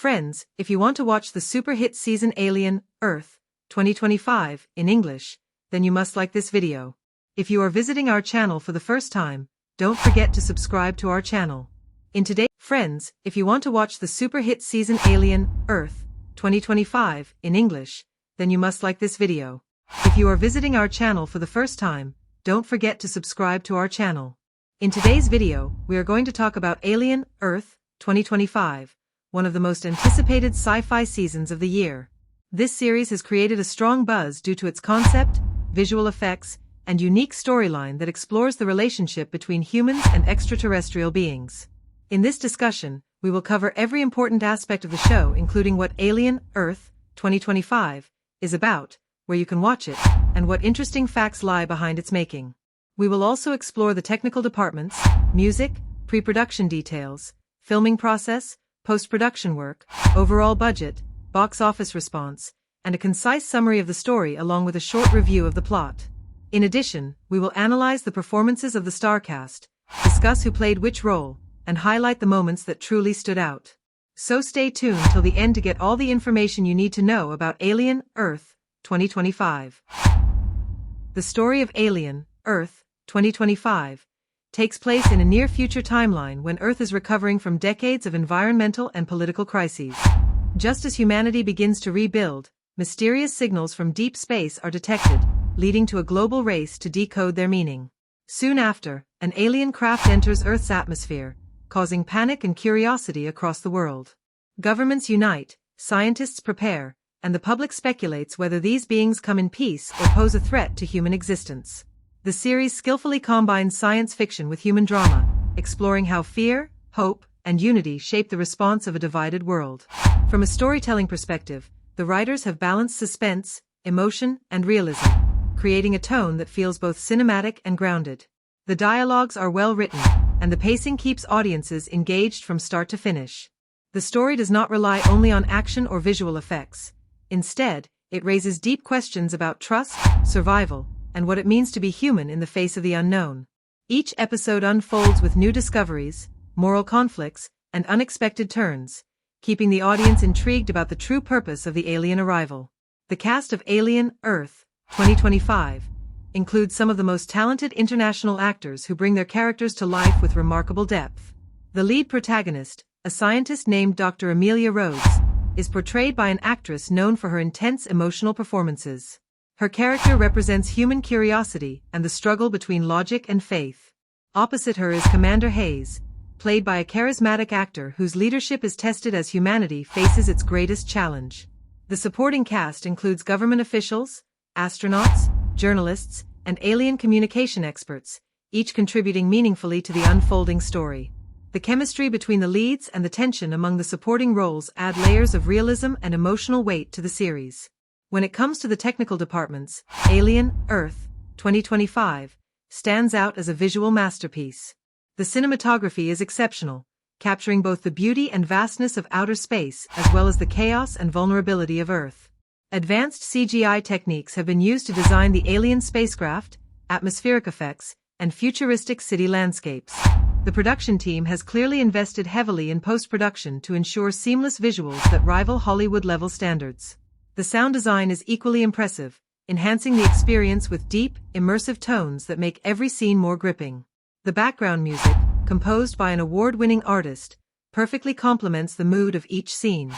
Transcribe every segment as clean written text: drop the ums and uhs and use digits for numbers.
Friends, if you want to watch the super hit season Alien, Earth, 2025, in English, then you must like this video. If you are visiting our channel for the first time, don't forget to subscribe to our channel. Friends, if you want to watch the super hit season Alien, Earth, 2025, in English, then you must like this video. If you are visiting our channel for the first time, don't forget to subscribe to our channel. In today's video, we are going to talk about Alien, Earth, 2025, one of the most anticipated sci-fi seasons of the year. This series has created a strong buzz due to its concept, visual effects, and unique storyline that explores the relationship between humans and extraterrestrial beings. In this discussion, we will cover every important aspect of the show, including what Alien, Earth, 2025, is about, where you can watch it, and what interesting facts lie behind its making. We will also explore the technical departments, music, pre-production details, filming process, post-production work, overall budget, box office response, and a concise summary of the story along with a short review of the plot. In addition, we will analyze the performances of the star cast, discuss who played which role, and highlight the moments that truly stood out. So stay tuned till the end to get all the information you need to know about Alien, Earth, 2025. The story of Alien, Earth, 2025, takes place in a near-future timeline when Earth is recovering from decades of environmental and political crises. Just as humanity begins to rebuild, mysterious signals from deep space are detected, leading to a global race to decode their meaning. Soon after, an alien craft enters Earth's atmosphere, causing panic and curiosity across the world. Governments unite, scientists prepare, and the public speculates whether these beings come in peace or pose a threat to human existence. The series skillfully combines science fiction with human drama, exploring how fear, hope, and unity shape the response of a divided world. From a storytelling perspective, the writers have balanced suspense, emotion, and realism, creating a tone that feels both cinematic and grounded. The dialogues are well written, and the pacing keeps audiences engaged from start to finish. The story does not rely only on action or visual effects. Instead, it raises deep questions about trust, survival, and what it means to be human in the face of the unknown. Each episode unfolds with new discoveries, moral conflicts, and unexpected turns, keeping the audience intrigued about the true purpose of the alien arrival. The cast of Alien, Earth, 2025, includes some of the most talented international actors who bring their characters to life with remarkable depth. The lead protagonist, a scientist named Dr. Amelia Rhodes, is portrayed by an actress known for her intense emotional performances. Her character represents human curiosity and the struggle between logic and faith. Opposite her is Commander Hayes, played by a charismatic actor whose leadership is tested as humanity faces its greatest challenge. The supporting cast includes government officials, astronauts, journalists, and alien communication experts, each contributing meaningfully to the unfolding story. The chemistry between the leads and the tension among the supporting roles add layers of realism and emotional weight to the series. When it comes to the technical departments, Alien, Earth, 2025, stands out as a visual masterpiece. The cinematography is exceptional, capturing both the beauty and vastness of outer space as well as the chaos and vulnerability of Earth. Advanced CGI techniques have been used to design the alien spacecraft, atmospheric effects, and futuristic city landscapes. The production team has clearly invested heavily in post-production to ensure seamless visuals that rival Hollywood-level standards. The sound design is equally impressive, enhancing the experience with deep, immersive tones that make every scene more gripping. The background music, composed by an award-winning artist, perfectly complements the mood of each scene.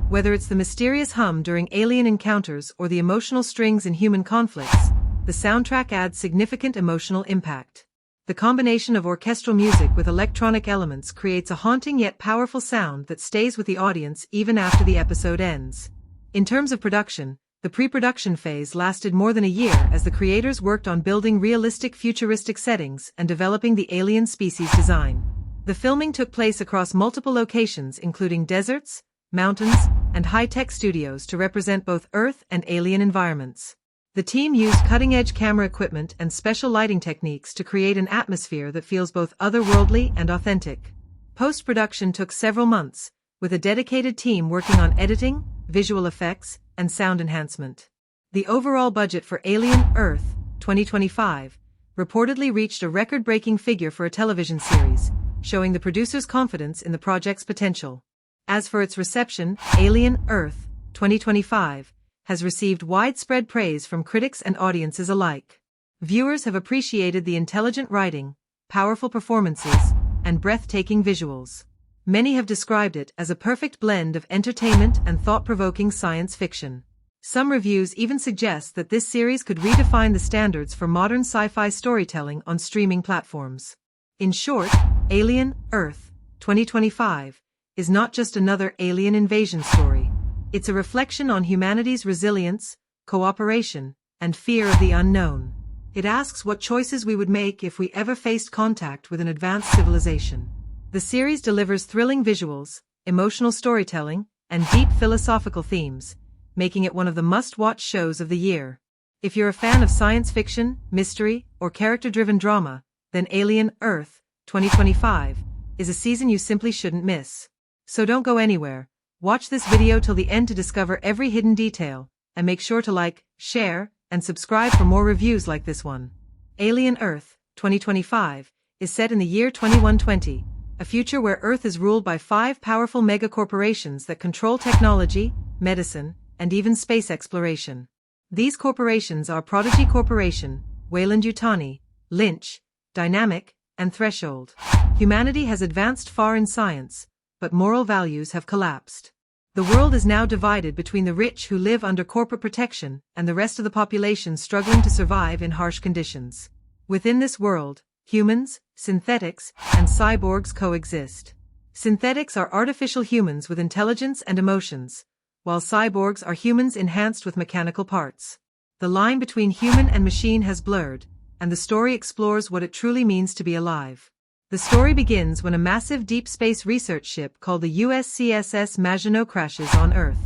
Whether it's the mysterious hum during alien encounters or the emotional strings in human conflicts, the soundtrack adds significant emotional impact. The combination of orchestral music with electronic elements creates a haunting yet powerful sound that stays with the audience even after the episode ends. In terms of production, the pre-production phase lasted more than a year as the creators worked on building realistic futuristic settings and developing the alien species design. The filming took place across multiple locations including deserts, mountains, and high-tech studios to represent both Earth and alien environments. The team used cutting-edge camera equipment and special lighting techniques to create an atmosphere that feels both otherworldly and authentic. Post-production took several months, with a dedicated team working on editing, visual effects, and sound enhancement. The overall budget for Alien, Earth, 2025, reportedly reached a record-breaking figure for a television series, showing the producer's confidence in the project's potential. As for its reception, Alien Earth, 2025, has received widespread praise from critics and audiences alike. Viewers have appreciated the intelligent writing, powerful performances, and breathtaking visuals. Many have described it as a perfect blend of entertainment and thought-provoking science fiction. Some reviews even suggest that this series could redefine the standards for modern sci-fi storytelling on streaming platforms. In short, Alien Earth, 2025, is not just another alien invasion story. It's a reflection on humanity's resilience, cooperation, and fear of the unknown. It asks what choices we would make if we ever faced contact with an advanced civilization. The series delivers thrilling visuals, emotional storytelling, and deep philosophical themes, making it one of the must-watch shows of the year. If you're a fan of science fiction, mystery, or character-driven drama, then Alien Earth, 2025, is a season you simply shouldn't miss. So don't go anywhere. Watch this video till the end to discover every hidden detail, and make sure to like, share, and subscribe for more reviews like this one. Alien Earth, 2025, is set in the year 2120, a future where Earth is ruled by 5 powerful megacorporations that control technology, medicine, and even space exploration. These corporations are Prodigy Corporation, Weyland-Yutani, Lynch, Dynamic, and Threshold. Humanity has advanced far in science, but moral values have collapsed. The world is now divided between the rich who live under corporate protection and the rest of the population struggling to survive in harsh conditions. Within this world, humans, synthetics, and cyborgs coexist. Synthetics are artificial humans with intelligence and emotions, while cyborgs are humans enhanced with mechanical parts. The line between human and machine has blurred, and the story explores what it truly means to be alive. The story begins when a massive deep space research ship called the USCSS Maginot crashes on Earth.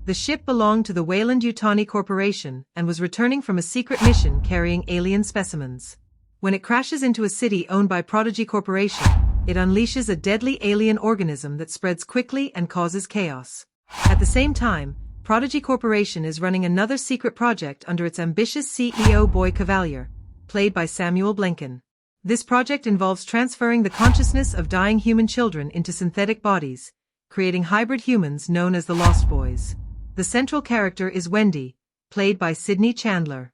The ship belonged to the Weyland-Yutani Corporation and was returning from a secret mission carrying alien specimens. When it crashes into a city owned by Prodigy Corporation, it unleashes a deadly alien organism that spreads quickly and causes chaos. At the same time, Prodigy Corporation is running another secret project under its ambitious CEO Boy Cavalier, played by Samuel Blenken. This project involves transferring the consciousness of dying human children into synthetic bodies, creating hybrid humans known as the Lost Boys. The central character is Wendy, played by Sydney Chandler.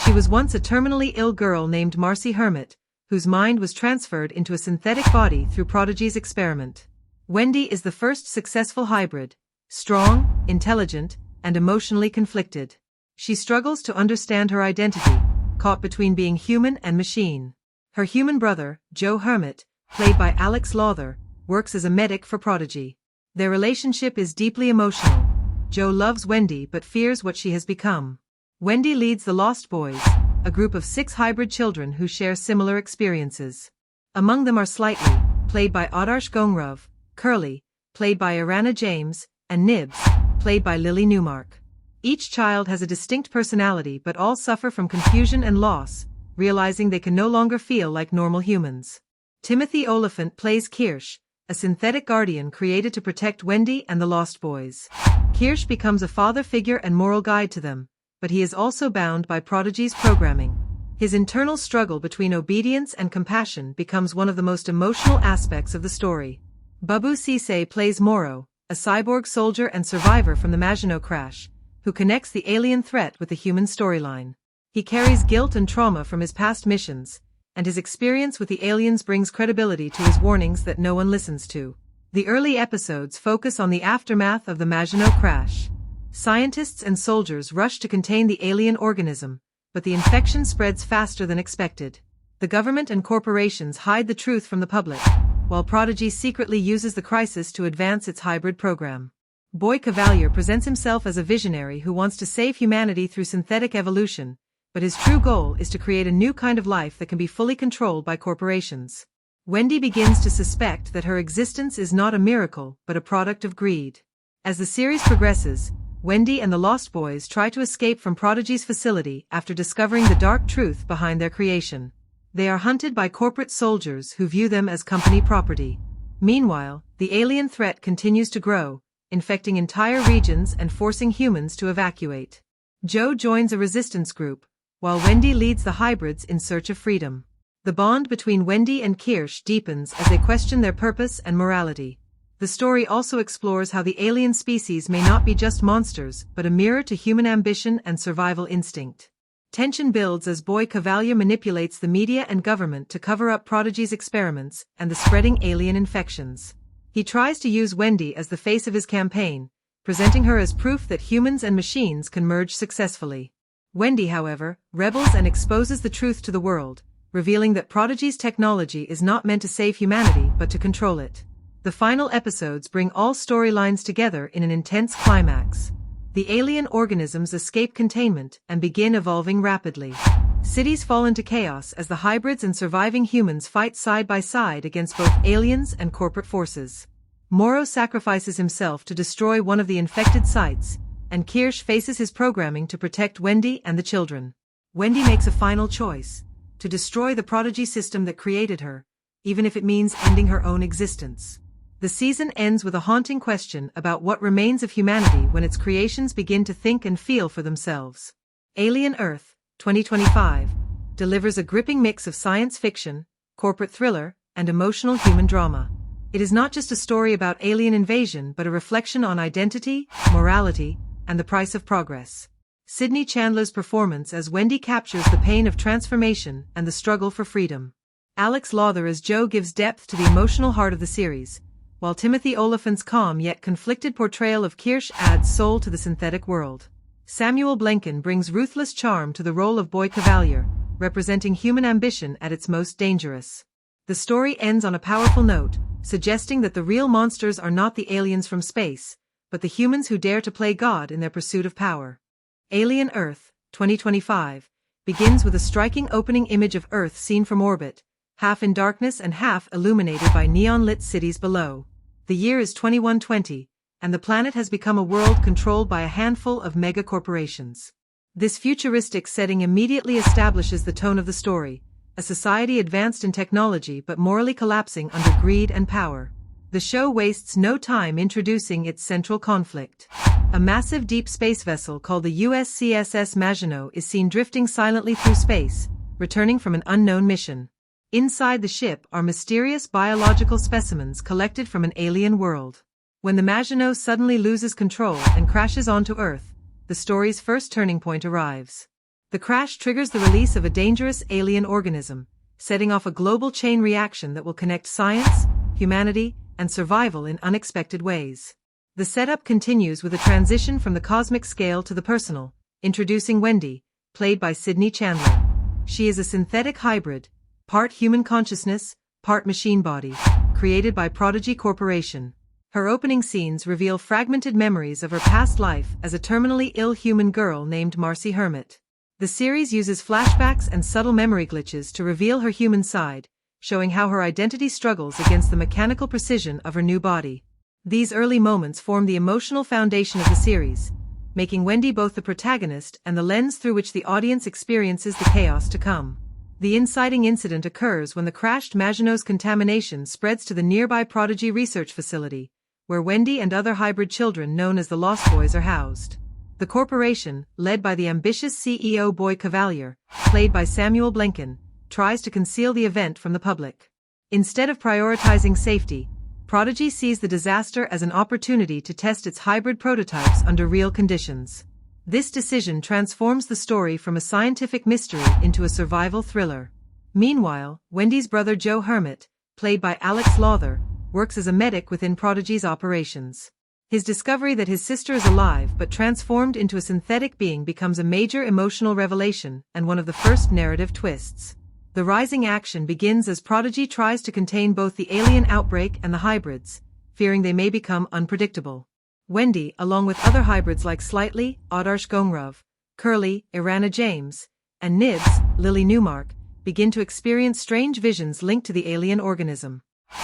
She was once a terminally ill girl named Marcy Hermit, whose mind was transferred into a synthetic body through Prodigy's experiment. Wendy is the first successful hybrid, strong, intelligent, and emotionally conflicted. She struggles to understand her identity, caught between being human and machine. Her human brother, Joe Hermit, played by Alex Lawther, works as a medic for Prodigy. Their relationship is deeply emotional. Joe loves Wendy but fears what she has become. Wendy leads the Lost Boys, a group of 6 hybrid children who share similar experiences. Among them are Slightly, played by Adarsh Gongrav, Curly, played by Irana James, and Nibs, played by Lily Newmark. Each child has a distinct personality but all suffer from confusion and loss, realizing they can no longer feel like normal humans. Timothy Oliphant plays Kirsch, a synthetic guardian created to protect Wendy and the Lost Boys. Kirsch becomes a father figure and moral guide to them, but he is also bound by Prodigy's programming. His internal struggle between obedience and compassion becomes one of the most emotional aspects of the story. Babu Cisse plays Moro, a cyborg soldier and survivor from the Maginot crash, who connects the alien threat with the human storyline. He carries guilt and trauma from his past missions, and his experience with the aliens brings credibility to his warnings that no one listens to. The early episodes focus on the aftermath of the Maginot crash. Scientists and soldiers rush to contain the alien organism, but the infection spreads faster than expected. The government and corporations hide the truth from the public, while Prodigy secretly uses the crisis to advance its hybrid program. Boy Cavalier presents himself as a visionary who wants to save humanity through synthetic evolution, but his true goal is to create a new kind of life that can be fully controlled by corporations. Wendy begins to suspect that her existence is not a miracle but a product of greed. As the series progresses, Wendy and the Lost Boys try to escape from Prodigy's facility after discovering the dark truth behind their creation. They are hunted by corporate soldiers who view them as company property. Meanwhile, the alien threat continues to grow, infecting entire regions and forcing humans to evacuate. Joe joins a resistance group, while Wendy leads the hybrids in search of freedom. The bond between Wendy and Kirsch deepens as they question their purpose and morality. The story also explores how the alien species may not be just monsters but a mirror to human ambition and survival instinct. Tension builds as Boy Cavalier manipulates the media and government to cover up Prodigy's experiments and the spreading alien infections. He tries to use Wendy as the face of his campaign, presenting her as proof that humans and machines can merge successfully. Wendy, however, rebels and exposes the truth to the world, revealing that Prodigy's technology is not meant to save humanity but to control it. The final episodes bring all storylines together in an intense climax. The alien organisms escape containment and begin evolving rapidly. Cities fall into chaos as the hybrids and surviving humans fight side by side against both aliens and corporate forces. Morrow sacrifices himself to destroy one of the infected sites, and Kirsch faces his programming to protect Wendy and the children. Wendy makes a final choice: to destroy the Prodigy system that created her, even if it means ending her own existence. The season ends with a haunting question about what remains of humanity when its creations begin to think and feel for themselves. Alien Earth, 2025, delivers a gripping mix of science fiction, corporate thriller, and emotional human drama. It is not just a story about alien invasion but a reflection on identity, morality, and the price of progress. Sydney Chandler's performance as Wendy captures the pain of transformation and the struggle for freedom. Alex Lawther as Joe gives depth to the emotional heart of the series, while Timothy Olyphant's calm yet conflicted portrayal of Kirsch adds soul to the synthetic world. Samuel Blenken brings ruthless charm to the role of Boy Cavalier, representing human ambition at its most dangerous. The story ends on a powerful note, suggesting that the real monsters are not the aliens from space, but the humans who dare to play God in their pursuit of power. Alien Earth, 2025, begins with a striking opening image of Earth seen from orbit, half in darkness and half illuminated by neon-lit cities below. The year is 2120, and the planet has become a world controlled by a handful of mega-corporations. This futuristic setting immediately establishes the tone of the story, a society advanced in technology but morally collapsing under greed and power. The show wastes no time introducing its central conflict. A massive deep space vessel called the USCSS Maginot is seen drifting silently through space, returning from an unknown mission. Inside the ship are mysterious biological specimens collected from an alien world. When the Maginot suddenly loses control and crashes onto Earth, the story's first turning point arrives. The crash triggers the release of a dangerous alien organism, setting off a global chain reaction that will connect science, humanity, and survival in unexpected ways. The setup continues with a transition from the cosmic scale to the personal, introducing Wendy, played by Sydney Chandler. She is a synthetic hybrid, part human consciousness, part machine body, created by Prodigy Corporation. Her opening scenes reveal fragmented memories of her past life as a terminally ill human girl named Marcy Hermit. The series uses flashbacks and subtle memory glitches to reveal her human side, showing how her identity struggles against the mechanical precision of her new body. These early moments form the emotional foundation of the series, making Wendy both the protagonist and the lens through which the audience experiences the chaos to come. The inciting incident occurs when the crashed Maginot's contamination spreads to the nearby Prodigy research facility, where Wendy and other hybrid children known as the Lost Boys are housed. The corporation, led by the ambitious CEO Boy Cavalier, played by Samuel Blenken, tries to conceal the event from the public. Instead of prioritizing safety, Prodigy sees the disaster as an opportunity to test its hybrid prototypes under real conditions. This decision transforms the story from a scientific mystery into a survival thriller. Meanwhile, Wendy's brother Joe Hermit, played by Alex Lawther, works as a medic within Prodigy's operations. His discovery that his sister is alive but transformed into a synthetic being becomes a major emotional revelation and one of the first narrative twists. The rising action begins as Prodigy tries to contain both the alien outbreak and the hybrids, fearing they may become unpredictable. Wendy, along with other hybrids like Slightly, Adarsh Gongrav, Curly, Irana James, and Nibs, Lily Newmark, begin to experience strange visions linked to the alien organism.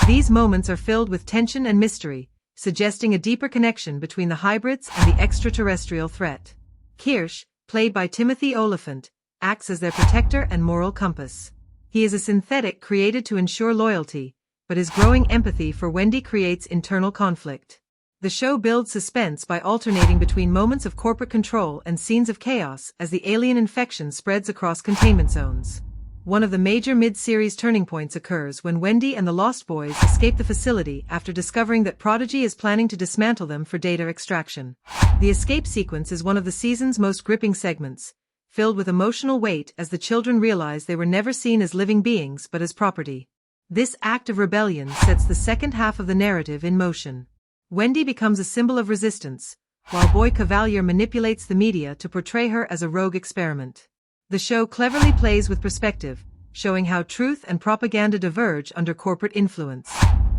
These moments are filled with tension and mystery, suggesting a deeper connection between the hybrids and the extraterrestrial threat. Kirsch, played by Timothy Olyphant, acts as their protector and moral compass. He is a synthetic created to ensure loyalty, but his growing empathy for Wendy creates internal conflict. The show builds suspense by alternating between moments of corporate control and scenes of chaos as the alien infection spreads across containment zones. One of the major mid-series turning points occurs when Wendy and the Lost Boys escape the facility after discovering that Prodigy is planning to dismantle them for data extraction. The escape sequence is one of the season's most gripping segments, filled with emotional weight as the children realize they were never seen as living beings but as property. This act of rebellion sets the second half of the narrative in motion. Wendy becomes a symbol of resistance, while Boy Cavalier manipulates the media to portray her as a rogue experiment. The show cleverly plays with perspective, showing how truth and propaganda diverge under corporate influence.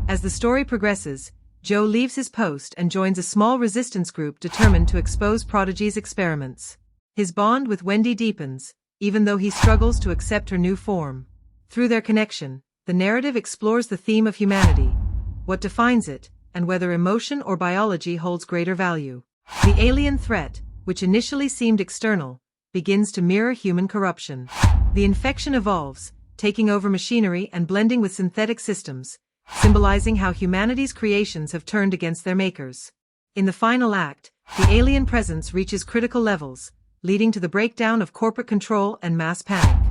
As the story progresses, Joe leaves his post and joins a small resistance group determined to expose Prodigy's experiments. His bond with Wendy deepens, even though he struggles to accept her new form. Through their connection, the narrative explores the theme of humanity, what defines it, and whether emotion or biology holds greater value. The alien threat, which initially seemed external, begins to mirror human corruption. The infection evolves, taking over machinery and blending with synthetic systems, symbolizing how humanity's creations have turned against their makers. In the final act, the alien presence reaches critical levels, leading to the breakdown of corporate control and mass panic.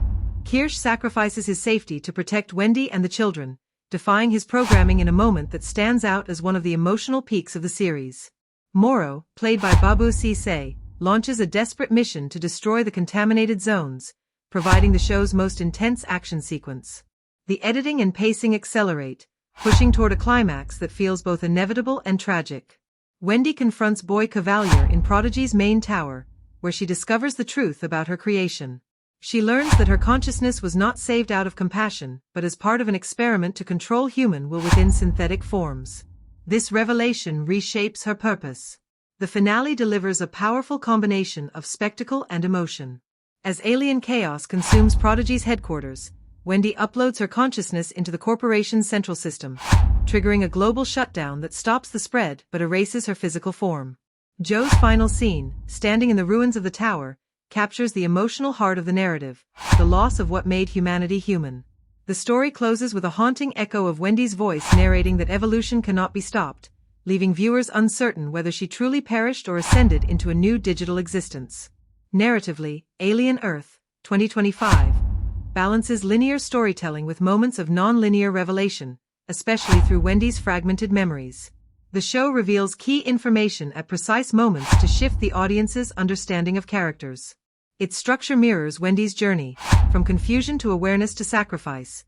Kirsch sacrifices his safety to protect Wendy and the children, defying his programming in a moment that stands out as one of the emotional peaks of the series. Morrow, played by Babu Cisse, launches a desperate mission to destroy the contaminated zones, providing the show's most intense action sequence. The editing and pacing accelerate, pushing toward a climax that feels both inevitable and tragic. Wendy confronts Boy Cavalier in Prodigy's main tower, where she discovers the truth about her creation. She learns that her consciousness was not saved out of compassion, but as part of an experiment to control human will within synthetic forms. This revelation reshapes her purpose. The finale delivers a powerful combination of spectacle and emotion. As alien chaos consumes Prodigy's headquarters, Wendy uploads her consciousness into the corporation's central system, triggering a global shutdown that stops the spread but erases her physical form. Joe's final scene, standing in the ruins of the tower, captures the emotional heart of the narrative, the loss of what made humanity human. The story closes with a haunting echo of Wendy's voice narrating that evolution cannot be stopped, leaving viewers uncertain whether she truly perished or ascended into a new digital existence. Narratively, Alien Earth, 2025, balances linear storytelling with moments of non-linear revelation, especially through Wendy's fragmented memories. The show reveals key information at precise moments to shift the audience's understanding of characters. Its structure mirrors Wendy's journey, from confusion to awareness to sacrifice,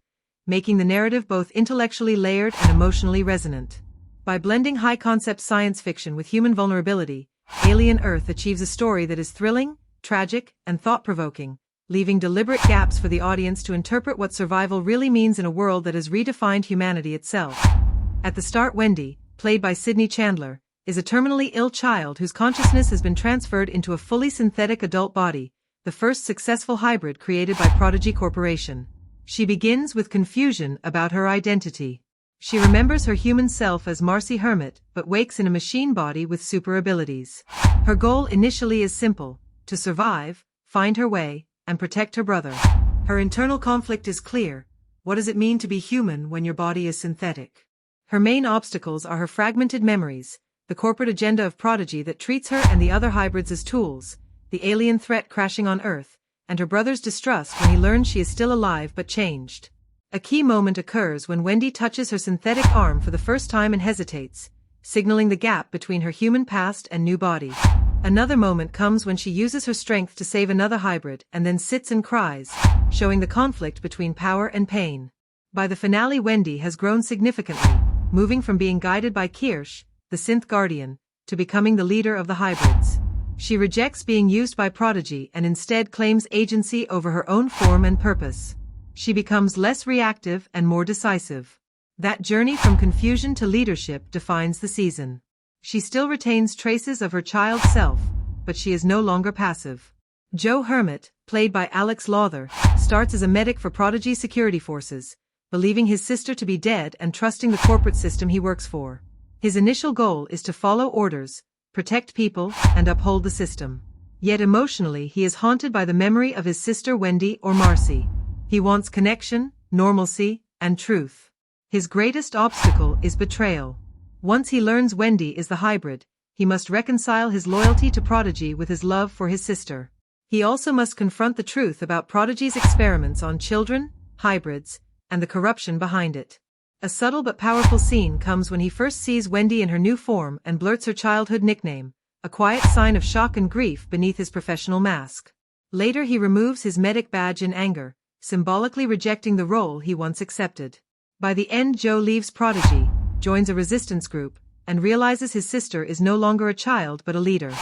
making the narrative both intellectually layered and emotionally resonant. By blending high-concept science fiction with human vulnerability, Alien Earth achieves a story that is thrilling, tragic, and thought-provoking, leaving deliberate gaps for the audience to interpret what survival really means in a world that has redefined humanity itself. At the start, Wendy, played by Sydney Chandler, is a terminally ill child whose consciousness has been transferred into a fully synthetic adult body, the first successful hybrid created by Prodigy Corporation. She begins with confusion about her identity. She remembers her human self as Marcy Hermit, but wakes in a machine body with super abilities. Her goal initially is simple: to survive, find her way, and protect her brother. Her internal conflict is clear: what does it mean to be human when your body is synthetic? Her main obstacles are her fragmented memories, the corporate agenda of Prodigy that treats her and the other hybrids as tools, the alien threat crashing on Earth, and her brother's distrust when he learns she is still alive but changed. A key moment occurs when Wendy touches her synthetic arm for the first time and hesitates, signaling the gap between her human past and new body. Another moment comes when she uses her strength to save another hybrid and then sits and cries, showing the conflict between power and pain. By the finale, Wendy has grown significantly, moving from being guided by Kirsch, the synth guardian, to becoming the leader of the hybrids. She rejects being used by Prodigy and instead claims agency over her own form and purpose. She becomes less reactive and more decisive. That journey from confusion to leadership defines the season. She still retains traces of her child self, but she is no longer passive. Joe Hermit, played by Alex Lawther, starts as a medic for Prodigy security forces, believing his sister to be dead and trusting the corporate system he works for. His initial goal is to follow orders, protect people, and uphold the system. Yet emotionally he is haunted by the memory of his sister Wendy or Marcy. He wants connection, normalcy, and truth. His greatest obstacle is betrayal. Once he learns Wendy is the hybrid, he must reconcile his loyalty to Prodigy with his love for his sister. He also must confront the truth about Prodigy's experiments on children, hybrids, and the corruption behind it. A subtle but powerful scene comes when he first sees Wendy in her new form and blurts her childhood nickname, a quiet sign of shock and grief beneath his professional mask. Later he removes his medic badge in anger, symbolically rejecting the role he once accepted. By the end, Joe leaves Prodigy, joins a resistance group, and realizes his sister is no longer a child but a leader.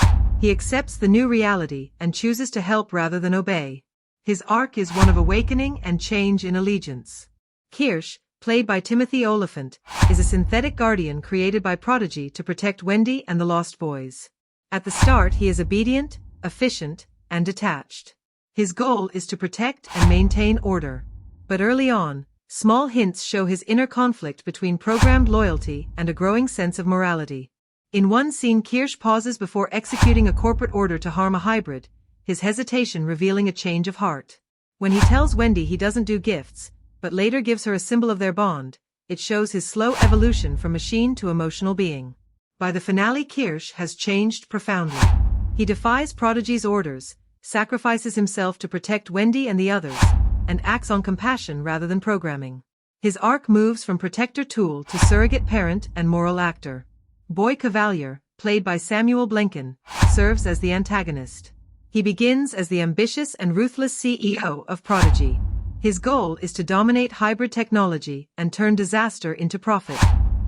He accepts the new reality and chooses to help rather than obey. His arc is one of awakening and change in allegiance. Kirsch, played by Timothy Olyphant, is a synthetic guardian created by Prodigy to protect Wendy and the Lost Boys. At the start he is obedient, efficient, and detached. His goal is to protect and maintain order. But early on, small hints show his inner conflict between programmed loyalty and a growing sense of morality. In one scene, Kirsch pauses before executing a corporate order to harm a hybrid, his hesitation revealing a change of heart. When he tells Wendy he doesn't do gifts, but later gives her a symbol of their bond, it shows his slow evolution from machine to emotional being. By the finale, Kirsch has changed profoundly. He defies Prodigy's orders, sacrifices himself to protect Wendy and the others, and acts on compassion rather than programming. His arc moves from protector tool to surrogate parent and moral actor. Boy Cavalier, played by Samuel Blenkin, serves as the antagonist. He begins as the ambitious and ruthless CEO of Prodigy. His goal is to dominate hybrid technology and turn disaster into profit.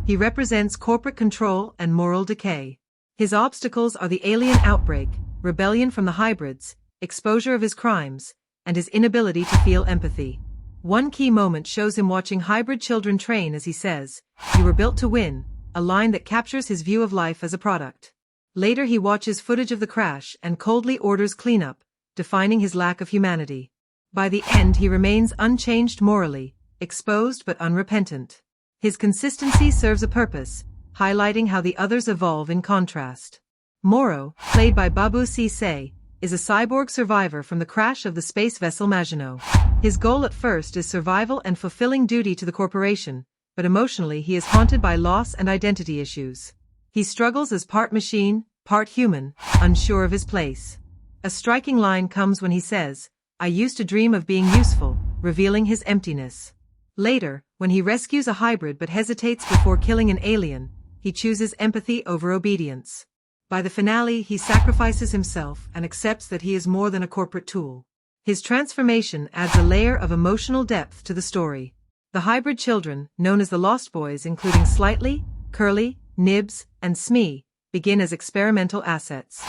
He represents corporate control and moral decay. His obstacles are the alien outbreak, rebellion from the hybrids, exposure of his crimes, and his inability to feel empathy. One key moment shows him watching hybrid children train as he says, "You were built to win," a line that captures his view of life as a product. Later he watches footage of the crash and coldly orders cleanup, defining his lack of humanity. By the end he remains unchanged morally, exposed but unrepentant. His consistency serves a purpose, highlighting how the others evolve in contrast. Morrow, played by Babu Cisse, is a cyborg survivor from the crash of the space vessel Maginot. His goal at first is survival and fulfilling duty to the corporation, but emotionally he is haunted by loss and identity issues. He struggles as part machine, part human, unsure of his place. A striking line comes when he says, "I used to dream of being useful," revealing his emptiness. Later, when he rescues a hybrid but hesitates before killing an alien, he chooses empathy over obedience. By the finale, he sacrifices himself and accepts that he is more than a corporate tool. His transformation adds a layer of emotional depth to the story. The hybrid children, known as the Lost Boys, including Slightly, Curly, Nibs, and Smee, begin as experimental assets.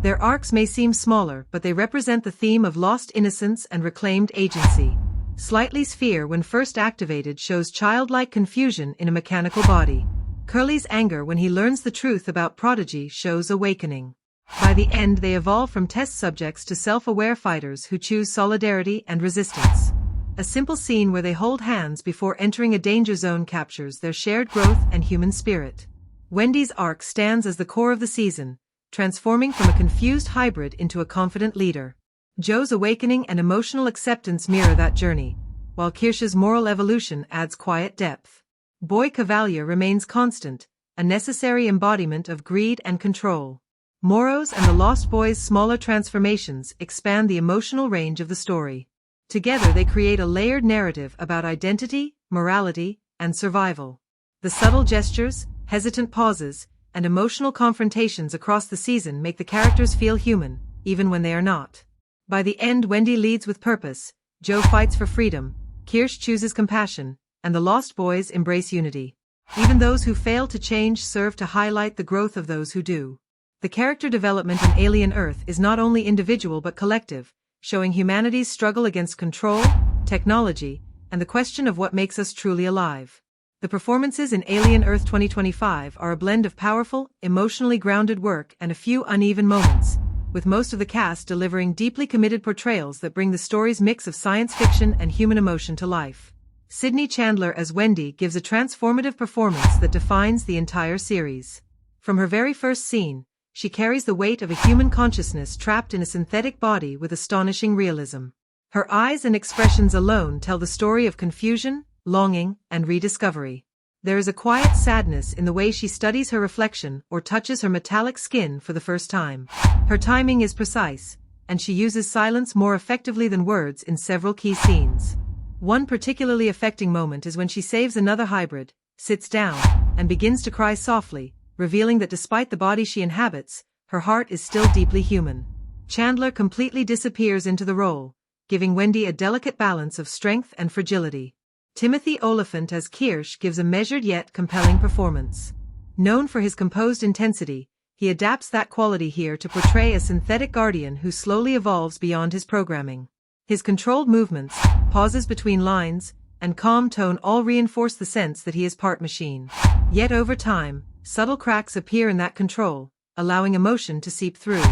Their arcs may seem smaller, but they represent the theme of lost innocence and reclaimed agency. Slightly's fear when first activated shows childlike confusion in a mechanical body. Curly's anger when he learns the truth about Prodigy shows awakening. By the end they evolve from test subjects to self-aware fighters who choose solidarity and resistance. A simple scene where they hold hands before entering a danger zone captures their shared growth and human spirit. Wendy's arc stands as the core of the season, transforming from a confused hybrid into a confident leader. Joe's awakening and emotional acceptance mirror that journey, while Kirsch's moral evolution adds quiet depth. Boy Cavalier remains constant, a necessary embodiment of greed and control. Morrow's and the Lost Boys' smaller transformations expand the emotional range of the story. Together they create a layered narrative about identity, morality, and survival. The subtle gestures, hesitant pauses, and emotional confrontations across the season make the characters feel human, even when they are not. By the end, Wendy leads with purpose, Joe fights for freedom, Kirsch chooses compassion, and the Lost Boys embrace unity. Even those who fail to change serve to highlight the growth of those who do. The character development in Alien Earth is not only individual but collective, showing humanity's struggle against control, technology, and the question of what makes us truly alive. The performances in Alien Earth 2025 are a blend of powerful, emotionally grounded work and a few uneven moments, with most of the cast delivering deeply committed portrayals that bring the story's mix of science fiction and human emotion to life. Sydney Chandler as Wendy gives a transformative performance that defines the entire series. From her very first scene, she carries the weight of a human consciousness trapped in a synthetic body with astonishing realism. Her eyes and expressions alone tell the story of confusion, longing, and rediscovery. There is a quiet sadness in the way she studies her reflection or touches her metallic skin for the first time. Her timing is precise, and she uses silence more effectively than words in several key scenes. One particularly affecting moment is when she saves another hybrid, sits down, and begins to cry softly, revealing that despite the body she inhabits, her heart is still deeply human. Chandler completely disappears into the role, giving Wendy a delicate balance of strength and fragility. Timothy Olyphant as Kirsch gives a measured yet compelling performance. Known for his composed intensity, he adapts that quality here to portray a synthetic guardian who slowly evolves beyond his programming. His controlled movements, pauses between lines, and calm tone all reinforce the sense that he is part machine. Yet over time, subtle cracks appear in that control, allowing emotion to seep through.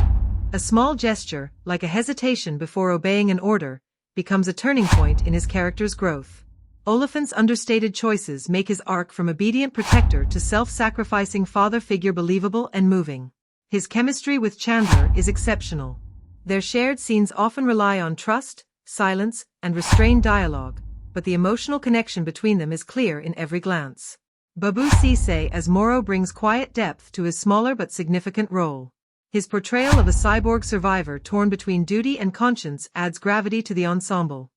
A small gesture, like a hesitation before obeying an order, becomes a turning point in his character's growth. Olyphant's understated choices make his arc from obedient protector to self-sacrificing father figure believable and moving. His chemistry with Chandler is exceptional. Their shared scenes often rely on trust, silence, and restrained dialogue, but the emotional connection between them is clear in every glance. Babu Cisse as Morrow brings quiet depth to his smaller but significant role. His portrayal of a cyborg survivor torn between duty and conscience adds gravity to the ensemble.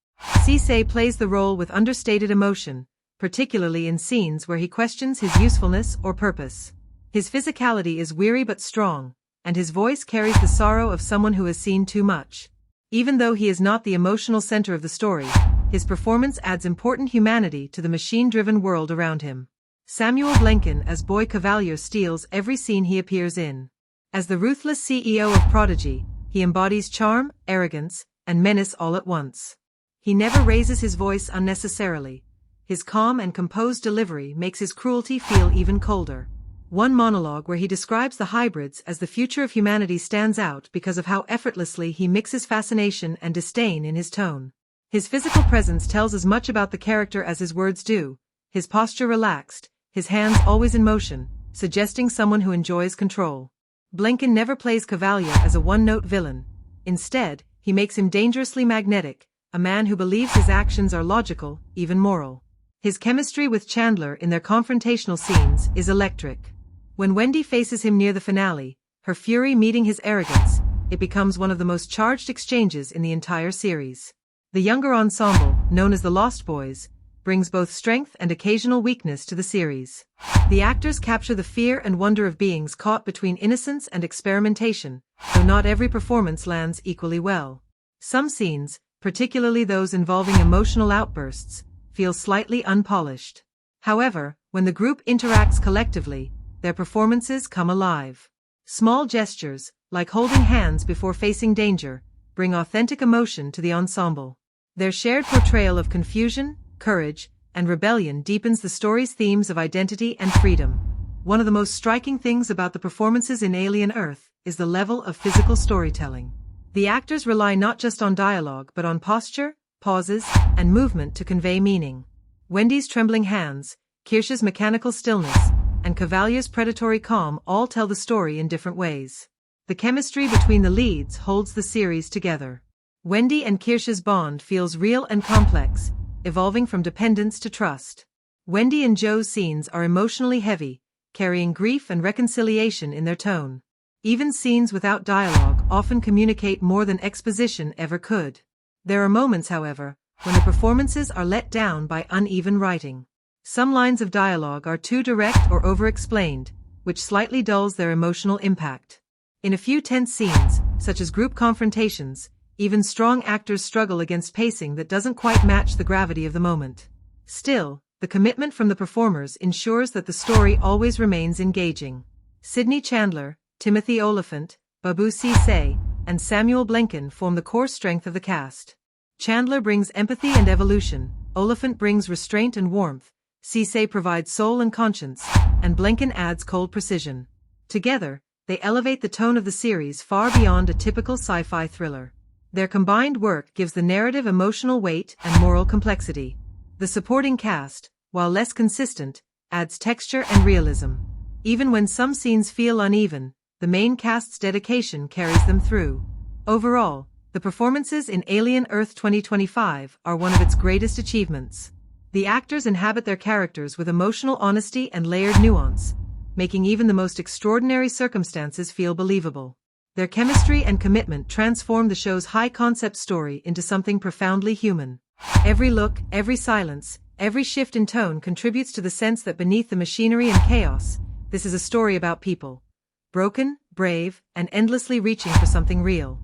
Cisse plays the role with understated emotion, particularly in scenes where he questions his usefulness or purpose. His physicality is weary but strong, and his voice carries the sorrow of someone who has seen too much. Even though he is not the emotional center of the story, his performance adds important humanity to the machine-driven world around him. Samuel Blenkin as Boy Cavalier steals every scene he appears in. As the ruthless CEO of Prodigy, he embodies charm, arrogance, and menace all at once. He never raises his voice unnecessarily. His calm and composed delivery makes his cruelty feel even colder. One monologue where he describes the hybrids as the future of humanity stands out because of how effortlessly he mixes fascination and disdain in his tone. His physical presence tells as much about the character as his words do, his posture relaxed, his hands always in motion, suggesting someone who enjoys control. Blenkin never plays Cavalier as a one-note villain. Instead, he makes him dangerously magnetic, a man who believes his actions are logical, even moral. His chemistry with Chandler in their confrontational scenes is electric. When Wendy faces him near the finale, her fury meeting his arrogance, it becomes one of the most charged exchanges in the entire series. The younger ensemble, known as the Lost Boys, brings both strength and occasional weakness to the series. The actors capture the fear and wonder of beings caught between innocence and experimentation, though not every performance lands equally well. Some scenes, particularly those involving emotional outbursts, feel slightly unpolished. However, when the group interacts collectively, their performances come alive. Small gestures, like holding hands before facing danger, bring authentic emotion to the ensemble. Their shared portrayal of confusion, courage, and rebellion deepens the story's themes of identity and freedom. One of the most striking things about the performances in Alien Earth is the level of physical storytelling. The actors rely not just on dialogue but on posture, pauses, and movement to convey meaning. Wendy's trembling hands, Kirsch's mechanical stillness, and Cavalier's predatory calm all tell the story in different ways. The chemistry between the leads holds the series together. Wendy and Kirsch's bond feels real and complex, evolving from dependence to trust. Wendy and Joe's scenes are emotionally heavy, carrying grief and reconciliation in their tone. Even scenes without dialogue often communicate more than exposition ever could. There are moments, however, when the performances are let down by uneven writing. Some lines of dialogue are too direct or over-explained, which slightly dulls their emotional impact. In a few tense scenes, such as group confrontations, even strong actors struggle against pacing that doesn't quite match the gravity of the moment. Still, the commitment from the performers ensures that the story always remains engaging. Sidney Chandler, Timothy Olyphant, Babu Cisse, and Samuel Blenkin form the core strength of the cast. Chandler brings empathy and evolution, Olyphant brings restraint and warmth, Cisse provides soul and conscience, and Blenkin adds cold precision. Together, they elevate the tone of the series far beyond a typical sci-fi thriller. Their combined work gives the narrative emotional weight and moral complexity. The supporting cast, while less consistent, adds texture and realism. Even when some scenes feel uneven, the main cast's dedication carries them through. Overall, the performances in Alien Earth 2025 are one of its greatest achievements. The actors inhabit their characters with emotional honesty and layered nuance, making even the most extraordinary circumstances feel believable. Their chemistry and commitment transform the show's high-concept story into something profoundly human. Every look, every silence, every shift in tone contributes to the sense that beneath the machinery and chaos, this is a story about people. Broken, brave, and endlessly reaching for something real.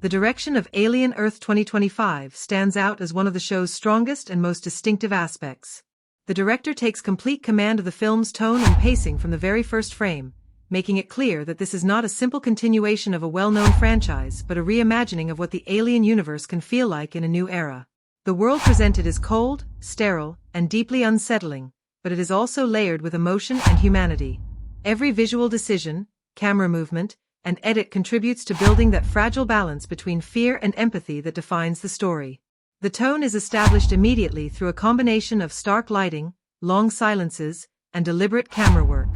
The direction of Alien Earth 2025 stands out as one of the show's strongest and most distinctive aspects. The director takes complete command of the film's tone and pacing from the very first frame, making it clear that this is not a simple continuation of a well-known franchise but a reimagining of what the Alien universe can feel like in a new era. The world presented is cold, sterile, and deeply unsettling, but it is also layered with emotion and humanity. Every visual decision, camera movement, and edit contributes to building that fragile balance between fear and empathy that defines the story. The tone is established immediately through a combination of stark lighting, long silences, and deliberate camera work.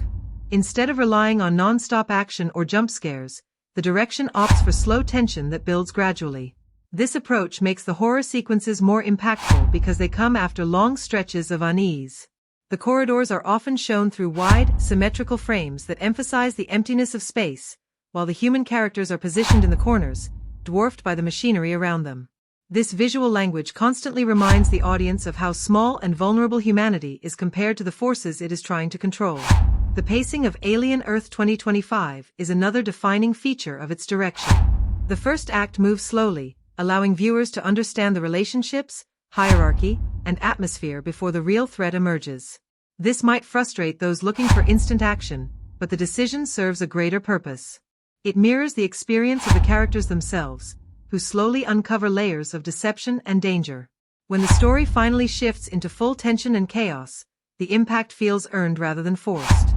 Instead of relying on non-stop action or jump scares, the direction opts for slow tension that builds gradually. This approach makes the horror sequences more impactful because they come after long stretches of unease. The corridors are often shown through wide, symmetrical frames that emphasize the emptiness of space, while the human characters are positioned in the corners, dwarfed by the machinery around them. This visual language constantly reminds the audience of how small and vulnerable humanity is compared to the forces it is trying to control. The pacing of Alien Earth 2025 is another defining feature of its direction. The first act moves slowly, allowing viewers to understand the relationships, hierarchy, and atmosphere before the real threat emerges. This might frustrate those looking for instant action, but the decision serves a greater purpose. It mirrors the experience of the characters themselves, who slowly uncover layers of deception and danger. When the story finally shifts into full tension and chaos, the impact feels earned rather than forced.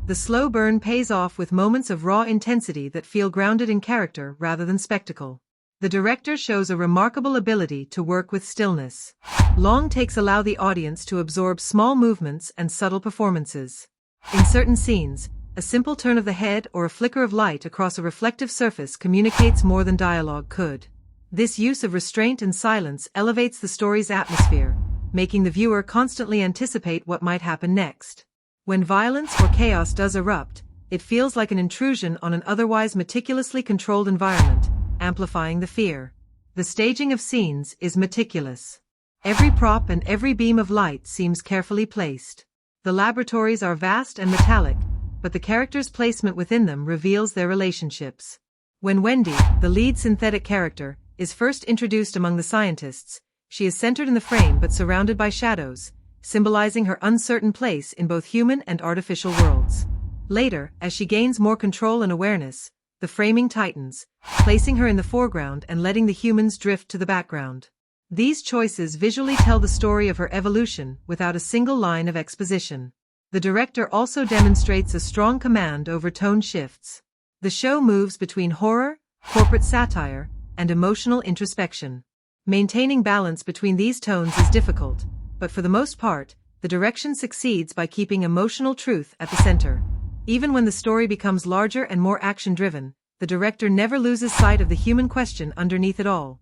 The slow burn pays off with moments of raw intensity that feel grounded in character rather than spectacle. The director shows a remarkable ability to work with stillness. Long takes allow the audience to absorb small movements and subtle performances. In certain scenes, a simple turn of the head or a flicker of light across a reflective surface communicates more than dialogue could. This use of restraint and silence elevates the story's atmosphere, making the viewer constantly anticipate what might happen next. When violence or chaos does erupt, it feels like an intrusion on an otherwise meticulously controlled environment, amplifying the fear. The staging of scenes is meticulous. Every prop and every beam of light seems carefully placed. The laboratories are vast and metallic, but the characters' placement within them reveals their relationships. When Wendy, the lead synthetic character, is first introduced among the scientists, she is centered in the frame but surrounded by shadows, symbolizing her uncertain place in both human and artificial worlds. Later, as she gains more control and awareness, the framing tightens, placing her in the foreground and letting the humans drift to the background. These choices visually tell the story of her evolution without a single line of exposition. The director also demonstrates a strong command over tone shifts. The show moves between horror, corporate satire, and emotional introspection. Maintaining balance between these tones is difficult, but for the most part, the direction succeeds by keeping emotional truth at the center. Even when the story becomes larger and more action-driven, the director never loses sight of the human question underneath it all: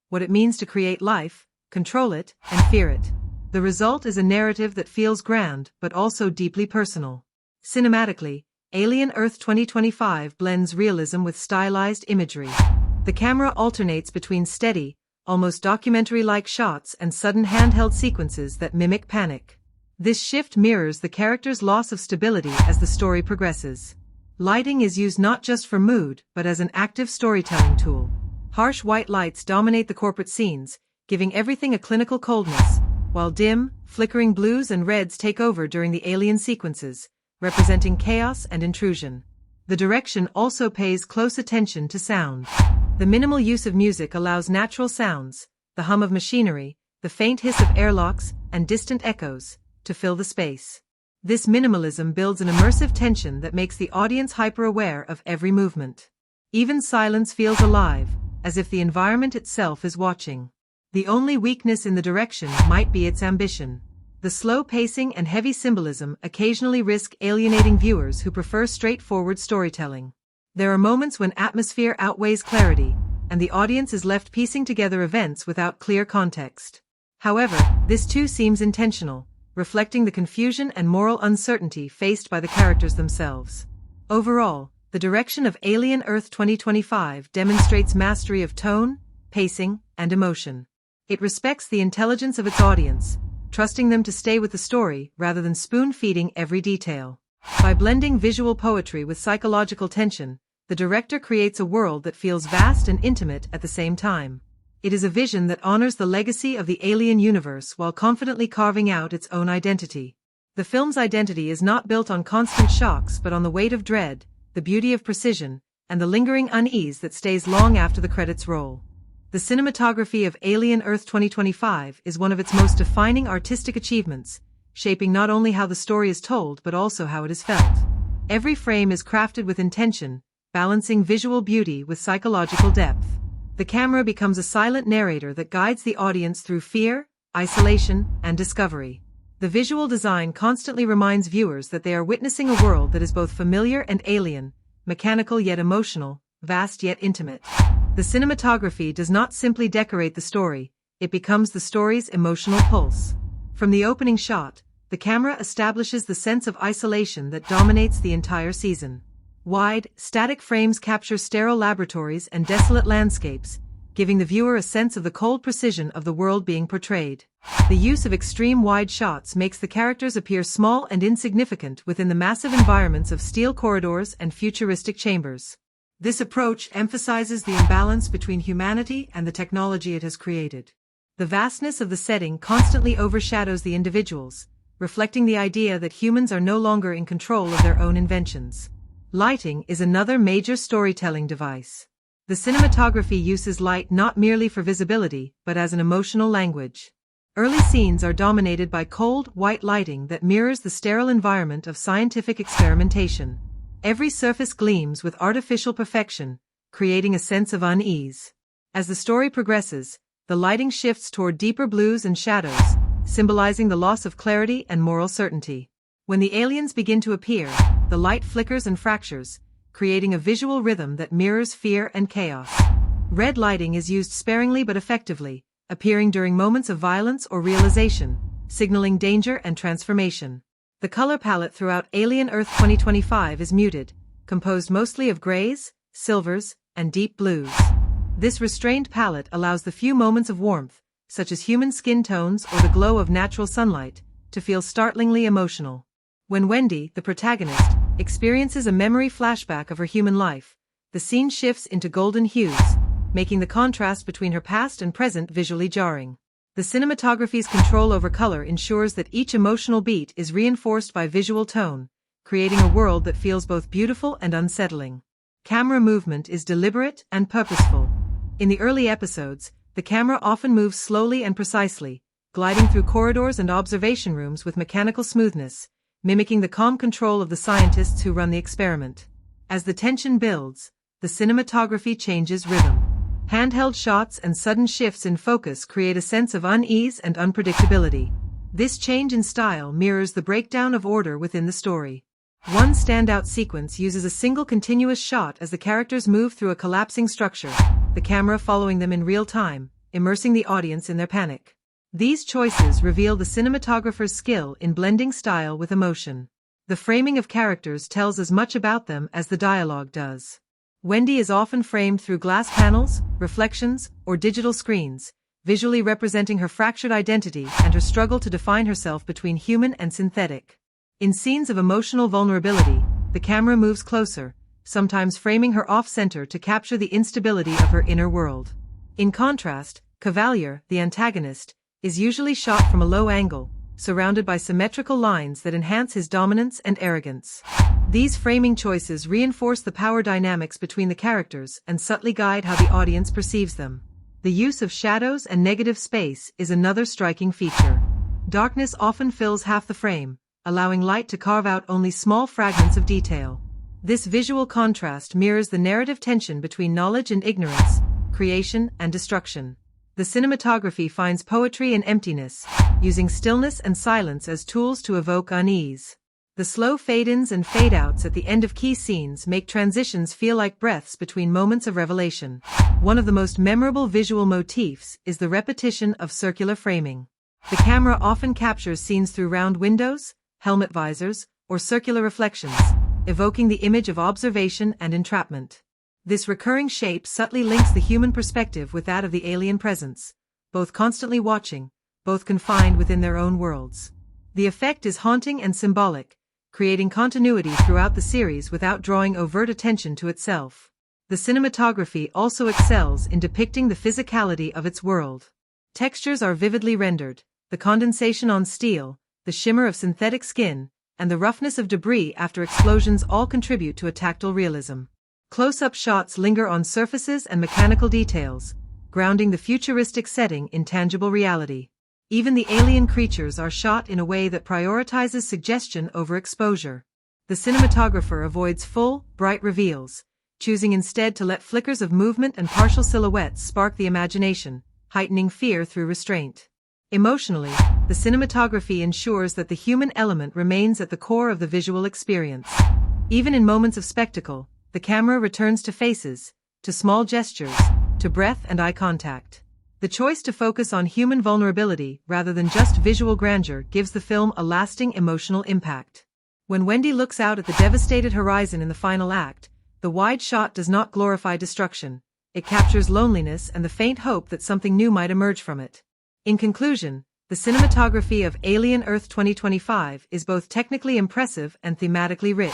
what it means to create life, control it, and fear it. The result is a narrative that feels grand but also deeply personal. Cinematically, Alien Earth 2025 blends realism with stylized imagery. The camera alternates between steady, almost documentary-like shots and sudden handheld sequences that mimic panic. This shift mirrors the character's loss of stability as the story progresses. Lighting is used not just for mood but as an active storytelling tool. Harsh white lights dominate the corporate scenes, giving everything a clinical coldness, while dim, flickering blues and reds take over during the alien sequences, representing chaos and intrusion. The direction also pays close attention to sound. The minimal use of music allows natural sounds, the hum of machinery, the faint hiss of airlocks, and distant echoes, to fill the space. This minimalism builds an immersive tension that makes the audience hyper-aware of every movement. Even silence feels alive, as if the environment itself is watching. The only weakness in the direction might be its ambition. The slow pacing and heavy symbolism occasionally risk alienating viewers who prefer straightforward storytelling. There are moments when atmosphere outweighs clarity, and the audience is left piecing together events without clear context. However, this too seems intentional, reflecting the confusion and moral uncertainty faced by the characters themselves. Overall, The direction of Alien Earth 2025 demonstrates mastery of tone, pacing, and emotion. It respects the intelligence of its audience, trusting them to stay with the story rather than spoon-feeding every detail. By blending visual poetry with psychological tension, the director creates a world that feels vast and intimate at the same time. It is a vision that honors the legacy of the Alien universe while confidently carving out its own identity. The film's identity is not built on constant shocks but on the weight of dread, the beauty of precision, and the lingering unease that stays long after the credits roll. The cinematography of Alien Earth 2025 is one of its most defining artistic achievements, shaping not only how the story is told but also how it is felt. Every frame is crafted with intention, balancing visual beauty with psychological depth. The camera becomes a silent narrator that guides the audience through fear, isolation, and discovery. The visual design constantly reminds viewers that they are witnessing a world that is both familiar and alien, mechanical yet emotional, vast yet intimate. The cinematography does not simply decorate the story, it becomes the story's emotional pulse. From the opening shot, the camera establishes the sense of isolation that dominates the entire season. Wide, static frames capture sterile laboratories and desolate landscapes, giving the viewer a sense of the cold precision of the world being portrayed. The use of extreme wide shots makes the characters appear small and insignificant within the massive environments of steel corridors and futuristic chambers. This approach emphasizes the imbalance between humanity and the technology it has created. The vastness of the setting constantly overshadows the individuals, reflecting the idea that humans are no longer in control of their own inventions. Lighting is another major storytelling device. The cinematography uses light not merely for visibility, but as an emotional language. Early scenes are dominated by cold, white lighting that mirrors the sterile environment of scientific experimentation. Every surface gleams with artificial perfection, creating a sense of unease. As the story progresses, the lighting shifts toward deeper blues and shadows, symbolizing the loss of clarity and moral certainty. When the aliens begin to appear, the light flickers and fractures, creating a visual rhythm that mirrors fear and chaos. Red lighting is used sparingly but effectively, appearing during moments of violence or realization, signaling danger and transformation. The color palette throughout Alien Earth 2025 is muted, composed mostly of grays, silvers, and deep blues. This restrained palette allows the few moments of warmth, such as human skin tones or the glow of natural sunlight, to feel startlingly emotional. When Wendy, the protagonist, experiences a memory flashback of her human life, the scene shifts into golden hues, making the contrast between her past and present visually jarring. The cinematography's control over color ensures that each emotional beat is reinforced by visual tone, creating a world that feels both beautiful and unsettling. Camera movement is deliberate and purposeful. In the early episodes, the camera often moves slowly and precisely, gliding through corridors and observation rooms with mechanical smoothness, mimicking the calm control of the scientists who run the experiment. As the tension builds, the cinematography changes rhythm. Handheld shots and sudden shifts in focus create a sense of unease and unpredictability. This change in style mirrors the breakdown of order within the story. One standout sequence uses a single continuous shot as the characters move through a collapsing structure, the camera following them in real time, immersing the audience in their panic. These choices reveal the cinematographer's skill in blending style with emotion. The framing of characters tells as much about them as the dialogue does. Wendy is often framed through glass panels, reflections, or digital screens, visually representing her fractured identity and her struggle to define herself between human and synthetic. In scenes of emotional vulnerability, the camera moves closer, sometimes framing her off-center to capture the instability of her inner world. In contrast, Cavalier, the antagonist, is usually shot from a low angle, surrounded by symmetrical lines that enhance his dominance and arrogance. These framing choices reinforce the power dynamics between the characters and subtly guide how the audience perceives them. The use of shadows and negative space is another striking feature. Darkness often fills half the frame, allowing light to carve out only small fragments of detail. This visual contrast mirrors the narrative tension between knowledge and ignorance, creation and destruction. The cinematography finds poetry in emptiness, using stillness and silence as tools to evoke unease. The slow fade-ins and fade-outs at the end of key scenes make transitions feel like breaths between moments of revelation. One of the most memorable visual motifs is the repetition of circular framing. The camera often captures scenes through round windows, helmet visors, or circular reflections, evoking the image of observation and entrapment. This recurring shape subtly links the human perspective with that of the alien presence, both constantly watching, both confined within their own worlds. The effect is haunting and symbolic, creating continuity throughout the series without drawing overt attention to itself. The cinematography also excels in depicting the physicality of its world. Textures are vividly rendered, the condensation on steel, the shimmer of synthetic skin, and the roughness of debris after explosions all contribute to a tactile realism. Close-up shots linger on surfaces and mechanical details, grounding the futuristic setting in tangible reality. Even the alien creatures are shot in a way that prioritizes suggestion over exposure. The cinematographer avoids full, bright reveals, choosing instead to let flickers of movement and partial silhouettes spark the imagination, heightening fear through restraint. Emotionally, the cinematography ensures that the human element remains at the core of the visual experience. Even in moments of spectacle, the camera returns to faces, to small gestures, to breath and eye contact. The choice to focus on human vulnerability rather than just visual grandeur gives the film a lasting emotional impact. When Wendy looks out at the devastated horizon in the final act, the wide shot does not glorify destruction. It captures loneliness and the faint hope that something new might emerge from it. In conclusion, the cinematography of Alien Earth 2025 is both technically impressive and thematically rich.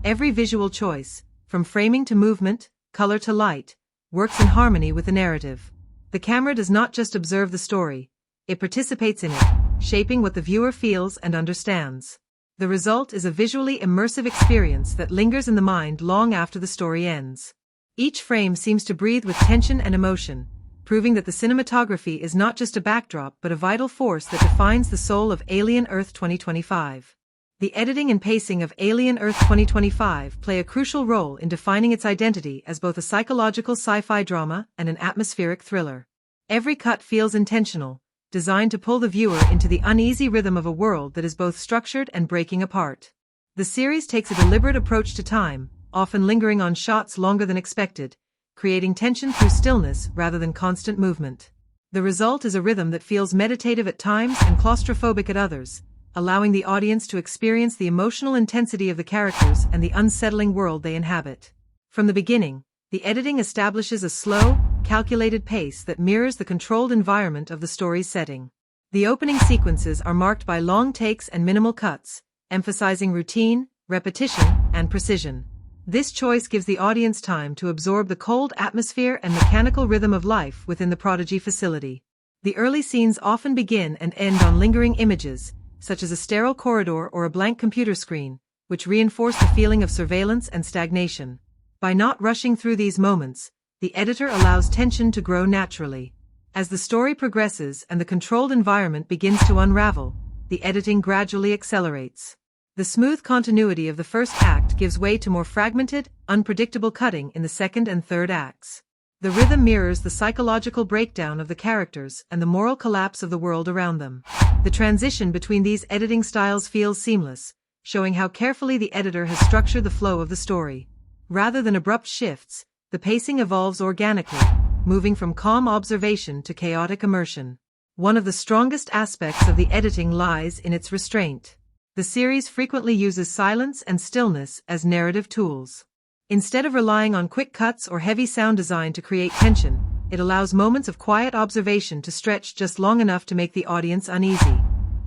Every visual choice, from framing to movement, color to light, works in harmony with the narrative. The camera does not just observe the story, it participates in it, shaping what the viewer feels and understands. The result is a visually immersive experience that lingers in the mind long after the story ends. Each frame seems to breathe with tension and emotion, proving that the cinematography is not just a backdrop but a vital force that defines the soul of Alien Earth 2025. The editing and pacing of Alien Earth 2025 play a crucial role in defining its identity as both a psychological sci-fi drama and an atmospheric thriller. Every cut feels intentional, designed to pull the viewer into the uneasy rhythm of a world that is both structured and breaking apart. The series takes a deliberate approach to time, often lingering on shots longer than expected, creating tension through stillness rather than constant movement. The result is a rhythm that feels meditative at times and claustrophobic at others, allowing the audience to experience the emotional intensity of the characters and the unsettling world they inhabit. From the beginning, the editing establishes a slow, calculated pace that mirrors the controlled environment of the story's setting. The opening sequences are marked by long takes and minimal cuts, emphasizing routine, repetition, and precision. This choice gives the audience time to absorb the cold atmosphere and mechanical rhythm of life within the Prodigy facility. The early scenes often begin and end on lingering images, such as a sterile corridor or a blank computer screen, which reinforce the feeling of surveillance and stagnation. By not rushing through these moments, the editor allows tension to grow naturally. As the story progresses and the controlled environment begins to unravel, the editing gradually accelerates. The smooth continuity of the first act gives way to more fragmented, unpredictable cutting in the second and third acts. The rhythm mirrors the psychological breakdown of the characters and the moral collapse of the world around them. The transition between these editing styles feels seamless, showing how carefully the editor has structured the flow of the story. Rather than abrupt shifts, the pacing evolves organically, moving from calm observation to chaotic immersion. One of the strongest aspects of the editing lies in its restraint. The series frequently uses silence and stillness as narrative tools. Instead of relying on quick cuts or heavy sound design to create tension, it allows moments of quiet observation to stretch just long enough to make the audience uneasy.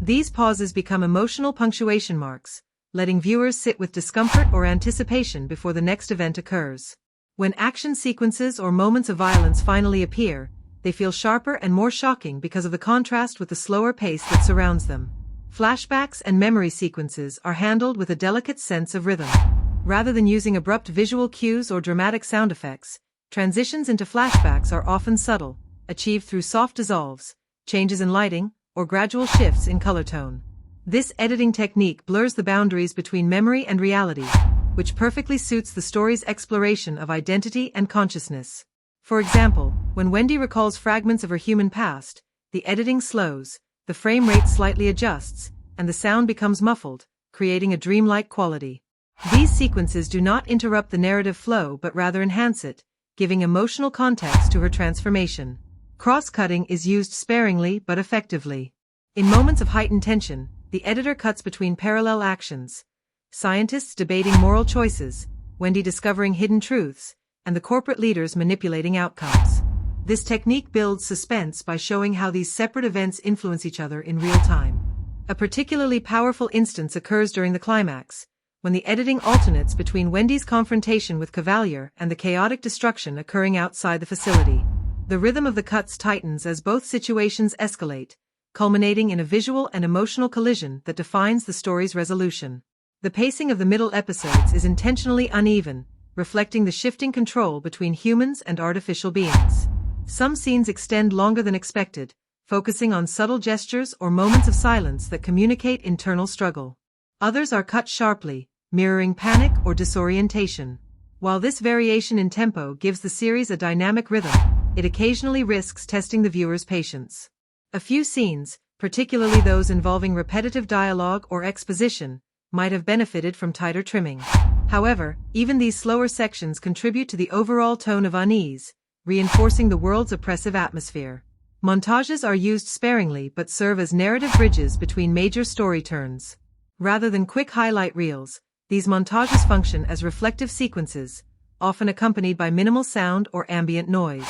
These pauses become emotional punctuation marks, letting viewers sit with discomfort or anticipation before the next event occurs. When action sequences or moments of violence finally appear, they feel sharper and more shocking because of the contrast with the slower pace that surrounds them. Flashbacks and memory sequences are handled with a delicate sense of rhythm. Rather than using abrupt visual cues or dramatic sound effects, transitions into flashbacks are often subtle, achieved through soft dissolves, changes in lighting, or gradual shifts in color tone. This editing technique blurs the boundaries between memory and reality, which perfectly suits the story's exploration of identity and consciousness. For example, when Wendy recalls fragments of her human past, the editing slows, the frame rate slightly adjusts, and the sound becomes muffled, creating a dreamlike quality. These sequences do not interrupt the narrative flow but rather enhance it, giving emotional context to her transformation. Cross-cutting is used sparingly but effectively. In moments of heightened tension, the editor cuts between parallel actions, scientists debating moral choices, Wendy discovering hidden truths, and the corporate leaders manipulating outcomes. This technique builds suspense by showing how these separate events influence each other in real time. A particularly powerful instance occurs during the climax, when the editing alternates between Wendy's confrontation with Cavalier and the chaotic destruction occurring outside the facility. The rhythm of the cuts tightens as both situations escalate, culminating in a visual and emotional collision that defines the story's resolution. The pacing of the middle episodes is intentionally uneven, reflecting the shifting control between humans and artificial beings. Some scenes extend longer than expected, focusing on subtle gestures or moments of silence that communicate internal struggle. Others are cut sharply, mirroring panic or disorientation. While this variation in tempo gives the series a dynamic rhythm, it occasionally risks testing the viewer's patience. A few scenes, particularly those involving repetitive dialogue or exposition, might have benefited from tighter trimming. However, even these slower sections contribute to the overall tone of unease, reinforcing the world's oppressive atmosphere. Montages are used sparingly but serve as narrative bridges between major story turns. Rather than quick highlight reels, these montages function as reflective sequences, often accompanied by minimal sound or ambient noise.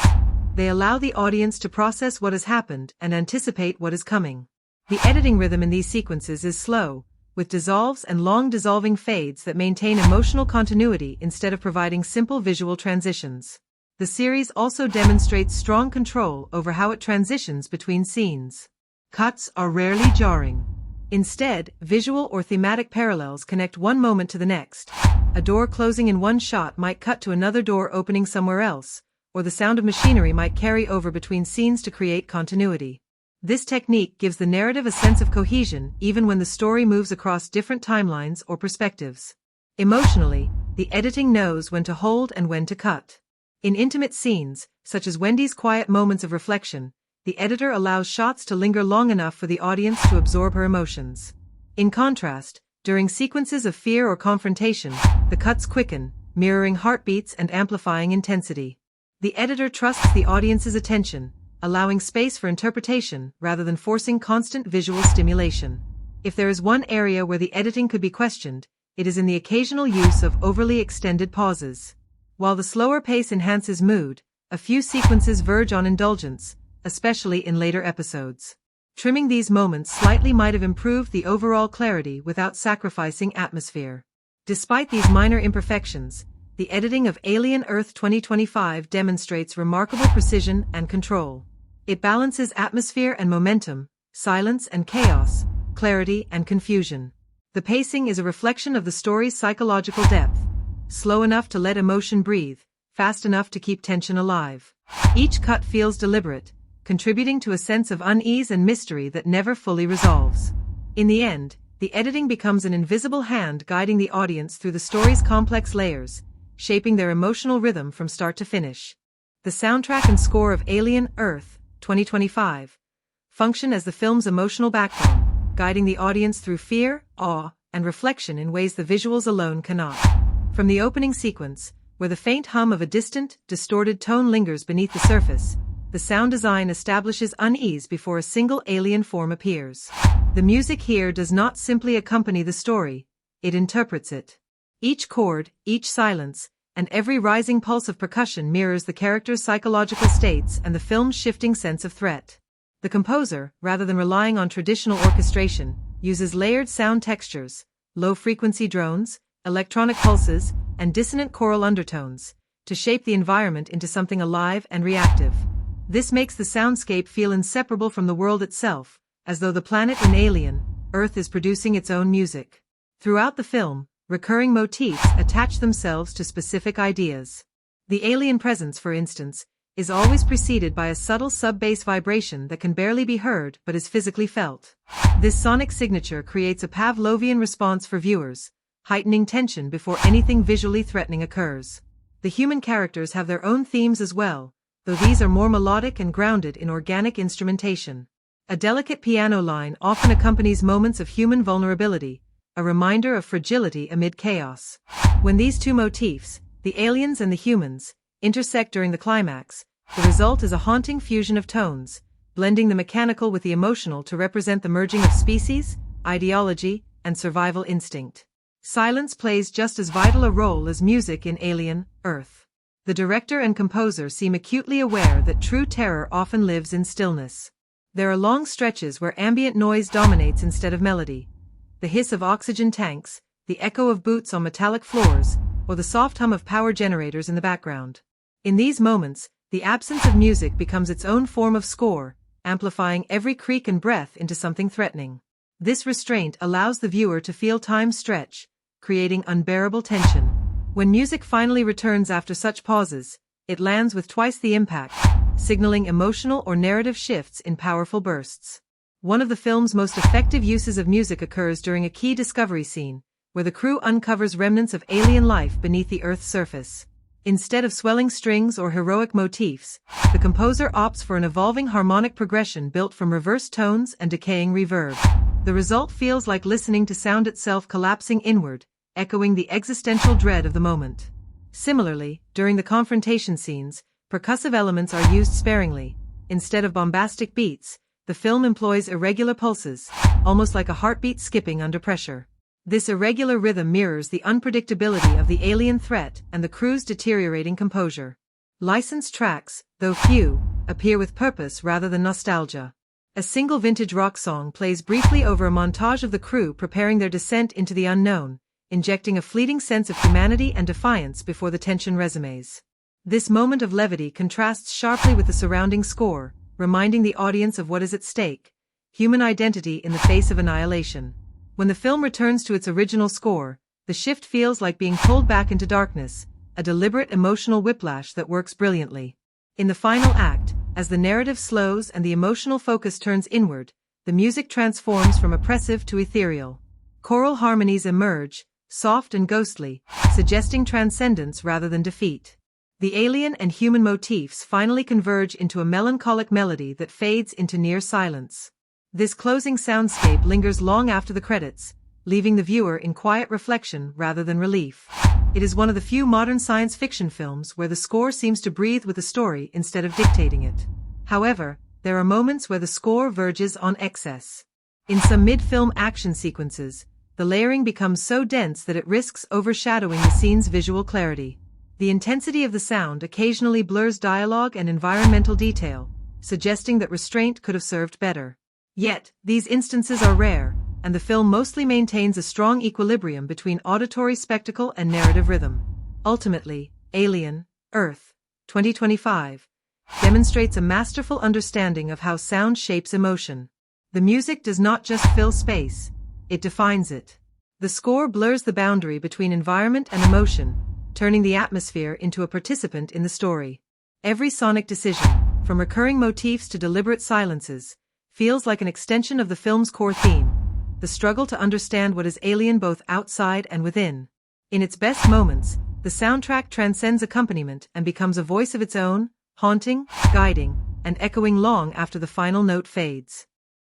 They allow the audience to process what has happened and anticipate what is coming. The editing rhythm in these sequences is slow, with dissolves and long dissolving fades that maintain emotional continuity instead of providing simple visual transitions. The series also demonstrates strong control over how it transitions between scenes. Cuts are rarely jarring. Instead, visual or thematic parallels connect one moment to the next. A door closing in one shot might cut to another door opening somewhere else, or the sound of machinery might carry over between scenes to create continuity. This technique gives the narrative a sense of cohesion even when the story moves across different timelines or perspectives. Emotionally, the editing knows when to hold and when to cut. In intimate scenes, such as Wendy's quiet moments of reflection, the editor allows shots to linger long enough for the audience to absorb her emotions. In contrast, during sequences of fear or confrontation, the cuts quicken, mirroring heartbeats and amplifying intensity. The editor trusts the audience's attention, allowing space for interpretation rather than forcing constant visual stimulation. If there is one area where the editing could be questioned, it is in the occasional use of overly extended pauses. While the slower pace enhances mood, a few sequences verge on indulgence, especially in later episodes. Trimming these moments slightly might have improved the overall clarity without sacrificing atmosphere. Despite these minor imperfections, the editing of Alien Earth 2025 demonstrates remarkable precision and control. It balances atmosphere and momentum, silence and chaos, clarity and confusion. The pacing is a reflection of the story's psychological depth, slow enough to let emotion breathe, fast enough to keep tension alive. Each cut feels deliberate, contributing to a sense of unease and mystery that never fully resolves. In the end, the editing becomes an invisible hand guiding the audience through the story's complex layers, shaping their emotional rhythm from start to finish. The soundtrack and score of Alien Earth 2025 function as the film's emotional backbone, guiding the audience through fear, awe, and reflection in ways the visuals alone cannot. From the opening sequence, where the faint hum of a distant, distorted tone lingers beneath the surface, the sound design establishes unease before a single alien form appears. The music here does not simply accompany the story, it interprets it. Each chord, each silence, and every rising pulse of percussion mirrors the character's psychological states and the film's shifting sense of threat. The composer, rather than relying on traditional orchestration, uses layered sound textures, low-frequency drones, electronic pulses, and dissonant choral undertones, to shape the environment into something alive and reactive. This makes the soundscape feel inseparable from the world itself, as though the planet in Alien Earth is producing its own music. Throughout the film, recurring motifs attach themselves to specific ideas. The alien presence, for instance, is always preceded by a subtle sub-bass vibration that can barely be heard but is physically felt. This sonic signature creates a Pavlovian response for viewers, heightening tension before anything visually threatening occurs. The human characters have their own themes as well, though these are more melodic and grounded in organic instrumentation. A delicate piano line often accompanies moments of human vulnerability, a reminder of fragility amid chaos. When these two motifs, the aliens and the humans, intersect during the climax, the result is a haunting fusion of tones, blending the mechanical with the emotional to represent the merging of species, ideology, and survival instinct. Silence plays just as vital a role as music in Alien, Earth. The director and composer seem acutely aware that true terror often lives in stillness. There are long stretches where ambient noise dominates instead of melody. The hiss of oxygen tanks, the echo of boots on metallic floors, or the soft hum of power generators in the background. In these moments, the absence of music becomes its own form of score, amplifying every creak and breath into something threatening. This restraint allows the viewer to feel time stretch, creating unbearable tension. When music finally returns after such pauses, it lands with twice the impact, signaling emotional or narrative shifts in powerful bursts. One of the film's most effective uses of music occurs during a key discovery scene, where the crew uncovers remnants of alien life beneath the Earth's surface. Instead of swelling strings or heroic motifs, the composer opts for an evolving harmonic progression built from reversed tones and decaying reverb. The result feels like listening to sound itself collapsing inward, echoing the existential dread of the moment. Similarly, during the confrontation scenes, percussive elements are used sparingly. Instead of bombastic beats, the film employs irregular pulses, almost like a heartbeat skipping under pressure. This irregular rhythm mirrors the unpredictability of the alien threat and the crew's deteriorating composure. Licensed tracks, though few, appear with purpose rather than nostalgia. A single vintage rock song plays briefly over a montage of the crew preparing their descent into the unknown, injecting a fleeting sense of humanity and defiance before the tension resumes. This moment of levity contrasts sharply with the surrounding score, reminding the audience of what is at stake: human identity in the face of annihilation. When the film returns to its original score, the shift feels like being pulled back into darkness, a deliberate emotional whiplash that works brilliantly. In the final act, as the narrative slows and the emotional focus turns inward, the music transforms from oppressive to ethereal. Choral harmonies emerge, soft and ghostly, suggesting transcendence rather than defeat. The alien and human motifs finally converge into a melancholic melody that fades into near silence. This closing soundscape lingers long after the credits, leaving the viewer in quiet reflection rather than relief. It is one of the few modern science fiction films where the score seems to breathe with the story instead of dictating it. However, there are moments where the score verges on excess. In some mid-film action sequences, the layering becomes so dense that it risks overshadowing the scene's visual clarity. The intensity of the sound occasionally blurs dialogue and environmental detail, suggesting that restraint could have served better. Yet, these instances are rare, and the film mostly maintains a strong equilibrium between auditory spectacle and narrative rhythm. Ultimately, Alien, Earth, 2025, demonstrates a masterful understanding of how sound shapes emotion. The music does not just fill space, it defines it. The score blurs the boundary between environment and emotion, turning the atmosphere into a participant in the story. Every sonic decision, from recurring motifs to deliberate silences, feels like an extension of the film's core theme: the struggle to understand what is alien both outside and within. In its best moments, the soundtrack transcends accompaniment and becomes a voice of its own, haunting, guiding, and echoing long after the final note fades.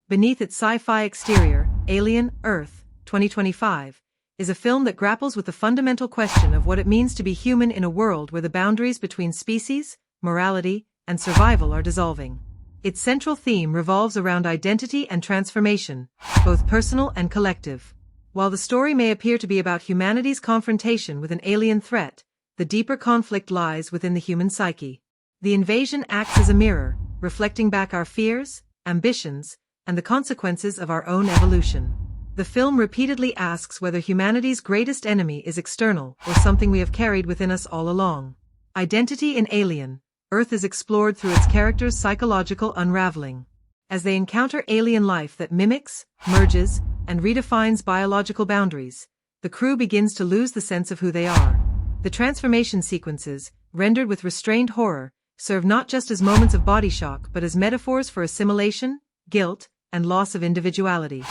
Beneath its sci-fi exterior, Alien, Earth, 2025, is a film that grapples with the fundamental question of what it means to be human in a world where the boundaries between species, morality, and survival are dissolving. Its central theme revolves around identity and transformation, both personal and collective. While the story may appear to be about humanity's confrontation with an alien threat, the deeper conflict lies within the human psyche. The invasion acts as a mirror, reflecting back our fears, ambitions, and the consequences of our own evolution. The film repeatedly asks whether humanity's greatest enemy is external or something we have carried within us all along. Identity in Alien, Earth is explored through its characters' psychological unraveling. As they encounter alien life that mimics, merges, and redefines biological boundaries, the crew begins to lose the sense of who they are. The transformation sequences, rendered with restrained horror, serve not just as moments of body shock but as metaphors for assimilation, guilt, and loss of individuality.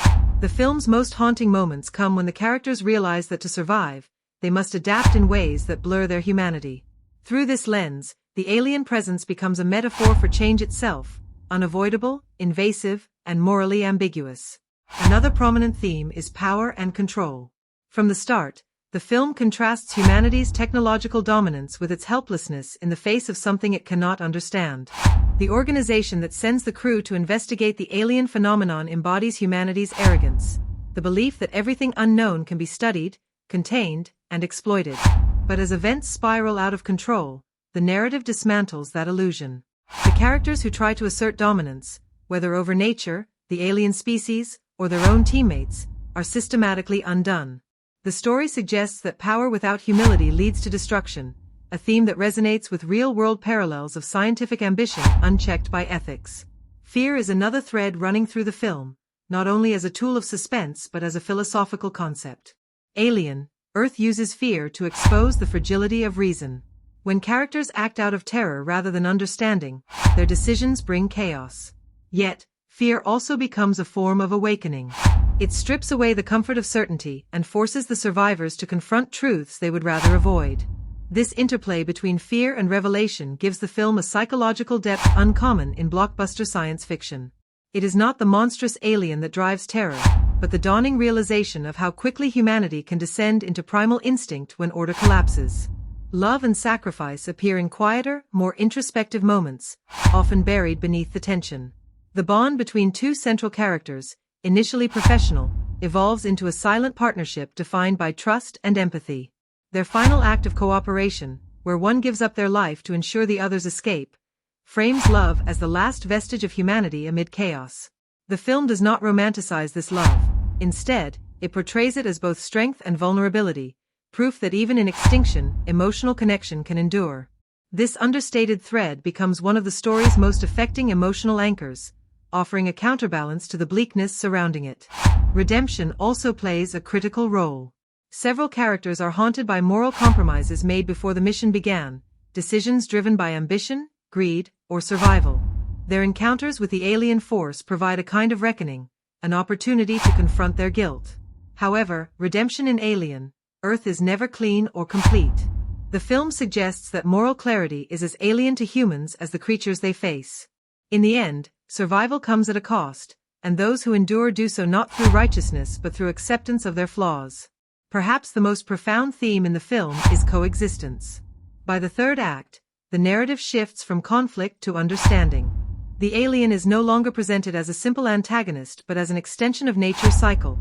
The film's most haunting moments come when the characters realize that to survive, they must adapt in ways that blur their humanity. Through this lens, the alien presence becomes a metaphor for change itself, unavoidable, invasive, and morally ambiguous. Another prominent theme is power and control. From the start, the film contrasts humanity's technological dominance with its helplessness in the face of something it cannot understand. The organization that sends the crew to investigate the alien phenomenon embodies humanity's arrogance, the belief that everything unknown can be studied, contained, and exploited. But as events spiral out of control, the narrative dismantles that illusion. The characters who try to assert dominance, whether over nature, the alien species, or their own teammates, are systematically undone. The story suggests that power without humility leads to destruction, a theme that resonates with real-world parallels of scientific ambition unchecked by ethics. Fear is another thread running through the film, not only as a tool of suspense but as a philosophical concept. Alien, Earth uses fear to expose the fragility of reason. When characters act out of terror rather than understanding, their decisions bring chaos. Yet, fear also becomes a form of awakening. It strips away the comfort of certainty and forces the survivors to confront truths they would rather avoid. This interplay between fear and revelation gives the film a psychological depth uncommon in blockbuster science fiction. It is not the monstrous alien that drives terror, but the dawning realization of how quickly humanity can descend into primal instinct when order collapses. Love and sacrifice appear in quieter, more introspective moments, often buried beneath the tension. The bond between two central characters, initially professional, evolves into a silent partnership defined by trust and empathy. Their final act of cooperation, where one gives up their life to ensure the other's escape, frames love as the last vestige of humanity amid chaos. The film does not romanticize this love. Instead, it portrays it as both strength and vulnerability, proof that even in extinction, emotional connection can endure. This understated thread becomes one of the story's most affecting emotional anchors, offering a counterbalance to the bleakness surrounding it. Redemption also plays a critical role. Several characters are haunted by moral compromises made before the mission began, decisions driven by ambition, greed, or survival. Their encounters with the alien force provide a kind of reckoning, an opportunity to confront their guilt. However, redemption in Alien, Earth is never clean or complete. The film suggests that moral clarity is as alien to humans as the creatures they face. In the end, survival comes at a cost, and those who endure do so not through righteousness but through acceptance of their flaws. Perhaps the most profound theme in the film is coexistence. By the third act, the narrative shifts from conflict to understanding. The alien is no longer presented as a simple antagonist but as an extension of nature's cycle,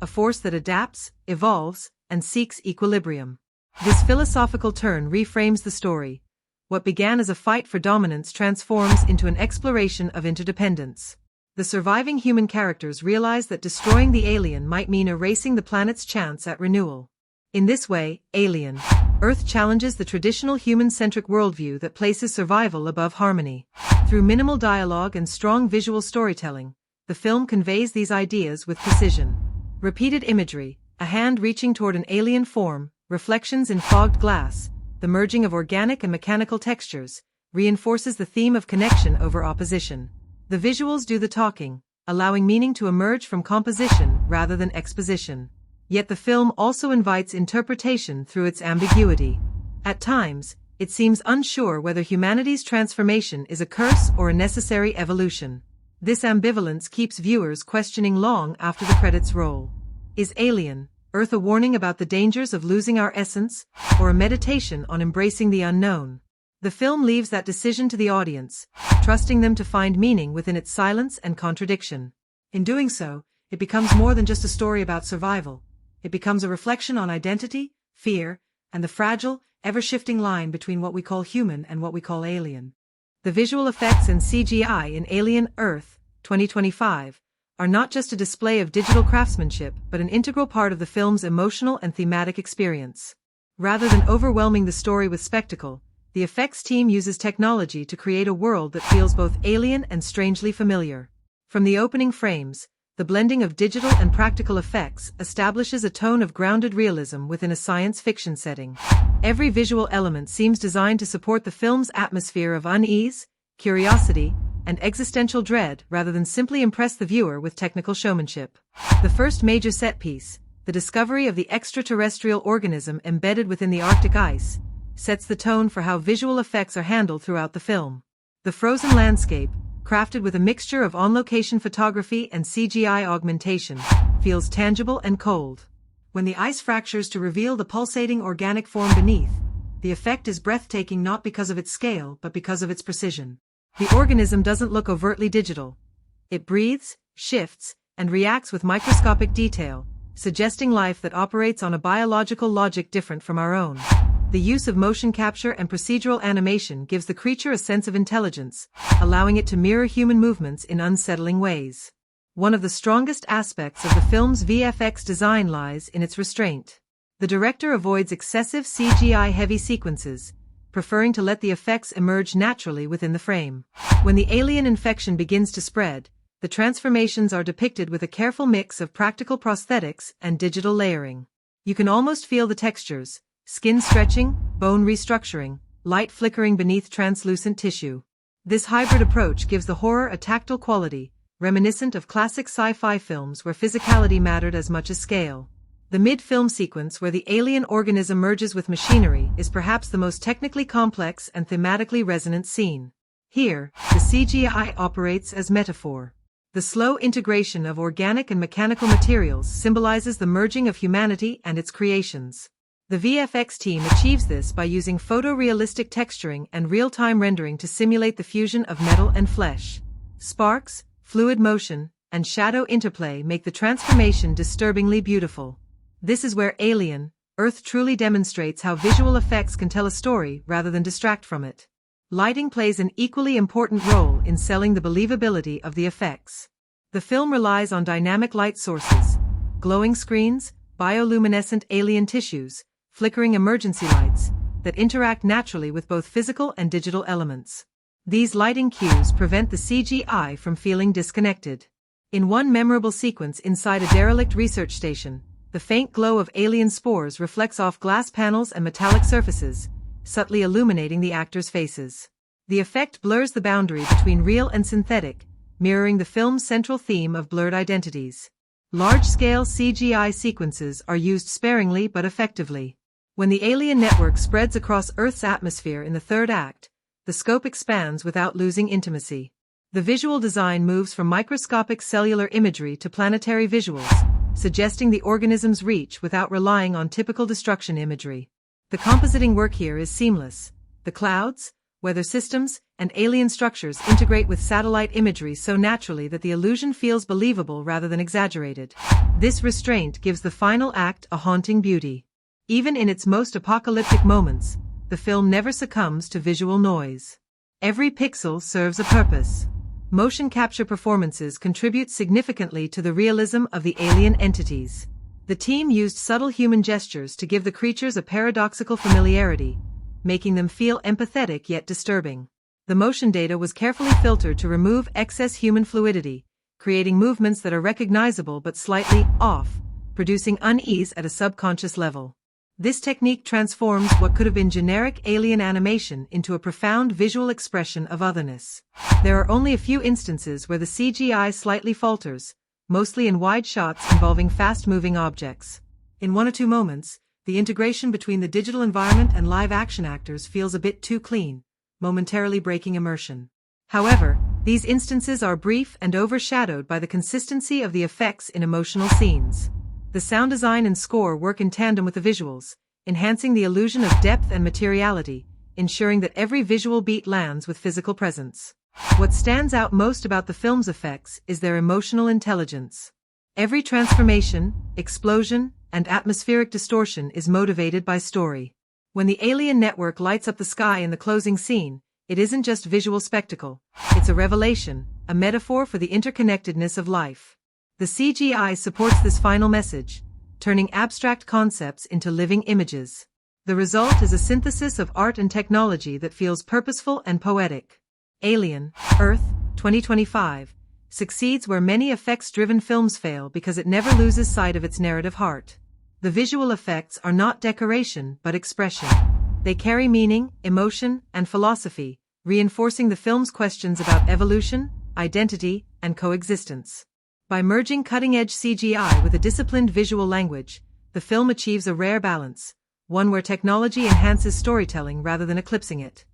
a force that adapts, evolves, and seeks equilibrium. This philosophical turn reframes the story. What began as a fight for dominance transforms into an exploration of interdependence. The surviving human characters realize that destroying the alien might mean erasing the planet's chance at renewal. In this way, Alien, Earth challenges the traditional human-centric worldview that places survival above harmony. Through minimal dialogue and strong visual storytelling, the film conveys these ideas with precision. Repeated imagery, a hand reaching toward an alien form, reflections in fogged glass, the merging of organic and mechanical textures, reinforces the theme of connection over opposition. The visuals do the talking, allowing meaning to emerge from composition rather than exposition. Yet the film also invites interpretation through its ambiguity. At times, it seems unsure whether humanity's transformation is a curse or a necessary evolution. This ambivalence keeps viewers questioning long after the credits roll. Is Alien, Earth a warning about the dangers of losing our essence, or a meditation on embracing the unknown? The film leaves that decision to the audience, trusting them to find meaning within its silence and contradiction. In doing so, it becomes more than just a story about survival. It becomes a reflection on identity, fear, and the fragile, ever-shifting line between what we call human and what we call alien. The visual effects and CGI in Alien Earth, 2025, are not just a display of digital craftsmanship but an integral part of the film's emotional and thematic experience. Rather than overwhelming the story with spectacle, the effects team uses technology to create a world that feels both alien and strangely familiar. From the opening frames, the blending of digital and practical effects establishes a tone of grounded realism within a science fiction setting. Every visual element seems designed to support the film's atmosphere of unease, curiosity, and existential dread rather than simply impress the viewer with technical showmanship. The first major set piece, the discovery of the extraterrestrial organism embedded within the Arctic ice, sets the tone for how visual effects are handled throughout the film. The frozen landscape, crafted with a mixture of on-location photography and CGI augmentation, feels tangible and cold. When the ice fractures to reveal the pulsating organic form beneath, the effect is breathtaking not because of its scale but because of its precision. The organism doesn't look overtly digital. It breathes, shifts, and reacts with microscopic detail, suggesting life that operates on a biological logic different from our own. The use of motion capture and procedural animation gives the creature a sense of intelligence, allowing it to mirror human movements in unsettling ways. One of the strongest aspects of the film's VFX design lies in its restraint. The director avoids excessive CGI-heavy sequences, preferring to let the effects emerge naturally within the frame. When the alien infection begins to spread, the transformations are depicted with a careful mix of practical prosthetics and digital layering. You can almost feel the textures: skin stretching, bone restructuring, light flickering beneath translucent tissue. This hybrid approach gives the horror a tactile quality, reminiscent of classic sci-fi films where physicality mattered as much as scale. The mid-film sequence where the alien organism merges with machinery is perhaps the most technically complex and thematically resonant scene. Here, the CGI operates as metaphor. The slow integration of organic and mechanical materials symbolizes the merging of humanity and its creations. The VFX team achieves this by using photorealistic texturing and real-time rendering to simulate the fusion of metal and flesh. Sparks, fluid motion, and shadow interplay make the transformation disturbingly beautiful. This is where Alien, Earth truly demonstrates how visual effects can tell a story rather than distract from it. Lighting plays an equally important role in selling the believability of the effects. The film relies on dynamic light sources, glowing screens, bioluminescent alien tissues, flickering emergency lights, that interact naturally with both physical and digital elements. These lighting cues prevent the CGI from feeling disconnected. In one memorable sequence inside a derelict research station, the faint glow of alien spores reflects off glass panels and metallic surfaces, subtly illuminating the actors' faces. The effect blurs the boundary between real and synthetic, mirroring the film's central theme of blurred identities. Large-scale CGI sequences are used sparingly but effectively. When the alien network spreads across Earth's atmosphere in the third act, the scope expands without losing intimacy. The visual design moves from microscopic cellular imagery to planetary visuals, suggesting the organism's reach without relying on typical destruction imagery. The compositing work here is seamless. The clouds, weather systems, and alien structures integrate with satellite imagery so naturally that the illusion feels believable rather than exaggerated. This restraint gives the final act a haunting beauty. Even in its most apocalyptic moments, the film never succumbs to visual noise. Every pixel serves a purpose. Motion capture performances contribute significantly to the realism of the alien entities. The team used subtle human gestures to give the creatures a paradoxical familiarity, making them feel empathetic yet disturbing. The motion data was carefully filtered to remove excess human fluidity, creating movements that are recognizable but slightly off, producing unease at a subconscious level. This technique transforms what could have been generic alien animation into a profound visual expression of otherness. There are only a few instances where the CGI slightly falters, mostly in wide shots involving fast-moving objects. In one or two moments, the integration between the digital environment and live-action actors feels a bit too clean, momentarily breaking immersion. However, these instances are brief and overshadowed by the consistency of the effects in emotional scenes. The sound design and score work in tandem with the visuals, enhancing the illusion of depth and materiality, ensuring that every visual beat lands with physical presence. What stands out most about the film's effects is their emotional intelligence. Every transformation, explosion, and atmospheric distortion is motivated by story. When the alien network lights up the sky in the closing scene, it isn't just visual spectacle, it's a revelation, a metaphor for the interconnectedness of life. The CGI supports this final message, turning abstract concepts into living images. The result is a synthesis of art and technology that feels purposeful and poetic. Alien, Earth, 2025, succeeds where many effects-driven films fail because it never loses sight of its narrative heart. The visual effects are not decoration but expression. They carry meaning, emotion, and philosophy, reinforcing the film's questions about evolution, identity, and coexistence. By merging cutting-edge CGI with a disciplined visual language, the film achieves a rare balance, one where technology enhances storytelling rather than eclipsing it.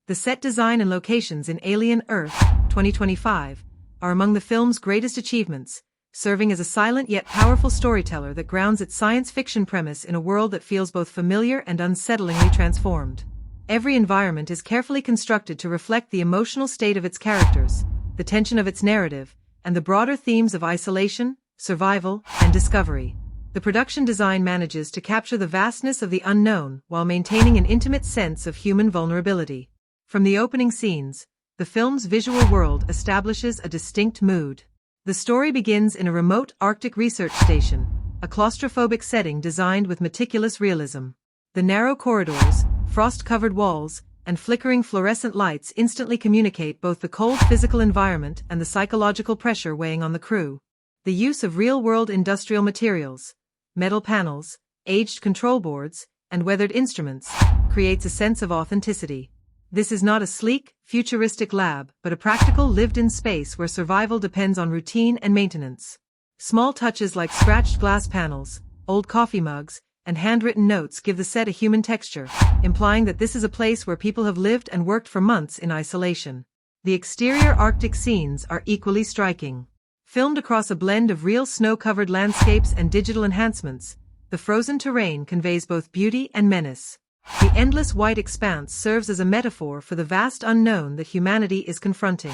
The set design and locations in Alien Earth, 2025, are among the film's greatest achievements, serving as a silent yet powerful storyteller that grounds its science fiction premise in a world that feels both familiar and unsettlingly transformed. Every environment is carefully constructed to reflect the emotional state of its characters, the tension of its narrative, and the broader themes of isolation, survival, and discovery. The production design manages to capture the vastness of the unknown while maintaining an intimate sense of human vulnerability. From the opening scenes, the film's visual world establishes a distinct mood. The story begins in a remote Arctic research station, a claustrophobic setting designed with meticulous realism. The narrow corridors, frost-covered walls, and flickering fluorescent lights instantly communicate both the cold physical environment and the psychological pressure weighing on the crew. The use of real-world industrial materials, metal panels, aged control boards, and weathered instruments, creates a sense of authenticity. This is not a sleek, futuristic lab, but a practical lived-in space where survival depends on routine and maintenance. Small touches like scratched glass panels, old coffee mugs, and handwritten notes give the set a human texture, implying that this is a place where people have lived and worked for months in isolation. The exterior Arctic scenes are equally striking. Filmed across a blend of real snow-covered landscapes and digital enhancements, the frozen terrain conveys both beauty and menace. The endless white expanse serves as a metaphor for the vast unknown that humanity is confronting.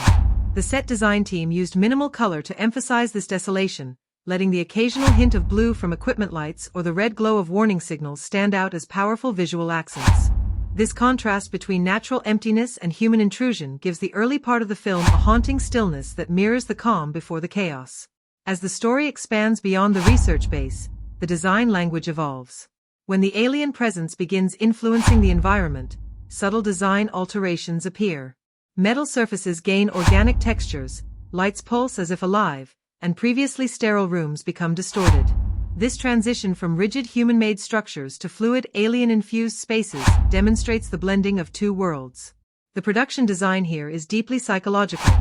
The set design team used minimal color to emphasize this desolation, letting the occasional hint of blue from equipment lights or the red glow of warning signals stand out as powerful visual accents. This contrast between natural emptiness and human intrusion gives the early part of the film a haunting stillness that mirrors the calm before the chaos. As the story expands beyond the research base, the design language evolves. When the alien presence begins influencing the environment, subtle design alterations appear. Metal surfaces gain organic textures, lights pulse as if alive, and previously sterile rooms become distorted. This transition from rigid human-made structures to fluid alien-infused spaces demonstrates the blending of two worlds. The production design here is deeply psychological.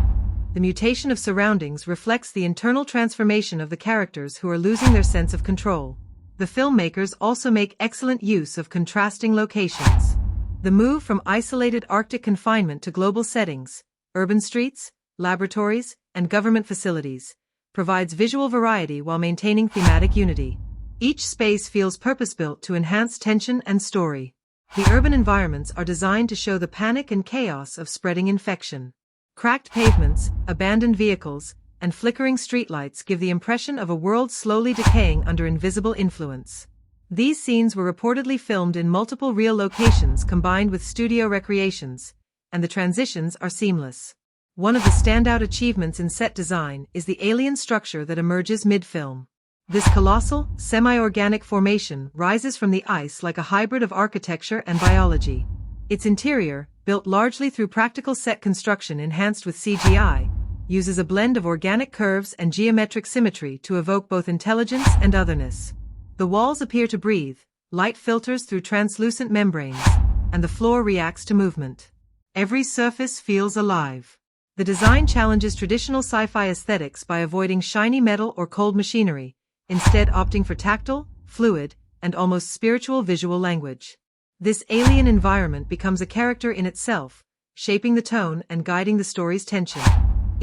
The mutation of surroundings reflects the internal transformation of the characters who are losing their sense of control. The filmmakers also make excellent use of contrasting locations. The move from isolated Arctic confinement to global settings, urban streets, laboratories, and government facilities, provides visual variety while maintaining thematic unity. Each space feels purpose-built to enhance tension and story. The urban environments are designed to show the panic and chaos of spreading infection. Cracked pavements, abandoned vehicles, and flickering streetlights give the impression of a world slowly decaying under invisible influence. These scenes were reportedly filmed in multiple real locations combined with studio recreations, and the transitions are seamless. One of the standout achievements in set design is the alien structure that emerges mid-film. This colossal, semi-organic formation rises from the ice like a hybrid of architecture and biology. Its interior, built largely through practical set construction enhanced with CGI, uses a blend of organic curves and geometric symmetry to evoke both intelligence and otherness. The walls appear to breathe, light filters through translucent membranes, and the floor reacts to movement. Every surface feels alive. The design challenges traditional sci-fi aesthetics by avoiding shiny metal or cold machinery, instead opting for tactile, fluid, and almost spiritual visual language. This alien environment becomes a character in itself, shaping the tone and guiding the story's tension.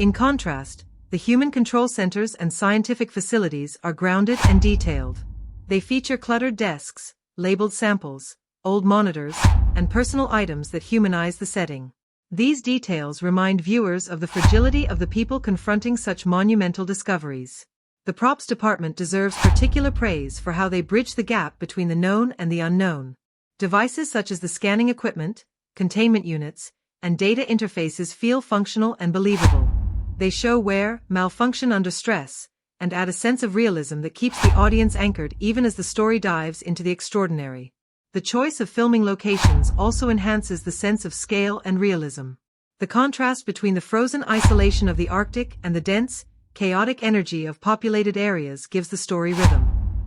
In contrast, the human control centers and scientific facilities are grounded and detailed. They feature cluttered desks, labeled samples, old monitors, and personal items that humanize the setting. These details remind viewers of the fragility of the people confronting such monumental discoveries. The props department deserves particular praise for how they bridge the gap between the known and the unknown. Devices such as the scanning equipment, containment units, and data interfaces feel functional and believable. They show wear, malfunction under stress, and add a sense of realism that keeps the audience anchored even as the story dives into the extraordinary. The choice of filming locations also enhances the sense of scale and realism. The contrast between the frozen isolation of the Arctic and the dense, chaotic energy of populated areas gives the story rhythm.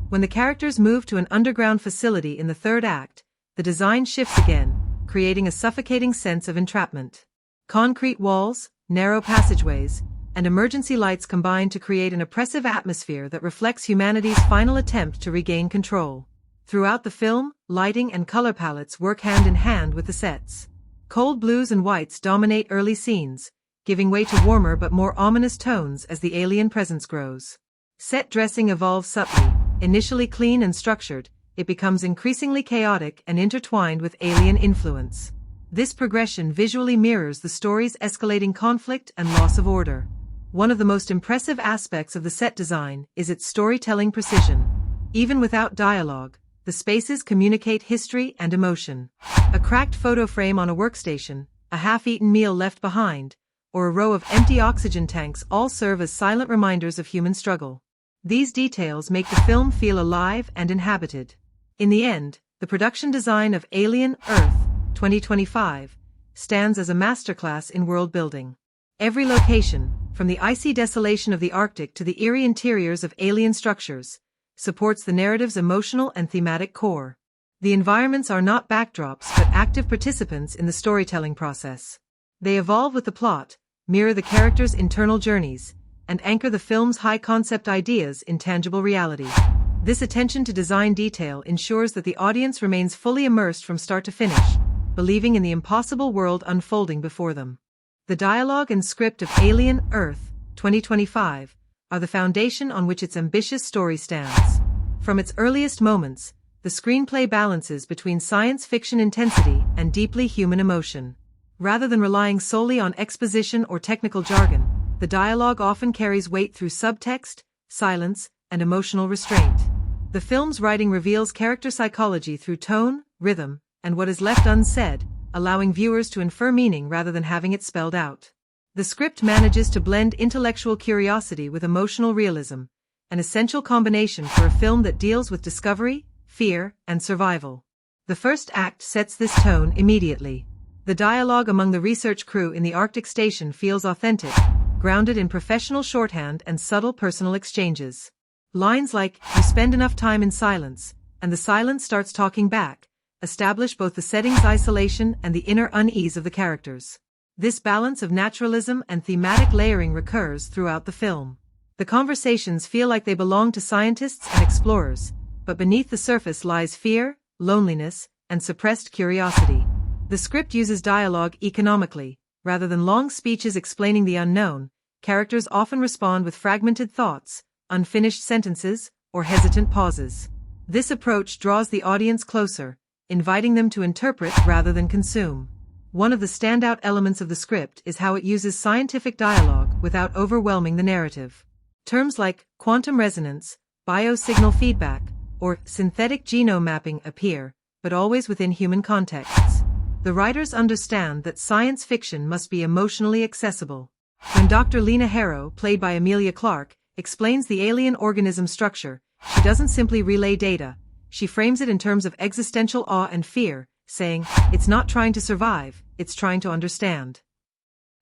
When the characters move to an underground facility in the third act, the design shifts again, creating a suffocating sense of entrapment. Concrete walls, narrow passageways, and emergency lights combine to create an oppressive atmosphere that reflects humanity's final attempt to regain control. Throughout the film, lighting and color palettes work hand in hand with the sets. Cold blues and whites dominate early scenes, giving way to warmer but more ominous tones as the alien presence grows. Set dressing evolves subtly. Initially clean and structured, it becomes increasingly chaotic and intertwined with alien influence. This progression visually mirrors the story's escalating conflict and loss of order. One of the most impressive aspects of the set design is its storytelling precision. Even without dialogue, the spaces communicate history and emotion. A cracked photo frame on a workstation, a half-eaten meal left behind, or a row of empty oxygen tanks all serve as silent reminders of human struggle. These details make the film feel alive and inhabited. In the end, the production design of Alien Earth 2025 stands as a masterclass in world building. Every location, from the icy desolation of the Arctic to the eerie interiors of alien structures, supports the narrative's emotional and thematic core. The environments are not backdrops but active participants in the storytelling process. They evolve with the plot, mirror the characters' internal journeys, and anchor the film's high-concept ideas in tangible reality. This attention to design detail ensures that the audience remains fully immersed from start to finish, believing in the impossible world unfolding before them. The dialogue and script of Alien Earth 2025 are the foundation on which its ambitious story stands. From its earliest moments, the screenplay balances between science fiction intensity and deeply human emotion. Rather than relying solely on exposition or technical jargon, the dialogue often carries weight through subtext, silence, and emotional restraint. The film's writing reveals character psychology through tone, rhythm, and what is left unsaid, allowing viewers to infer meaning rather than having it spelled out. The script manages to blend intellectual curiosity with emotional realism, an essential combination for a film that deals with discovery, fear, and survival. The first act sets this tone immediately. The dialogue among the research crew in the Arctic station feels authentic, grounded in professional shorthand and subtle personal exchanges. Lines like, "You spend enough time in silence," and "the silence starts talking back," establish both the setting's isolation and the inner unease of the characters. This balance of naturalism and thematic layering recurs throughout the film. The conversations feel like they belong to scientists and explorers, but beneath the surface lies fear, loneliness, and suppressed curiosity. The script uses dialogue economically. Rather than long speeches explaining the unknown, characters often respond with fragmented thoughts, unfinished sentences, or hesitant pauses. This approach draws the audience closer, inviting them to interpret rather than consume. One of the standout elements of the script is how it uses scientific dialogue without overwhelming the narrative. Terms like quantum resonance, biosignal feedback, or synthetic genome mapping appear, but always within human contexts. The writers understand that science fiction must be emotionally accessible. When Dr. Lena Harrow, played by Emilia Clarke, explains the alien organism structure, she doesn't simply relay data, she frames it in terms of existential awe and fear, saying, "It's not trying to survive, it's trying to understand."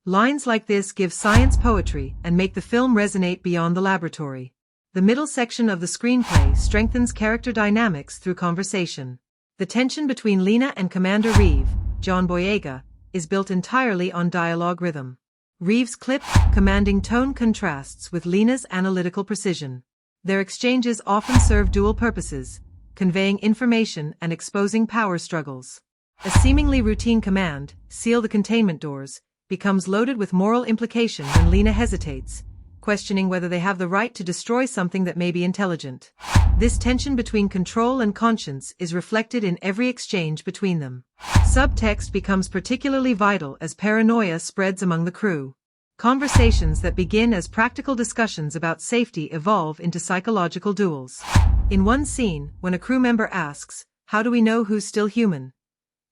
Lines like this give science poetry and make the film resonate beyond the laboratory. The middle section of the screenplay strengthens character dynamics through conversation. The tension between Lena and Commander Reeves, John Boyega, is built entirely on dialogue rhythm. Reeves' clipped, commanding tone contrasts with Lena's analytical precision. Their exchanges often serve dual purposes, conveying information and exposing power struggles. A seemingly routine command, "Seal the containment doors," becomes loaded with moral implication when Lena hesitates, questioning whether they have the right to destroy something that may be intelligent. This tension between control and conscience is reflected in every exchange between them. Subtext becomes particularly vital as paranoia spreads among the crew. Conversations that begin as practical discussions about safety evolve into psychological duels. In one scene, when a crew member asks, "How do we know who's still human?"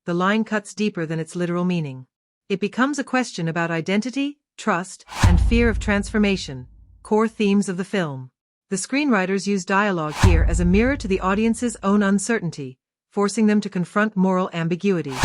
the line cuts deeper than its literal meaning. It becomes a question about identity, trust, and fear of transformation, core themes of the film. The screenwriters use dialogue here as a mirror to the audience's own uncertainty, forcing them to confront moral ambiguity.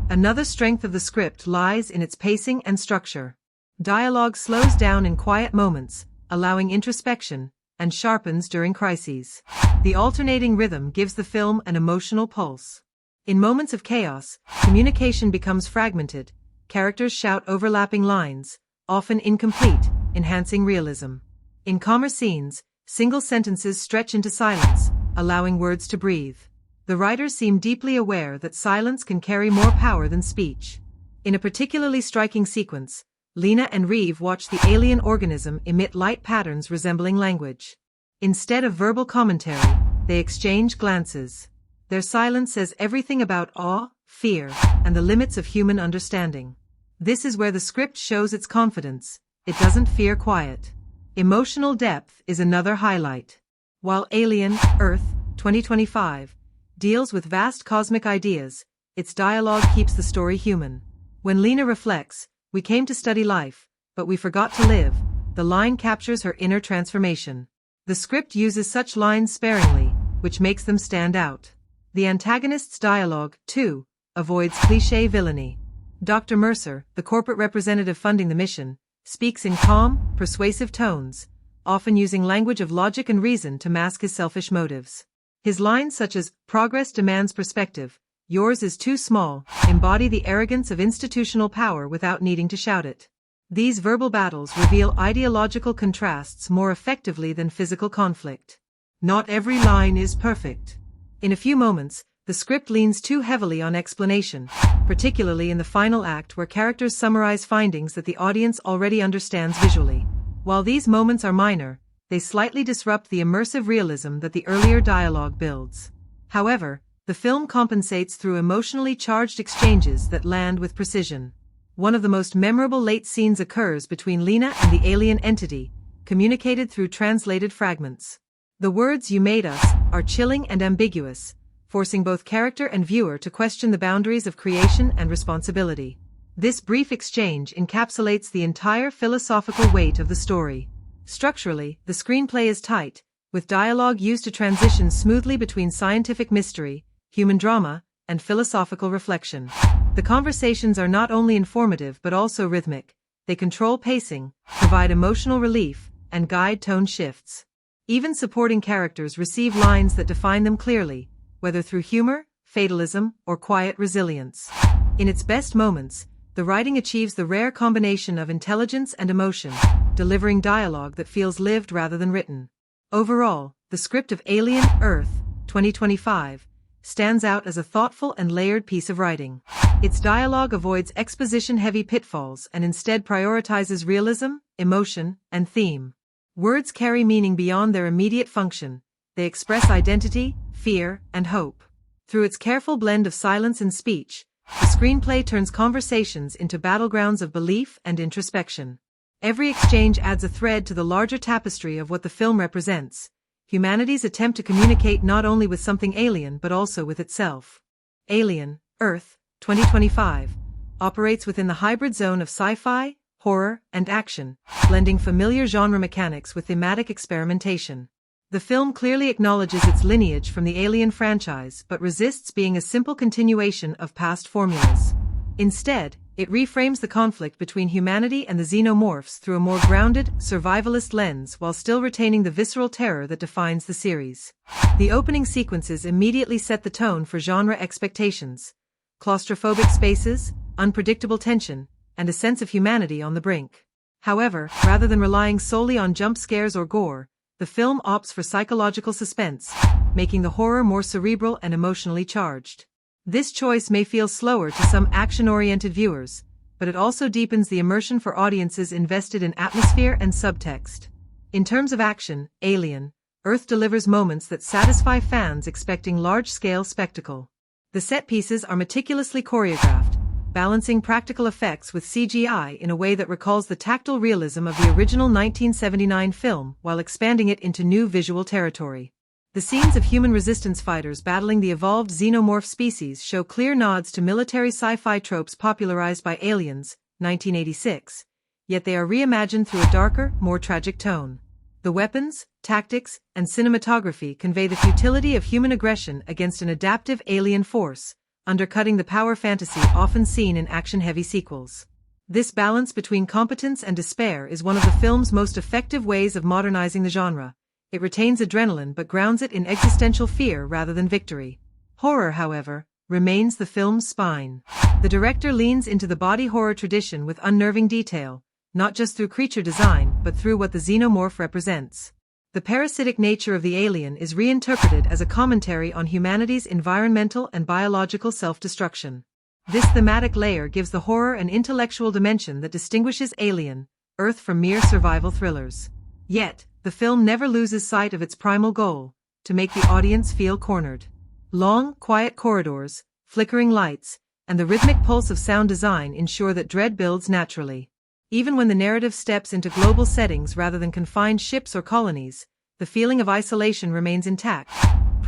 Another strength of the script lies in its pacing and structure. Dialogue slows down in quiet moments, allowing introspection, and sharpens during crises. The alternating rhythm gives the film an emotional pulse. In moments of chaos, communication becomes fragmented, characters shout overlapping lines, often incomplete, enhancing realism. In calmer scenes, single sentences stretch into silence, allowing words to breathe. The writers seem deeply aware that silence can carry more power than speech. In a particularly striking sequence, Lena and Reeves watch the alien organism emit light patterns resembling language. Instead of verbal commentary, they exchange glances. Their silence says everything about awe, fear, and the limits of human understanding. This is where the script shows its confidence. It doesn't fear quiet. Emotional depth is another highlight. While Alien Earth 2025, deals with vast cosmic ideas. Its dialogue keeps the story human. When Lena reflects, "We came to study life, but we forgot to live," the line captures her inner transformation. The script uses such lines sparingly, which makes them stand out. The antagonist's dialogue, too, avoids cliché villainy. Dr. Mercer, the corporate representative funding the mission, speaks in calm, persuasive tones, often using language of logic and reason to mask his selfish motives. His lines such as, "Progress demands perspective, yours is too small," embody the arrogance of institutional power without needing to shout it. These verbal battles reveal ideological contrasts more effectively than physical conflict. Not every line is perfect. In a few moments, the script leans too heavily on explanation, particularly in the final act where characters summarize findings that the audience already understands visually. While these moments are minor, they slightly disrupt the immersive realism that the earlier dialogue builds. However, the film compensates through emotionally charged exchanges that land with precision. One of the most memorable late scenes occurs between Lena and the alien entity, communicated through translated fragments. The words "you made us" are chilling and ambiguous, forcing both character and viewer to question the boundaries of creation and responsibility. This brief exchange encapsulates the entire philosophical weight of the story. Structurally, the screenplay is tight, with dialogue used to transition smoothly between scientific mystery, human drama, and philosophical reflection. The conversations are not only informative but also rhythmic. They control pacing, provide emotional relief, and guide tone shifts. Even supporting characters receive lines that define them clearly, whether through humor, fatalism, or quiet resilience. In its best moments, the writing achieves the rare combination of intelligence and emotion, delivering dialogue that feels lived rather than written. Overall, the script of Alien, Earth, 2025, stands out as a thoughtful and layered piece of writing. Its dialogue avoids exposition-heavy pitfalls and instead prioritizes realism, emotion, and theme. Words carry meaning beyond their immediate function. They express identity, fear, and hope. Through its careful blend of silence and speech, the screenplay turns conversations into battlegrounds of belief and introspection. Every exchange adds a thread to the larger tapestry of what the film represents: humanity's attempt to communicate not only with something alien but also with itself. Alien, Earth, 2025, operates within the hybrid zone of sci-fi, horror, and action, blending familiar genre mechanics with thematic experimentation. The film clearly acknowledges its lineage from the Alien franchise but resists being a simple continuation of past formulas. Instead, it reframes the conflict between humanity and the xenomorphs through a more grounded, survivalist lens while still retaining the visceral terror that defines the series. The opening sequences immediately set the tone for genre expectations: claustrophobic spaces, unpredictable tension, and a sense of humanity on the brink. However, rather than relying solely on jump scares or gore, the film opts for psychological suspense, making the horror more cerebral and emotionally charged. This choice may feel slower to some action-oriented viewers, but it also deepens the immersion for audiences invested in atmosphere and subtext. In terms of action, Alien, Earth delivers moments that satisfy fans expecting large-scale spectacle. The set pieces are meticulously choreographed, balancing practical effects with CGI in a way that recalls the tactile realism of the original 1979 film while expanding it into new visual territory. The scenes of human resistance fighters battling the evolved xenomorph species show clear nods to military sci-fi tropes popularized by Aliens, 1986, yet they are reimagined through a darker, more tragic tone. The weapons, tactics, and cinematography convey the futility of human aggression against an adaptive alien force, undercutting the power fantasy often seen in action-heavy sequels. This balance between competence and despair is one of the film's most effective ways of modernizing the genre. It retains adrenaline but grounds it in existential fear rather than victory. Horror, however, remains the film's spine. The director leans into the body horror tradition with unnerving detail, not just through creature design but through what the xenomorph represents. The parasitic nature of the alien is reinterpreted as a commentary on humanity's environmental and biological self-destruction. This thematic layer gives the horror an intellectual dimension that distinguishes Alien, Earth from mere survival thrillers. Yet, the film never loses sight of its primal goal: to make the audience feel cornered. Long, quiet corridors, flickering lights, and the rhythmic pulse of sound design ensure that dread builds naturally. Even when the narrative steps into global settings rather than confined ships or colonies, the feeling of isolation remains intact,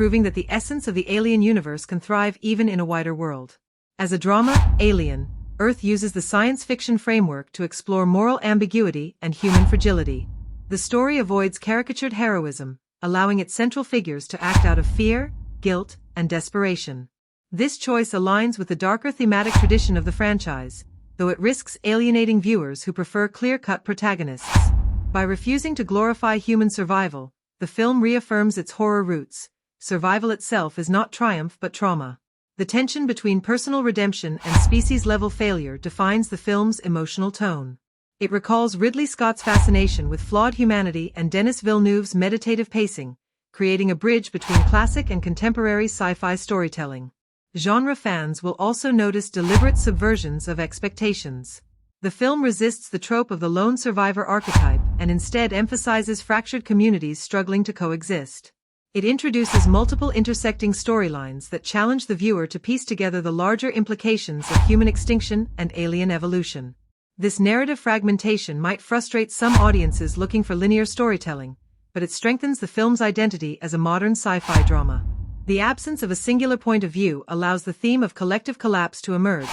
proving that the essence of the Alien universe can thrive even in a wider world. As a drama, Alien, Earth uses the science fiction framework to explore moral ambiguity and human fragility. The story avoids caricatured heroism, allowing its central figures to act out of fear, guilt, and desperation. This choice aligns with the darker thematic tradition of the franchise, though it risks alienating viewers who prefer clear-cut protagonists. By refusing to glorify human survival, the film reaffirms its horror roots. Survival itself is not triumph but trauma. The tension between personal redemption and species-level failure defines the film's emotional tone. It recalls Ridley Scott's fascination with flawed humanity and Denis Villeneuve's meditative pacing, creating a bridge between classic and contemporary sci-fi storytelling. Genre fans will also notice deliberate subversions of expectations. The film resists the trope of the lone survivor archetype and instead emphasizes fractured communities struggling to coexist. It introduces multiple intersecting storylines that challenge the viewer to piece together the larger implications of human extinction and alien evolution. This narrative fragmentation might frustrate some audiences looking for linear storytelling, but it strengthens the film's identity as a modern sci-fi drama. The absence of a singular point of view allows the theme of collective collapse to emerge,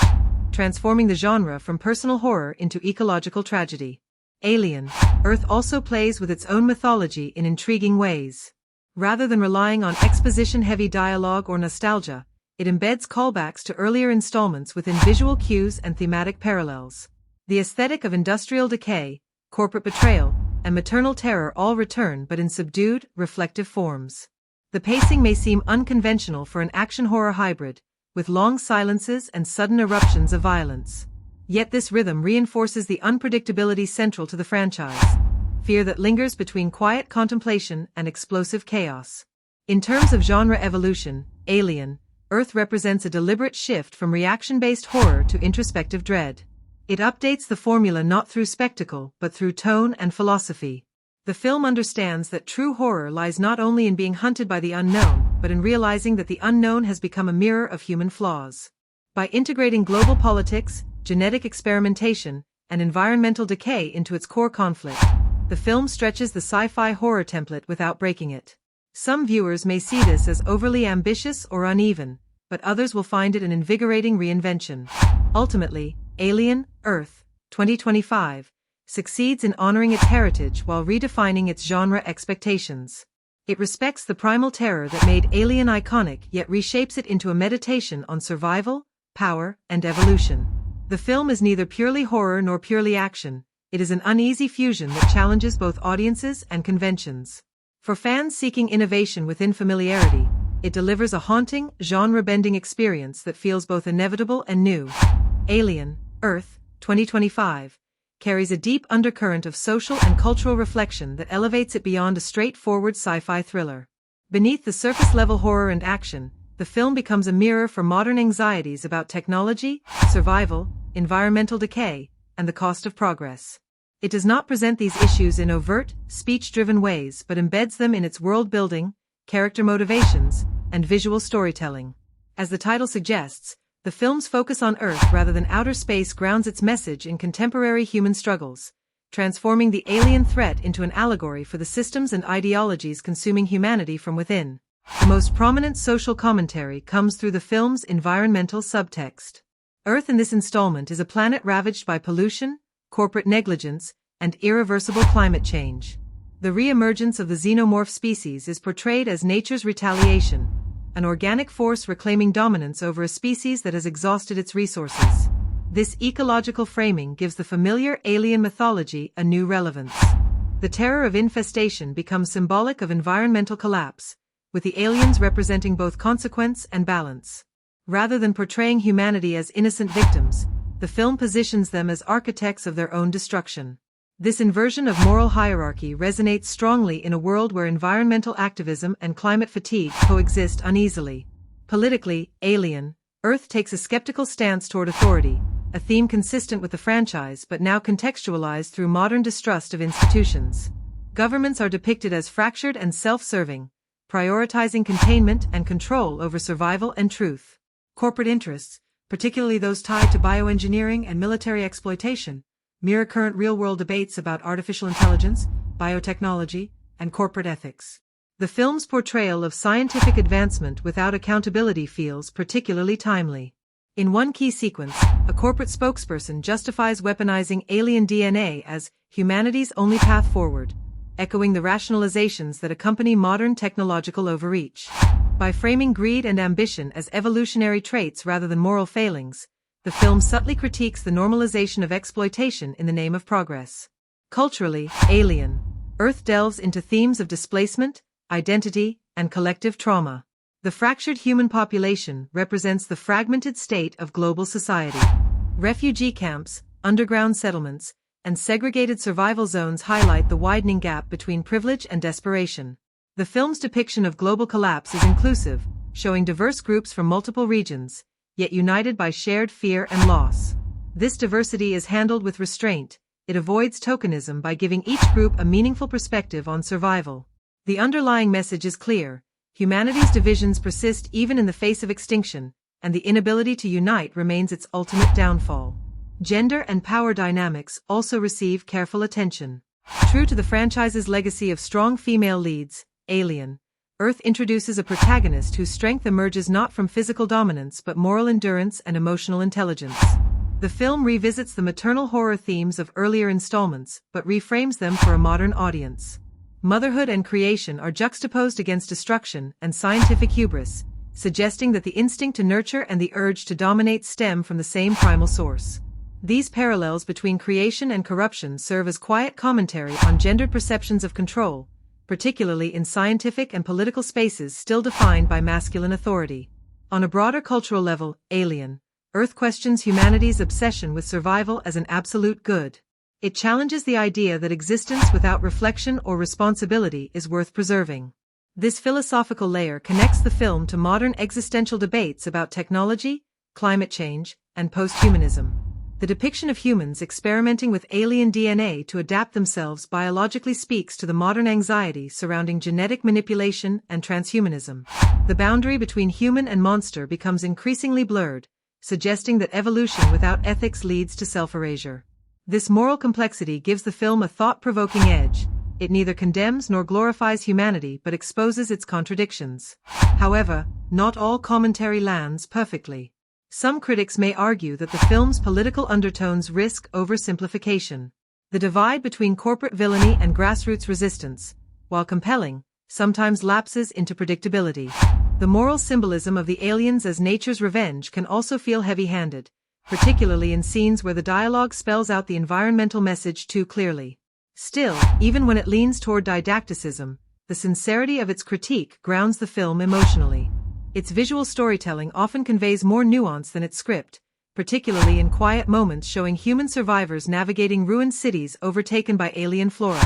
transforming the genre from personal horror into ecological tragedy. Alien, Earth also plays with its own mythology in intriguing ways. Rather than relying on exposition-heavy dialogue or nostalgia, it embeds callbacks to earlier installments within visual cues and thematic parallels. The aesthetic of industrial decay, corporate betrayal, and maternal terror all return but in subdued, reflective forms. The pacing may seem unconventional for an action-horror hybrid, with long silences and sudden eruptions of violence. Yet this rhythm reinforces the unpredictability central to the franchise, fear that lingers between quiet contemplation and explosive chaos. In terms of genre evolution, Alien, Earth represents a deliberate shift from reaction-based horror to introspective dread. It updates the formula not through spectacle but through tone and philosophy. The film understands that true horror lies not only in being hunted by the unknown, but in realizing that the unknown has become a mirror of human flaws. By integrating global politics, genetic experimentation, and environmental decay into its core conflict, the film stretches the sci-fi horror template without breaking it. Some viewers may see this as overly ambitious or uneven, but others will find it an invigorating reinvention. Ultimately, Alien, Earth, 2025, succeeds in honoring its heritage while redefining its genre expectations. It respects the primal terror that made Alien iconic yet reshapes it into a meditation on survival, power, and evolution. The film is neither purely horror nor purely action. It is an uneasy fusion that challenges both audiences and conventions. For fans seeking innovation within familiarity, it delivers a haunting, genre-bending experience that feels both inevitable and new. Alien, Earth, 2025, carries a deep undercurrent of social and cultural reflection that elevates it beyond a straightforward sci-fi thriller. Beneath the surface-level horror and action, the film becomes a mirror for modern anxieties about technology, survival, environmental decay, and the cost of progress. It does not present these issues in overt, speech-driven ways but embeds them in its world-building, character motivations, and visual storytelling. As the title suggests, the film's focus on Earth rather than outer space grounds its message in contemporary human struggles, transforming the alien threat into an allegory for the systems and ideologies consuming humanity from within. The most prominent social commentary comes through the film's environmental subtext. Earth in this installment is a planet ravaged by pollution, corporate negligence, and irreversible climate change. The re-emergence of the xenomorph species is portrayed as nature's retaliation, an organic force reclaiming dominance over a species that has exhausted its resources. This ecological framing gives the familiar alien mythology a new relevance. The terror of infestation becomes symbolic of environmental collapse, with the aliens representing both consequence and balance. Rather than portraying humanity as innocent victims, the film positions them as architects of their own destruction. This inversion of moral hierarchy resonates strongly in a world where environmental activism and climate fatigue coexist uneasily. Politically, Alien, Earth takes a skeptical stance toward authority, a theme consistent with the franchise but now contextualized through modern distrust of institutions. Governments are depicted as fractured and self-serving, prioritizing containment and control over survival and truth. Corporate interests, particularly those tied to bioengineering and military exploitation, mirror current real-world debates about artificial intelligence, biotechnology, and corporate ethics. The film's portrayal of scientific advancement without accountability feels particularly timely. In one key sequence, a corporate spokesperson justifies weaponizing alien DNA as humanity's only path forward, echoing the rationalizations that accompany modern technological overreach. By framing greed and ambition as evolutionary traits rather than moral failings, the film subtly critiques the normalization of exploitation in the name of progress. Culturally, Alien, Earth delves into themes of displacement, identity, and collective trauma. The fractured human population represents the fragmented state of global society. Refugee camps, underground settlements, and segregated survival zones highlight the widening gap between privilege and desperation. The film's depiction of global collapse is inclusive, showing diverse groups from multiple regions, yet united by shared fear and loss. This diversity is handled with restraint. It avoids tokenism by giving each group a meaningful perspective on survival. The underlying message is clear: humanity's divisions persist even in the face of extinction, and the inability to unite remains its ultimate downfall. Gender and power dynamics also receive careful attention. True to the franchise's legacy of strong female leads, Alien, Earth introduces a protagonist whose strength emerges not from physical dominance but moral endurance and emotional intelligence. The film revisits the maternal horror themes of earlier installments but reframes them for a modern audience. Motherhood and creation are juxtaposed against destruction and scientific hubris, suggesting that the instinct to nurture and the urge to dominate stem from the same primal source. These parallels between creation and corruption serve as quiet commentary on gendered perceptions of control, particularly in scientific and political spaces still defined by masculine authority. On a broader cultural level, Alien, Earth questions humanity's obsession with survival as an absolute good. It challenges the idea that existence without reflection or responsibility is worth preserving. This philosophical layer connects the film to modern existential debates about technology, climate change, and posthumanism. The depiction of humans experimenting with alien DNA to adapt themselves biologically speaks to the modern anxiety surrounding genetic manipulation and transhumanism. The boundary between human and monster becomes increasingly blurred, suggesting that evolution without ethics leads to self-erasure. This moral complexity gives the film a thought-provoking edge. It neither condemns nor glorifies humanity but exposes its contradictions. However, not all commentary lands perfectly. Some critics may argue that the film's political undertones risk oversimplification. The divide between corporate villainy and grassroots resistance, while compelling, sometimes lapses into predictability. The moral symbolism of the aliens as nature's revenge can also feel heavy-handed, particularly in scenes where the dialogue spells out the environmental message too clearly. Still, even when it leans toward didacticism, the sincerity of its critique grounds the film emotionally. Its visual storytelling often conveys more nuance than its script, particularly in quiet moments showing human survivors navigating ruined cities overtaken by alien flora.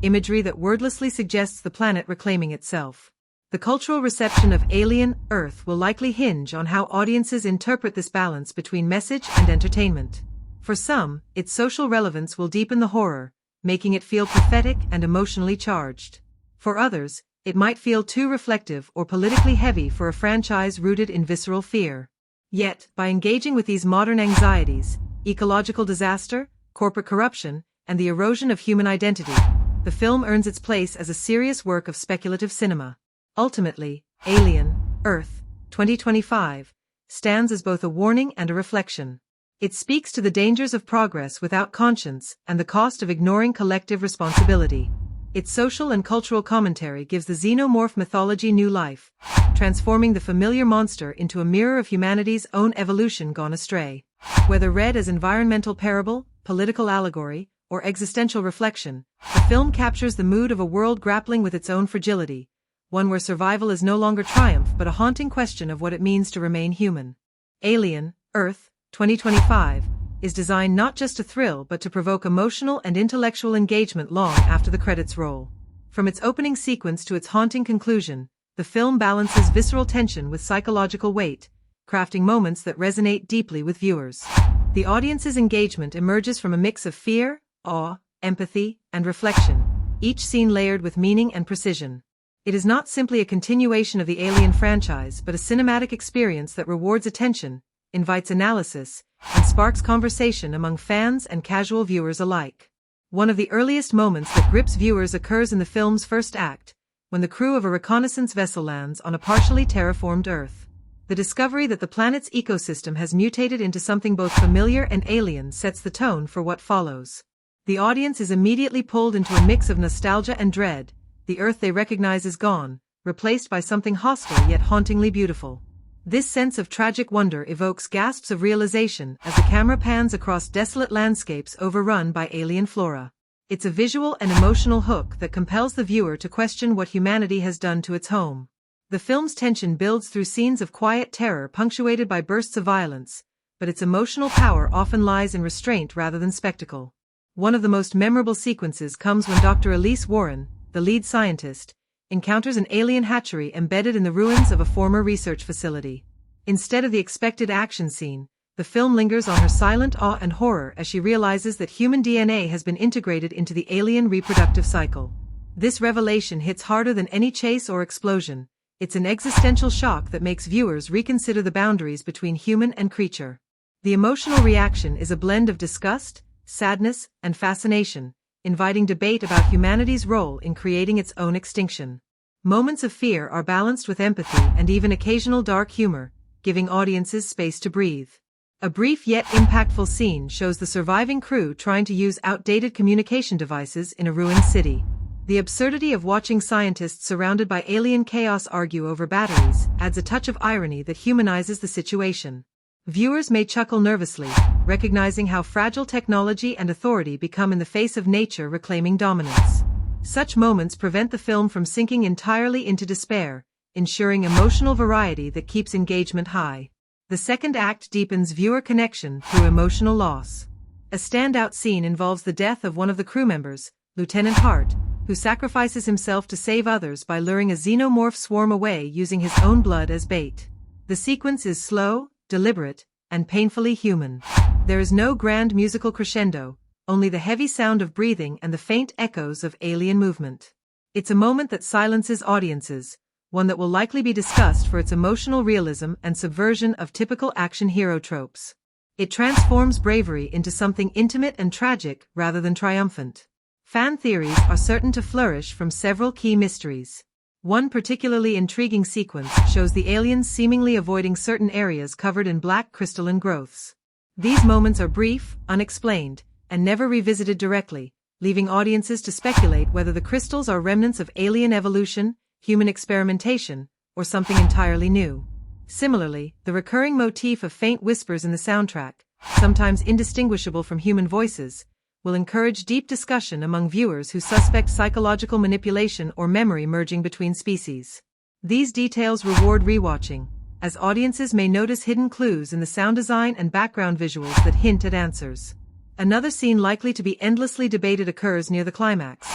Imagery that wordlessly suggests the planet reclaiming itself. The cultural reception of Alien, Earth will likely hinge on how audiences interpret this balance between message and entertainment. For some, its social relevance will deepen the horror, making it feel prophetic and emotionally charged. For others, it might feel too reflective or politically heavy for a franchise rooted in visceral fear. Yet, by engaging with these modern anxieties, ecological disaster, corporate corruption, and the erosion of human identity, the film earns its place as a serious work of speculative cinema. Ultimately, Alien, Earth, 2025, stands as both a warning and a reflection. It speaks to the dangers of progress without conscience and the cost of ignoring collective responsibility. Its social and cultural commentary gives the xenomorph mythology new life, transforming the familiar monster into a mirror of humanity's own evolution gone astray. Whether read as environmental parable, political allegory, or existential reflection, the film captures the mood of a world grappling with its own fragility, one where survival is no longer triumph but a haunting question of what it means to remain human. Alien, Earth, 2025, is designed not just to thrill but to provoke emotional and intellectual engagement long after the credits roll. From its opening sequence to its haunting conclusion, the film balances visceral tension with psychological weight, crafting moments that resonate deeply with viewers. The audience's engagement emerges from a mix of fear, awe, empathy, and reflection, each scene layered with meaning and precision. It is not simply a continuation of the Alien franchise but a cinematic experience that rewards attention, invites analysis, and sparks conversation among fans and casual viewers alike. One of the earliest moments that grips viewers occurs in the film's first act, when the crew of a reconnaissance vessel lands on a partially terraformed Earth. The discovery that the planet's ecosystem has mutated into something both familiar and alien sets the tone for what follows. The audience is immediately pulled into a mix of nostalgia and dread. The Earth they recognize is gone, replaced by something hostile yet hauntingly beautiful. This sense of tragic wonder evokes gasps of realization as the camera pans across desolate landscapes overrun by alien flora. It's a visual and emotional hook that compels the viewer to question what humanity has done to its home. The film's tension builds through scenes of quiet terror punctuated by bursts of violence, but its emotional power often lies in restraint rather than spectacle. One of the most memorable sequences comes when Dr. Elise Warren, the lead scientist, encounters an alien hatchery embedded in the ruins of a former research facility. Instead of the expected action scene, the film lingers on her silent awe and horror as she realizes that human DNA has been integrated into the alien reproductive cycle. This revelation hits harder than any chase or explosion. It's an existential shock that makes viewers reconsider the boundaries between human and creature. The emotional reaction is a blend of disgust, sadness, and fascination, inviting debate about humanity's role in creating its own extinction. Moments of fear are balanced with empathy and even occasional dark humor, giving audiences space to breathe. A brief yet impactful scene shows the surviving crew trying to use outdated communication devices in a ruined city. The absurdity of watching scientists surrounded by alien chaos argue over batteries adds a touch of irony that humanizes the situation. Viewers may chuckle nervously, recognizing how fragile technology and authority become in the face of nature reclaiming dominance. Such moments prevent the film from sinking entirely into despair, ensuring emotional variety that keeps engagement high. The second act deepens viewer connection through emotional loss. A standout scene involves the death of one of the crew members, Lieutenant Hart, who sacrifices himself to save others by luring a xenomorph swarm away using his own blood as bait. The sequence is slow, deliberate, and painfully human. There is no grand musical crescendo, only the heavy sound of breathing and the faint echoes of alien movement. It's a moment that silences audiences, one that will likely be discussed for its emotional realism and subversion of typical action hero tropes. It transforms bravery into something intimate and tragic rather than triumphant. Fan theories are certain to flourish from several key mysteries. One particularly intriguing sequence shows the aliens seemingly avoiding certain areas covered in black crystalline growths. These moments are brief, unexplained, and never revisited directly, leaving audiences to speculate whether the crystals are remnants of alien evolution, human experimentation, or something entirely new. Similarly, the recurring motif of faint whispers in the soundtrack, sometimes indistinguishable from human voices, will encourage deep discussion among viewers who suspect psychological manipulation or memory merging between species. These details reward rewatching, as audiences may notice hidden clues in the sound design and background visuals that hint at answers. Another scene likely to be endlessly debated occurs near the climax,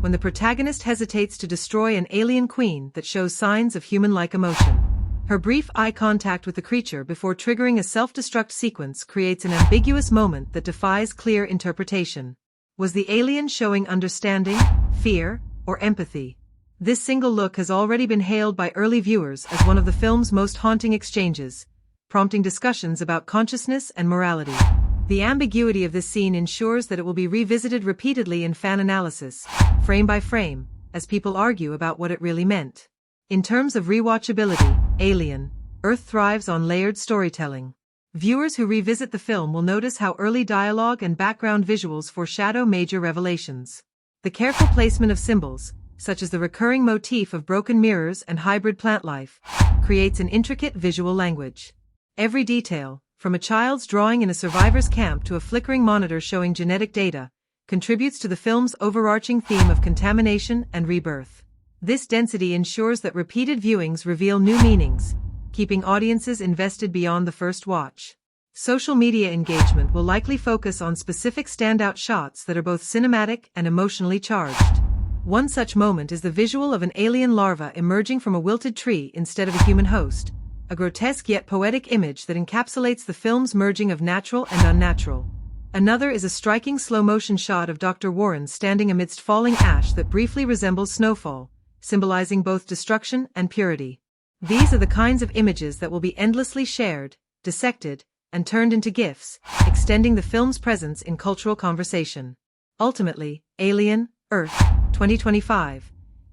when the protagonist hesitates to destroy an alien queen that shows signs of human-like emotion. Her brief eye contact with the creature before triggering a self-destruct sequence creates an ambiguous moment that defies clear interpretation. Was the alien showing understanding, fear, or empathy? This single look has already been hailed by early viewers as one of the film's most haunting exchanges, prompting discussions about consciousness and morality. The ambiguity of this scene ensures that it will be revisited repeatedly in fan analysis, frame by frame, as people argue about what it really meant. In terms of rewatchability, Alien, Earth thrives on layered storytelling. Viewers who revisit the film will notice how early dialogue and background visuals foreshadow major revelations. The careful placement of symbols, such as the recurring motif of broken mirrors and hybrid plant life, creates an intricate visual language. Every detail, from a child's drawing in a survivor's camp to a flickering monitor showing genetic data, contributes to the film's overarching theme of contamination and rebirth. This density ensures that repeated viewings reveal new meanings, keeping audiences invested beyond the first watch. Social media engagement will likely focus on specific standout shots that are both cinematic and emotionally charged. One such moment is the visual of an alien larva emerging from a wilted tree instead of a human host, a grotesque yet poetic image that encapsulates the film's merging of natural and unnatural. Another is a striking slow-motion shot of Dr. Warren standing amidst falling ash that briefly resembles snowfall, symbolizing both destruction and purity. These are the kinds of images that will be endlessly shared, dissected, and turned into GIFs, extending the film's presence in cultural conversation. Ultimately, Alien, Earth, 2025,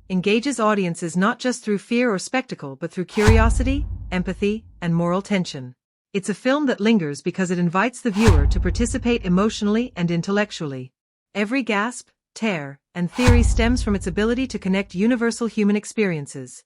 engages audiences not just through fear or spectacle but through curiosity, empathy, and moral tension. It's a film that lingers because it invites the viewer to participate emotionally and intellectually. Every gasp, tear, and theory stems from its ability to connect universal human experiences,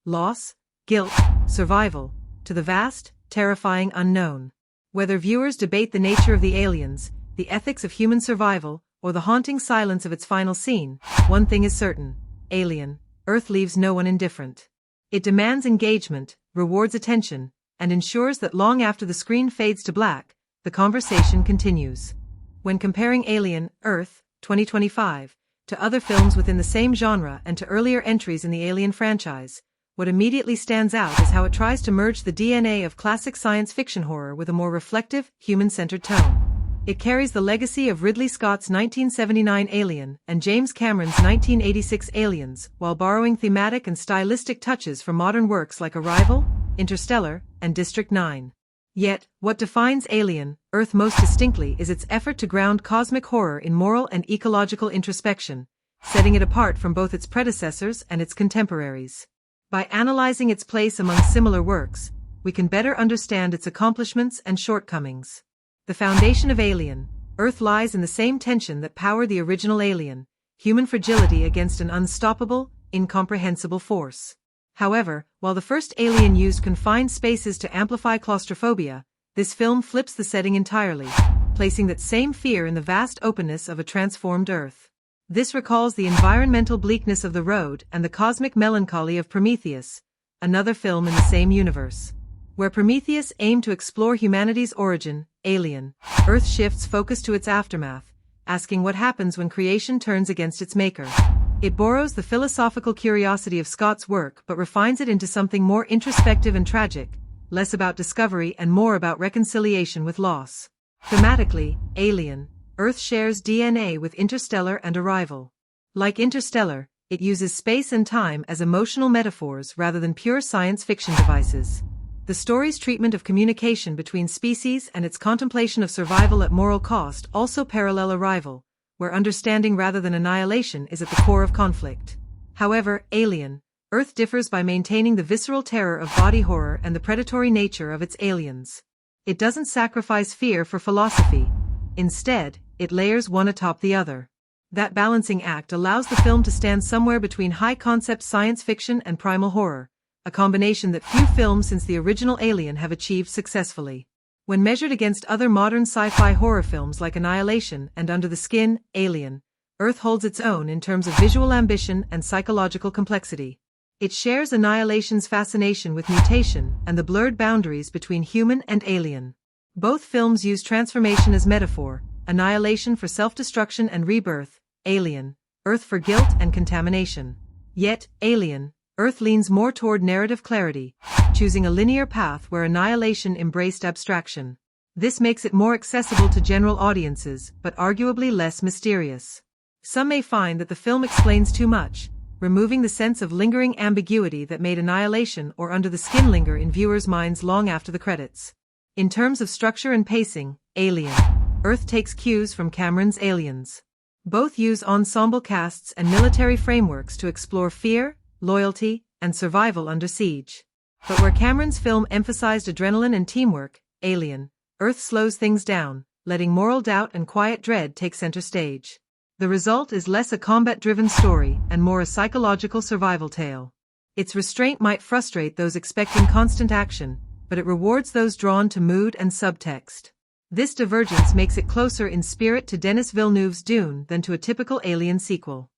loss, guilt, survival, to the vast, terrifying unknown. Whether viewers debate the nature of the aliens, the ethics of human survival, or the haunting silence of its final scene, one thing is certain: Alien, Earth leaves no one indifferent. It demands engagement, rewards attention, and ensures that long after the screen fades to black, the conversation continues. When comparing Alien, Earth, 2025, to other films within the same genre and to earlier entries in the Alien franchise, what immediately stands out is how it tries to merge the DNA of classic science fiction horror with a more reflective, human-centered tone. It carries the legacy of Ridley Scott's 1979 Alien and James Cameron's 1986 Aliens, while borrowing thematic and stylistic touches from modern works like Arrival, Interstellar, and District 9. Yet, what defines Alien, Earth most distinctly is its effort to ground cosmic horror in moral and ecological introspection, setting it apart from both its predecessors and its contemporaries. By analyzing its place among similar works, we can better understand its accomplishments and shortcomings. The foundation of Alien, Earth lies in the same tension that powered the original Alien: human fragility against an unstoppable, incomprehensible force. However, while the first Alien used confined spaces to amplify claustrophobia, this film flips the setting entirely, placing that same fear in the vast openness of a transformed Earth. This recalls the environmental bleakness of The Road and the cosmic melancholy of Prometheus, another film in the same universe. Where Prometheus aimed to explore humanity's origin, Alien, Earth shifts focus to its aftermath, asking what happens when creation turns against its maker. It borrows the philosophical curiosity of Scott's work but refines it into something more introspective and tragic, less about discovery and more about reconciliation with loss. Thematically, Alien, Earth shares DNA with Interstellar and Arrival. Like Interstellar, it uses space and time as emotional metaphors rather than pure science fiction devices. The story's treatment of communication between species and its contemplation of survival at moral cost also parallel Arrival, where understanding rather than annihilation is at the core of conflict. However, Alien, Earth differs by maintaining the visceral terror of body horror and the predatory nature of its aliens. It doesn't sacrifice fear for philosophy. Instead, it layers one atop the other. That balancing act allows the film to stand somewhere between high-concept science fiction and primal horror, a combination that few films since the original Alien have achieved successfully. When measured against other modern sci-fi horror films like Annihilation and Under the Skin, Alien, Earth holds its own in terms of visual ambition and psychological complexity. It shares Annihilation's fascination with mutation and the blurred boundaries between human and alien. Both films use transformation as metaphor: Annihilation for self-destruction and rebirth, Alien, Earth for guilt and contamination. Yet, Alien, Earth leans more toward narrative clarity, choosing a linear path where Annihilation embraced abstraction. This makes it more accessible to general audiences, but arguably less mysterious. Some may find that the film explains too much, removing the sense of lingering ambiguity that made Annihilation or Under the Skin linger in viewers' minds long after the credits. In terms of structure and pacing, Alien, Earth takes cues from Cameron's Aliens. Both use ensemble casts and military frameworks to explore fear, loyalty, and survival under siege. But where Cameron's film emphasized adrenaline and teamwork, Alien, Earth slows things down, letting moral doubt and quiet dread take center stage. The result is less a combat-driven story and more a psychological survival tale. Its restraint might frustrate those expecting constant action, but it rewards those drawn to mood and subtext. This divergence makes it closer in spirit to Denis Villeneuve's Dune than to a typical Alien sequel.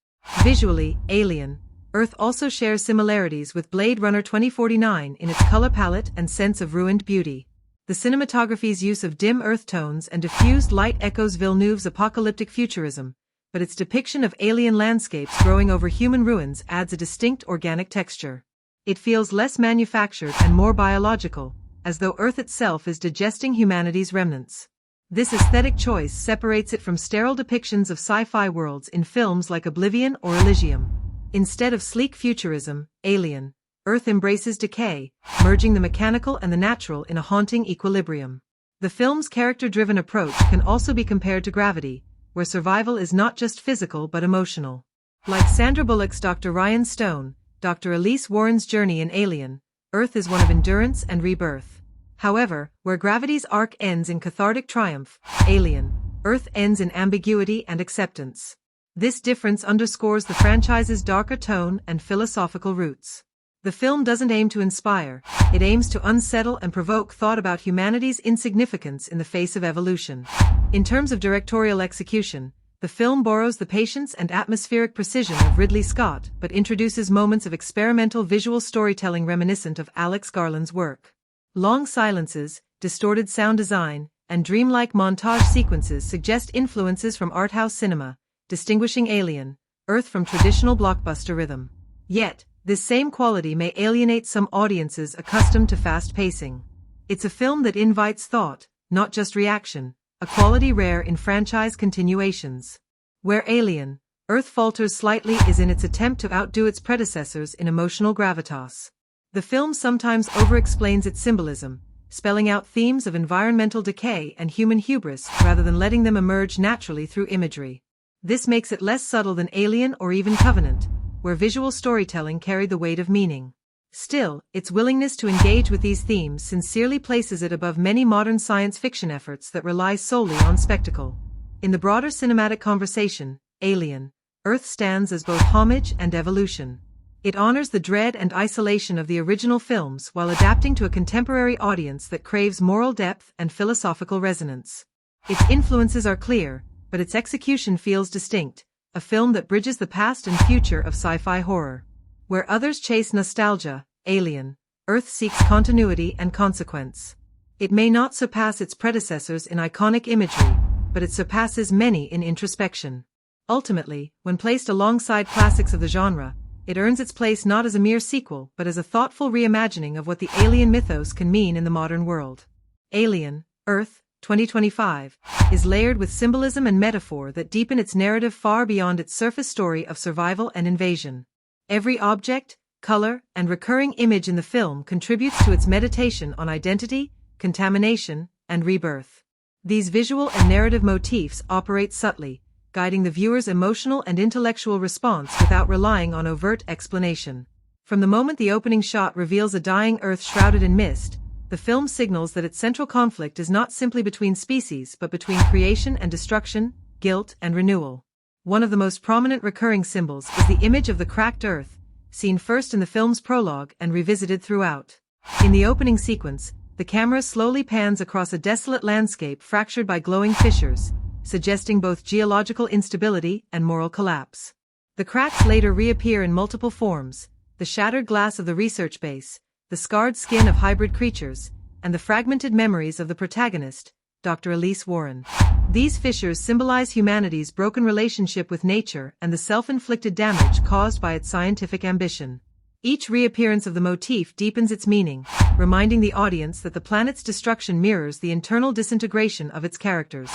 Visually, Alien, Earth also shares similarities with Blade Runner 2049 in its color palette and sense of ruined beauty. The cinematography's use of dim earth tones and diffused light echoes Villeneuve's apocalyptic futurism, but its depiction of alien landscapes growing over human ruins adds a distinct organic texture. It feels less manufactured and more biological, as though Earth itself is digesting humanity's remnants. This aesthetic choice separates it from sterile depictions of sci-fi worlds in films like Oblivion or Elysium. Instead of sleek futurism, Alien, Earth embraces decay, merging the mechanical and the natural in a haunting equilibrium. The film's character-driven approach can also be compared to Gravity, where survival is not just physical but emotional. Like Sandra Bullock's Dr. Ryan Stone, Dr. Elise Warren's journey in Alien, Earth is one of endurance and rebirth. However, where gravity's arc ends in cathartic triumph, Alien, Earth ends in ambiguity and acceptance. This difference underscores the franchise's darker tone and philosophical roots. The film doesn't aim to inspire, it aims to unsettle and provoke thought about humanity's insignificance in the face of evolution. In terms of directorial execution, the film borrows the patience and atmospheric precision of Ridley Scott but introduces moments of experimental visual storytelling reminiscent of Alex Garland's work. Long silences, distorted sound design, and dreamlike montage sequences suggest influences from arthouse cinema, distinguishing Alien, Earth from traditional blockbuster rhythm. Yet, this same quality may alienate some audiences accustomed to fast pacing. It's a film that invites thought, not just reaction, a quality rare in franchise continuations. Where Alien, Earth falters slightly is in its attempt to outdo its predecessors in emotional gravitas. The film sometimes over-explains its symbolism, spelling out themes of environmental decay and human hubris rather than letting them emerge naturally through imagery. This makes it less subtle than Alien or even Covenant, where visual storytelling carried the weight of meaning. Still, its willingness to engage with these themes sincerely places it above many modern science fiction efforts that rely solely on spectacle. In the broader cinematic conversation, Alien, Earth stands as both homage and evolution. It honors the dread and isolation of the original films while adapting to a contemporary audience that craves moral depth and philosophical resonance. Its influences are clear, but its execution feels distinct, a film that bridges the past and future of sci-fi horror. Where others chase nostalgia, Alien, Earth seeks continuity and consequence. It may not surpass its predecessors in iconic imagery, but it surpasses many in introspection. Ultimately, when placed alongside classics of the genre, it earns its place not as a mere sequel but as a thoughtful reimagining of what the alien mythos can mean in the modern world. Alien, Earth, 2025, is layered with symbolism and metaphor that deepen its narrative far beyond its surface story of survival and invasion. Every object, color, and recurring image in the film contributes to its meditation on identity, contamination, and rebirth. These visual and narrative motifs operate subtly, guiding the viewer's emotional and intellectual response without relying on overt explanation. From the moment the opening shot reveals a dying Earth shrouded in mist, the film signals that its central conflict is not simply between species but between creation and destruction, guilt and renewal. One of the most prominent recurring symbols is the image of the cracked Earth, seen first in the film's prologue and revisited throughout. In the opening sequence, the camera slowly pans across a desolate landscape fractured by glowing fissures, suggesting both geological instability and moral collapse. The cracks later reappear in multiple forms: the shattered glass of the research base, the scarred skin of hybrid creatures, and the fragmented memories of the protagonist, Dr. Elise Warren. These fissures symbolize humanity's broken relationship with nature and the self-inflicted damage caused by its scientific ambition. Each reappearance of the motif deepens its meaning, reminding the audience that the planet's destruction mirrors the internal disintegration of its characters.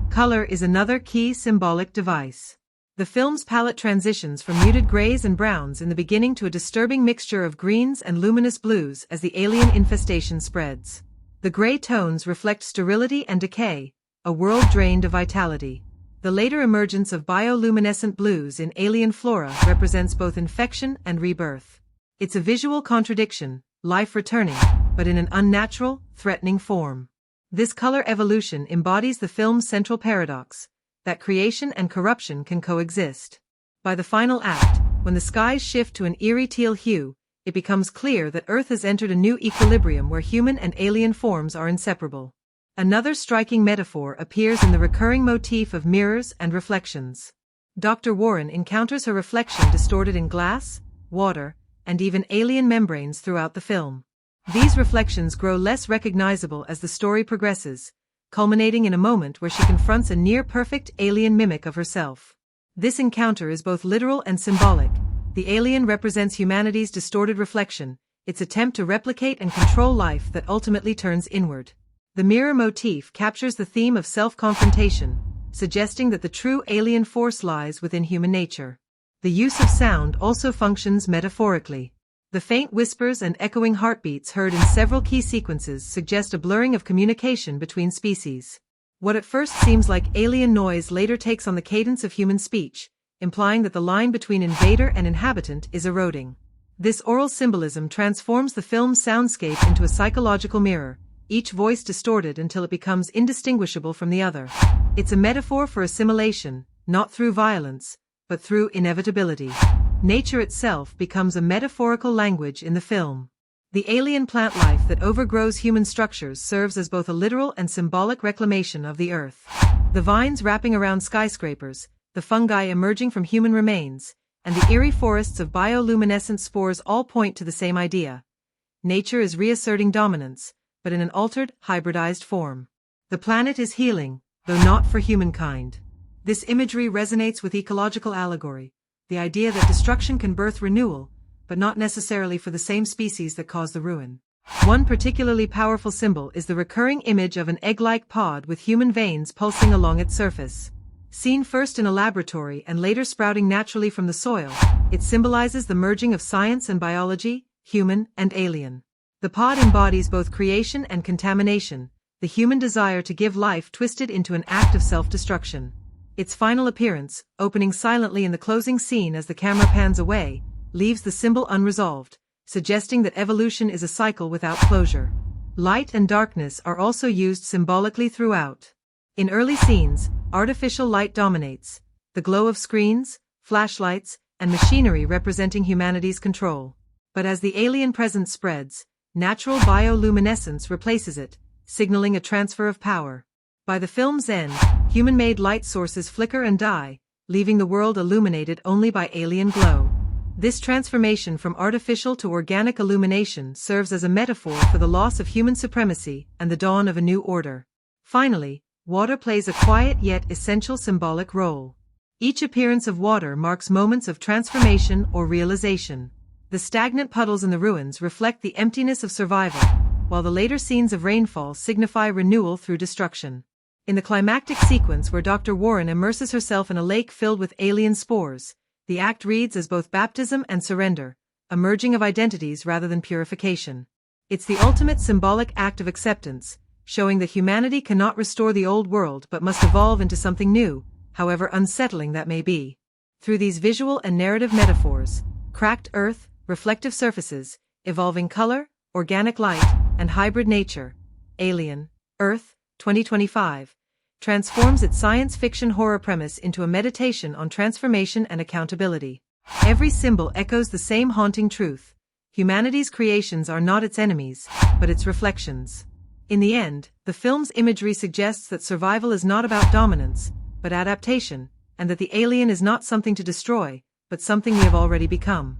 Color is another key symbolic device. The film's palette transitions from muted grays and browns in the beginning to a disturbing mixture of greens and luminous blues as the alien infestation spreads. The gray tones reflect sterility and decay, a world drained of vitality. The later emergence of bioluminescent blues in alien flora represents both infection and rebirth. It's a visual contradiction, life returning, but in an unnatural, threatening form. This color evolution embodies the film's central paradox, that creation and corruption can coexist. By the final act, when the skies shift to an eerie teal hue, it becomes clear that Earth has entered a new equilibrium where human and alien forms are inseparable. Another striking metaphor appears in the recurring motif of mirrors and reflections. Dr. Warren encounters her reflection distorted in glass, water, and even alien membranes throughout the film. These reflections grow less recognizable as the story progresses, culminating in a moment where she confronts a near-perfect alien mimic of herself. This encounter is both literal and symbolic. The alien represents humanity's distorted reflection, its attempt to replicate and control life that ultimately turns inward. The mirror motif captures the theme of self-confrontation, suggesting that the true alien force lies within human nature. The use of sound also functions metaphorically. The faint whispers and echoing heartbeats heard in several key sequences suggest a blurring of communication between species. What at first seems like alien noise later takes on the cadence of human speech, implying that the line between invader and inhabitant is eroding. This oral symbolism transforms the film's soundscape into a psychological mirror, each voice distorted until it becomes indistinguishable from the other. It's a metaphor for assimilation, not through violence, but through inevitability. Nature itself becomes a metaphorical language in the film. The alien plant life that overgrows human structures serves as both a literal and symbolic reclamation of the Earth. The vines wrapping around skyscrapers, the fungi emerging from human remains, and the eerie forests of bioluminescent spores all point to the same idea. Nature is reasserting dominance, but in an altered, hybridized form. The planet is healing, though not for humankind. This imagery resonates with ecological allegory, the idea that destruction can birth renewal, but not necessarily for the same species that cause the ruin. One particularly powerful symbol is the recurring image of an egg-like pod with human veins pulsing along its surface. Seen first in a laboratory and later sprouting naturally from the soil, it symbolizes the merging of science and biology, human and alien. The pod embodies both creation and contamination, the human desire to give life twisted into an act of self-destruction. Its final appearance, opening silently in the closing scene as the camera pans away, leaves the symbol unresolved, suggesting that evolution is a cycle without closure. Light and darkness are also used symbolically throughout. In early scenes, artificial light dominates, the glow of screens, flashlights, and machinery representing humanity's control. But as the alien presence spreads, natural bioluminescence replaces it, signaling a transfer of power. By the film's end, human-made light sources flicker and die, leaving the world illuminated only by alien glow. This transformation from artificial to organic illumination serves as a metaphor for the loss of human supremacy and the dawn of a new order. Finally, water plays a quiet yet essential symbolic role. Each appearance of water marks moments of transformation or realization. The stagnant puddles in the ruins reflect the emptiness of survival, while the later scenes of rainfall signify renewal through destruction. In the climactic sequence where Dr. Warren immerses herself in a lake filled with alien spores, the act reads as both baptism and surrender, a merging of identities rather than purification. It's the ultimate symbolic act of acceptance, showing that humanity cannot restore the old world but must evolve into something new, however unsettling that may be. Through these visual and narrative metaphors, cracked earth, reflective surfaces, evolving color, organic light, and hybrid nature, Alien, Earth, 2025, transforms its science fiction horror premise into a meditation on transformation and accountability. Every symbol echoes the same haunting truth: humanity's creations are not its enemies, but its reflections. In the end, the film's imagery suggests that survival is not about dominance, but adaptation, and that the alien is not something to destroy, but something we have already become.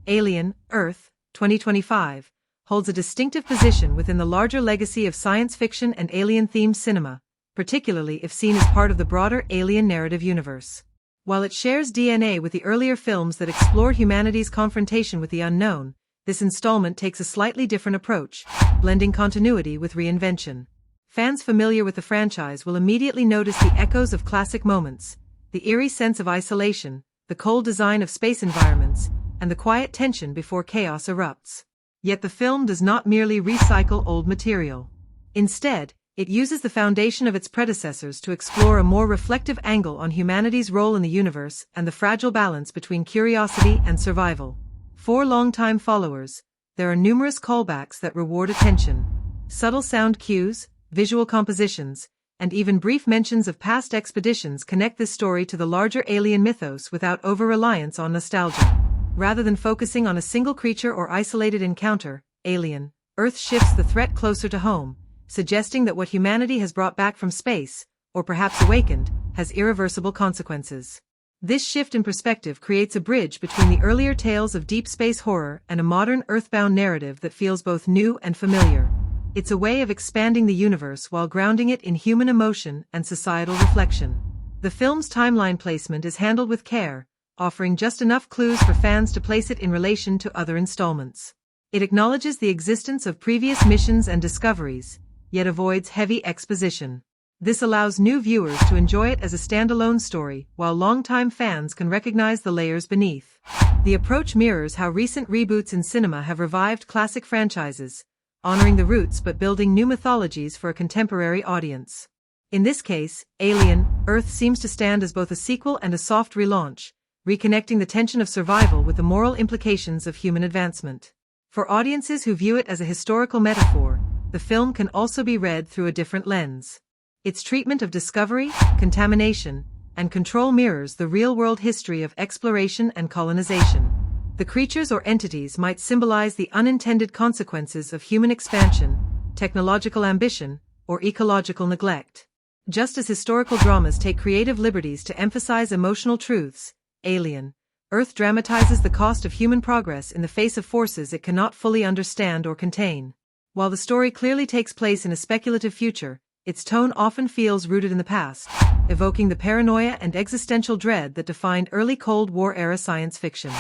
Alien, Earth, 2025, holds a distinctive position within the larger legacy of science fiction and alien-themed cinema, particularly if seen as part of the broader alien narrative universe. While it shares DNA with the earlier films that explored humanity's confrontation with the unknown, this installment takes a slightly different approach, blending continuity with reinvention. Fans familiar with the franchise will immediately notice the echoes of classic moments, the eerie sense of isolation, the cold design of space environments, and the quiet tension before chaos erupts. Yet the film does not merely recycle old material. Instead, it uses the foundation of its predecessors to explore a more reflective angle on humanity's role in the universe and the fragile balance between curiosity and survival. For longtime followers, there are numerous callbacks that reward attention. Subtle sound cues, visual compositions, and even brief mentions of past expeditions connect this story to the larger alien mythos without over-reliance on nostalgia. Rather than focusing on a single creature or isolated encounter, Alien, Earth shifts the threat closer to home, suggesting that what humanity has brought back from space, or perhaps awakened, has irreversible consequences. This shift in perspective creates a bridge between the earlier tales of deep space horror and a modern earthbound narrative that feels both new and familiar. It's a way of expanding the universe while grounding it in human emotion and societal reflection. The film's timeline placement is handled with care, offering just enough clues for fans to place it in relation to other installments. It acknowledges the existence of previous missions and discoveries, yet avoids heavy exposition. This allows new viewers to enjoy it as a standalone story, while longtime fans can recognize the layers beneath. The approach mirrors how recent reboots in cinema have revived classic franchises, honoring the roots but building new mythologies for a contemporary audience. In this case, Alien, Earth seems to stand as both a sequel and a soft relaunch, reconnecting the tension of survival with the moral implications of human advancement. For audiences who view it as a historical metaphor, the film can also be read through a different lens. Its treatment of discovery, contamination, and control mirrors the real-world history of exploration and colonization. The creatures or entities might symbolize the unintended consequences of human expansion, technological ambition, or ecological neglect. Just as historical dramas take creative liberties to emphasize emotional truths, Alien, Earth dramatizes the cost of human progress in the face of forces it cannot fully understand or contain. While the story clearly takes place in a speculative future, its tone often feels rooted in the past, evoking the paranoia and existential dread that defined early Cold War-era science fiction.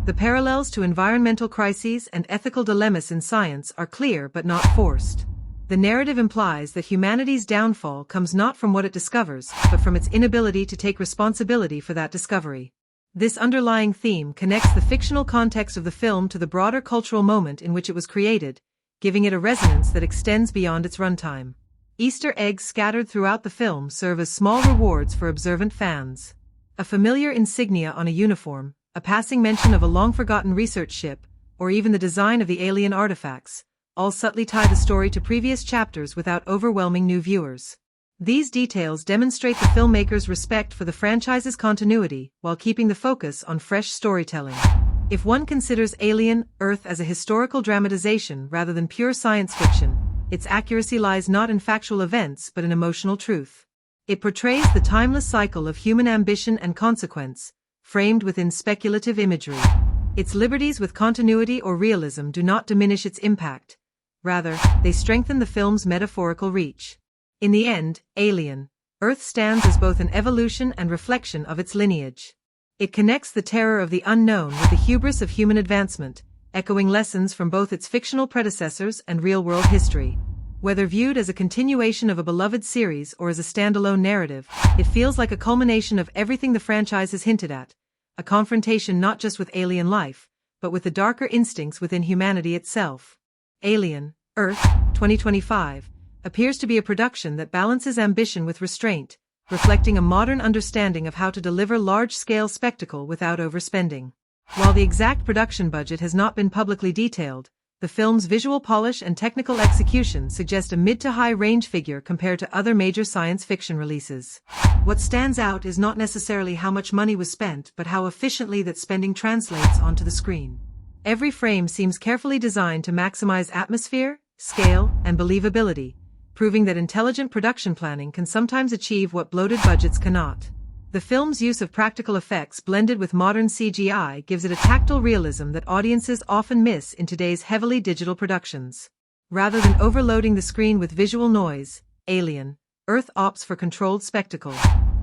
The parallels to environmental crises and ethical dilemmas in science are clear but not forced. The narrative implies that humanity's downfall comes not from what it discovers, but from its inability to take responsibility for that discovery. This underlying theme connects the fictional context of the film to the broader cultural moment in which it was created, giving it a resonance that extends beyond its runtime. Easter eggs scattered throughout the film serve as small rewards for observant fans. A familiar insignia on a uniform, a passing mention of a long-forgotten research ship, or even the design of the alien artifacts, all subtly tie the story to previous chapters without overwhelming new viewers. These details demonstrate the filmmaker's respect for the franchise's continuity while keeping the focus on fresh storytelling. If one considers Alien, Earth as a historical dramatization rather than pure science fiction, its accuracy lies not in factual events but in emotional truth. It portrays the timeless cycle of human ambition and consequence, framed within speculative imagery. Its liberties with continuity or realism do not diminish its impact. Rather, they strengthen the film's metaphorical reach. In the end, Alien, Earth stands as both an evolution and reflection of its lineage. It connects the terror of the unknown with the hubris of human advancement, echoing lessons from both its fictional predecessors and real-world history. Whether viewed as a continuation of a beloved series or as a standalone narrative, it feels like a culmination of everything the franchise has hinted at, a confrontation not just with alien life, but with the darker instincts within humanity itself. Alien, Earth, 2025, appears to be a production that balances ambition with restraint, reflecting a modern understanding of how to deliver large-scale spectacle without overspending. While the exact production budget has not been publicly detailed, the film's visual polish and technical execution suggest a mid-to-high range figure compared to other major science fiction releases. What stands out is not necessarily how much money was spent but how efficiently that spending translates onto the screen. Every frame seems carefully designed to maximize atmosphere, scale, and believability, proving that intelligent production planning can sometimes achieve what bloated budgets cannot. The film's use of practical effects blended with modern CGI gives it a tactile realism that audiences often miss in today's heavily digital productions. Rather than overloading the screen with visual noise, Alien, Earth opts for controlled spectacle.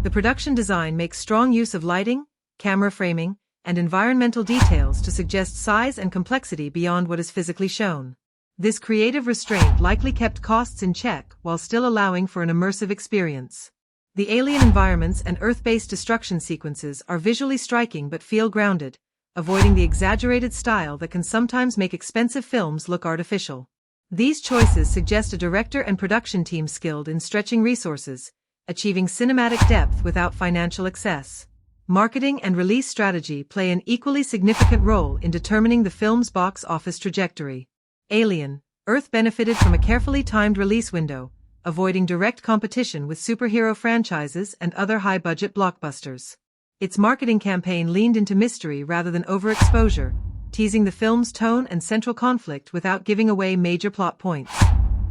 The production design makes strong use of lighting, camera framing, and environmental details to suggest size and complexity beyond what is physically shown. This creative restraint likely kept costs in check while still allowing for an immersive experience. The alien environments and Earth-based destruction sequences are visually striking but feel grounded, avoiding the exaggerated style that can sometimes make expensive films look artificial. These choices suggest a director and production team skilled in stretching resources, achieving cinematic depth without financial excess. Marketing and release strategy play an equally significant role in determining the film's box office trajectory. Alien, Earth benefited from a carefully timed release window, avoiding direct competition with superhero franchises and other high-budget blockbusters. Its marketing campaign leaned into mystery rather than overexposure, teasing the film's tone and central conflict without giving away major plot points.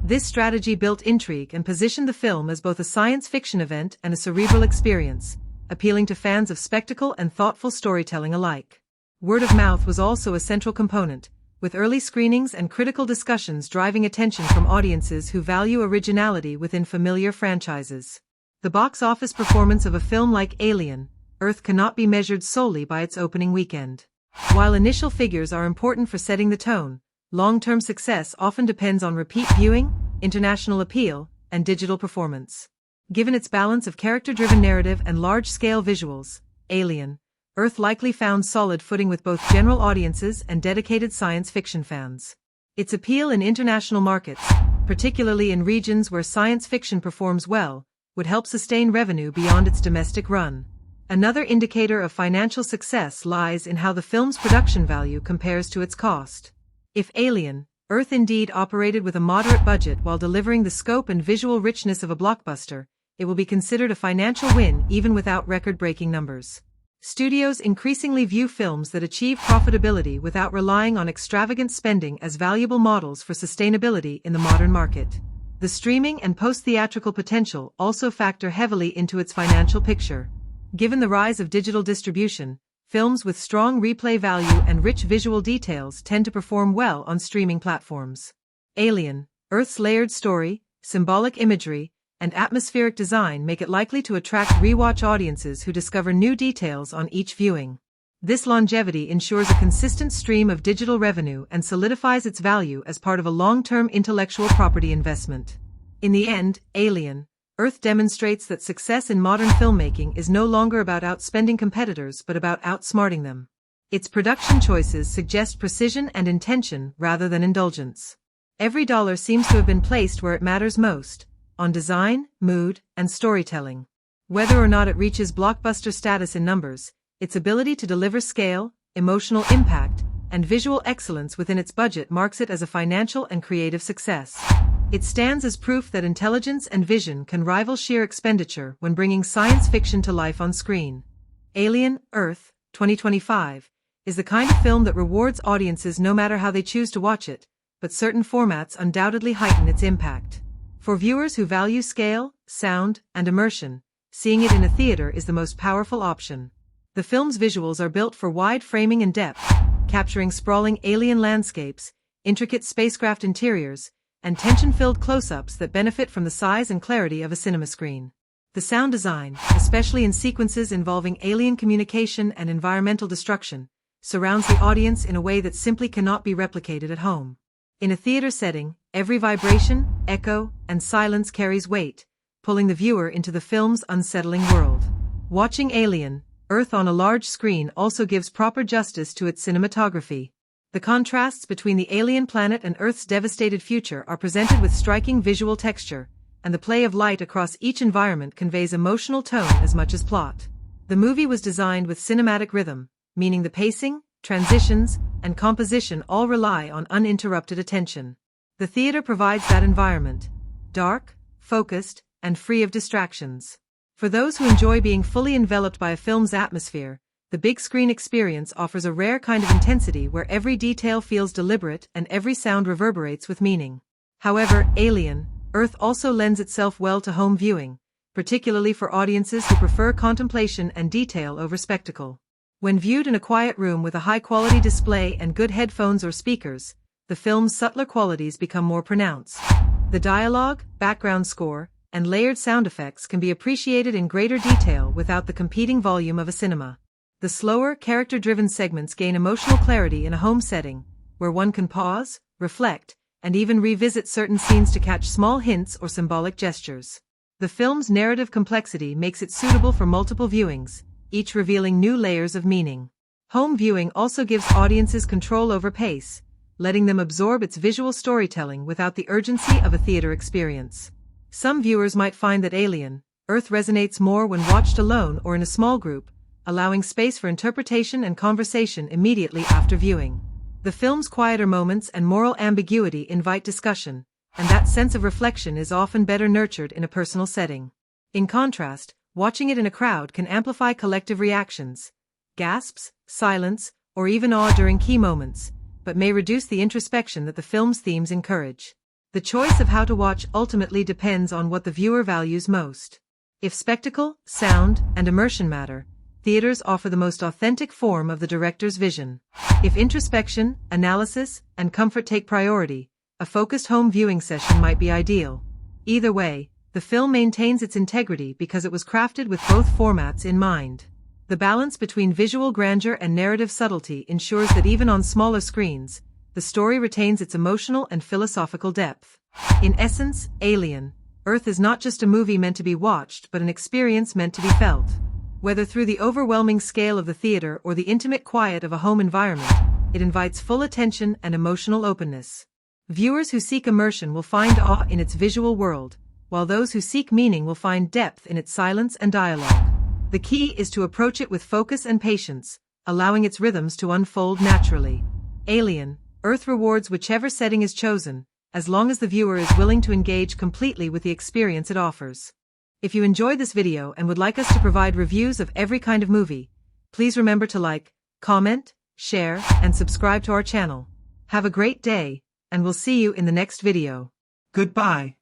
This strategy built intrigue and positioned the film as both a science fiction event and a cerebral experience, appealing to fans of spectacle and thoughtful storytelling alike. Word of mouth was also a central component, with early screenings and critical discussions driving attention from audiences who value originality within familiar franchises. The box office performance of a film like Alien, Earth cannot be measured solely by its opening weekend. While initial figures are important for setting the tone, long-term success often depends on repeat viewing, international appeal, and digital performance. Given its balance of character-driven narrative and large-scale visuals, Alien, Earth likely found solid footing with both general audiences and dedicated science fiction fans. Its appeal in international markets, particularly in regions where science fiction performs well, would help sustain revenue beyond its domestic run. Another indicator of financial success lies in how the film's production value compares to its cost. If Alien, Earth indeed operated with a moderate budget while delivering the scope and visual richness of a blockbuster, it will be considered a financial win even without record-breaking numbers. Studios increasingly view films that achieve profitability without relying on extravagant spending as valuable models for sustainability in the modern market. The streaming and post-theatrical potential also factor heavily into its financial picture. Given the rise of digital distribution, films with strong replay value and rich visual details tend to perform well on streaming platforms. Alien, Earth's layered story, symbolic imagery, and atmospheric design make it likely to attract rewatch audiences who discover new details on each viewing. This longevity ensures a consistent stream of digital revenue and solidifies its value as part of a long-term intellectual property investment. In the end, Alien, Earth demonstrates that success in modern filmmaking is no longer about outspending competitors but about outsmarting them. Its production choices suggest precision and intention rather than indulgence. Every dollar seems to have been placed where it matters most, on design, mood, and storytelling. Whether or not it reaches blockbuster status in numbers, its ability to deliver scale, emotional impact, and visual excellence within its budget marks it as a financial and creative success. It stands as proof that intelligence and vision can rival sheer expenditure when bringing science fiction to life on screen. Alien, Earth, 2025, is the kind of film that rewards audiences no matter how they choose to watch it, but certain formats undoubtedly heighten its impact. For viewers who value scale, sound, and immersion, seeing it in a theater is the most powerful option. The film's visuals are built for wide framing and depth, capturing sprawling alien landscapes, intricate spacecraft interiors, and tension-filled close-ups that benefit from the size and clarity of a cinema screen. The sound design, especially in sequences involving alien communication and environmental destruction, surrounds the audience in a way that simply cannot be replicated at home. In a theater setting, every vibration, echo, and silence carries weight, pulling the viewer into the film's unsettling world. Watching Alien, Earth on a large screen also gives proper justice to its cinematography. The contrasts between the alien planet and Earth's devastated future are presented with striking visual texture, and the play of light across each environment conveys emotional tone as much as plot. The movie was designed with cinematic rhythm, meaning the pacing, transitions, and composition all rely on uninterrupted attention. The theater provides that environment, dark, focused, and free of distractions. For those who enjoy being fully enveloped by a film's atmosphere, the big screen experience offers a rare kind of intensity where every detail feels deliberate and every sound reverberates with meaning. However, Alien, Earth also lends itself well to home viewing, particularly for audiences who prefer contemplation and detail over spectacle. When viewed in a quiet room with a high-quality display and good headphones or speakers, the film's subtler qualities become more pronounced. The dialogue, background score, and layered sound effects can be appreciated in greater detail without the competing volume of a cinema. The slower, character-driven segments gain emotional clarity in a home setting, where one can pause, reflect, and even revisit certain scenes to catch small hints or symbolic gestures. The film's narrative complexity makes it suitable for multiple viewings, each revealing new layers of meaning. Home viewing also gives audiences control over pace, letting them absorb its visual storytelling without the urgency of a theater experience. Some viewers might find that Alien, Earth resonates more when watched alone or in a small group, allowing space for interpretation and conversation immediately after viewing. The film's quieter moments and moral ambiguity invite discussion, and that sense of reflection is often better nurtured in a personal setting. In contrast, watching it in a crowd can amplify collective reactions, gasps, silence, or even awe during key moments, but may reduce the introspection that the film's themes encourage. The choice of how to watch ultimately depends on what the viewer values most. If spectacle, sound, and immersion matter, theaters offer the most authentic form of the director's vision. If introspection, analysis, and comfort take priority, a focused home viewing session might be ideal. Either way, the film maintains its integrity because it was crafted with both formats in mind. The balance between visual grandeur and narrative subtlety ensures that even on smaller screens, the story retains its emotional and philosophical depth. In essence, Alien, Earth is not just a movie meant to be watched but an experience meant to be felt. Whether through the overwhelming scale of the theater or the intimate quiet of a home environment, it invites full attention and emotional openness. Viewers who seek immersion will find awe in its visual world, while those who seek meaning will find depth in its silence and dialogue. The key is to approach it with focus and patience, allowing its rhythms to unfold naturally. Alien, Earth rewards whichever setting is chosen, as long as the viewer is willing to engage completely with the experience it offers. If you enjoyed this video and would like us to provide reviews of every kind of movie, please remember to like, comment, share, and subscribe to our channel. Have a great day, and we'll see you in the next video. Goodbye.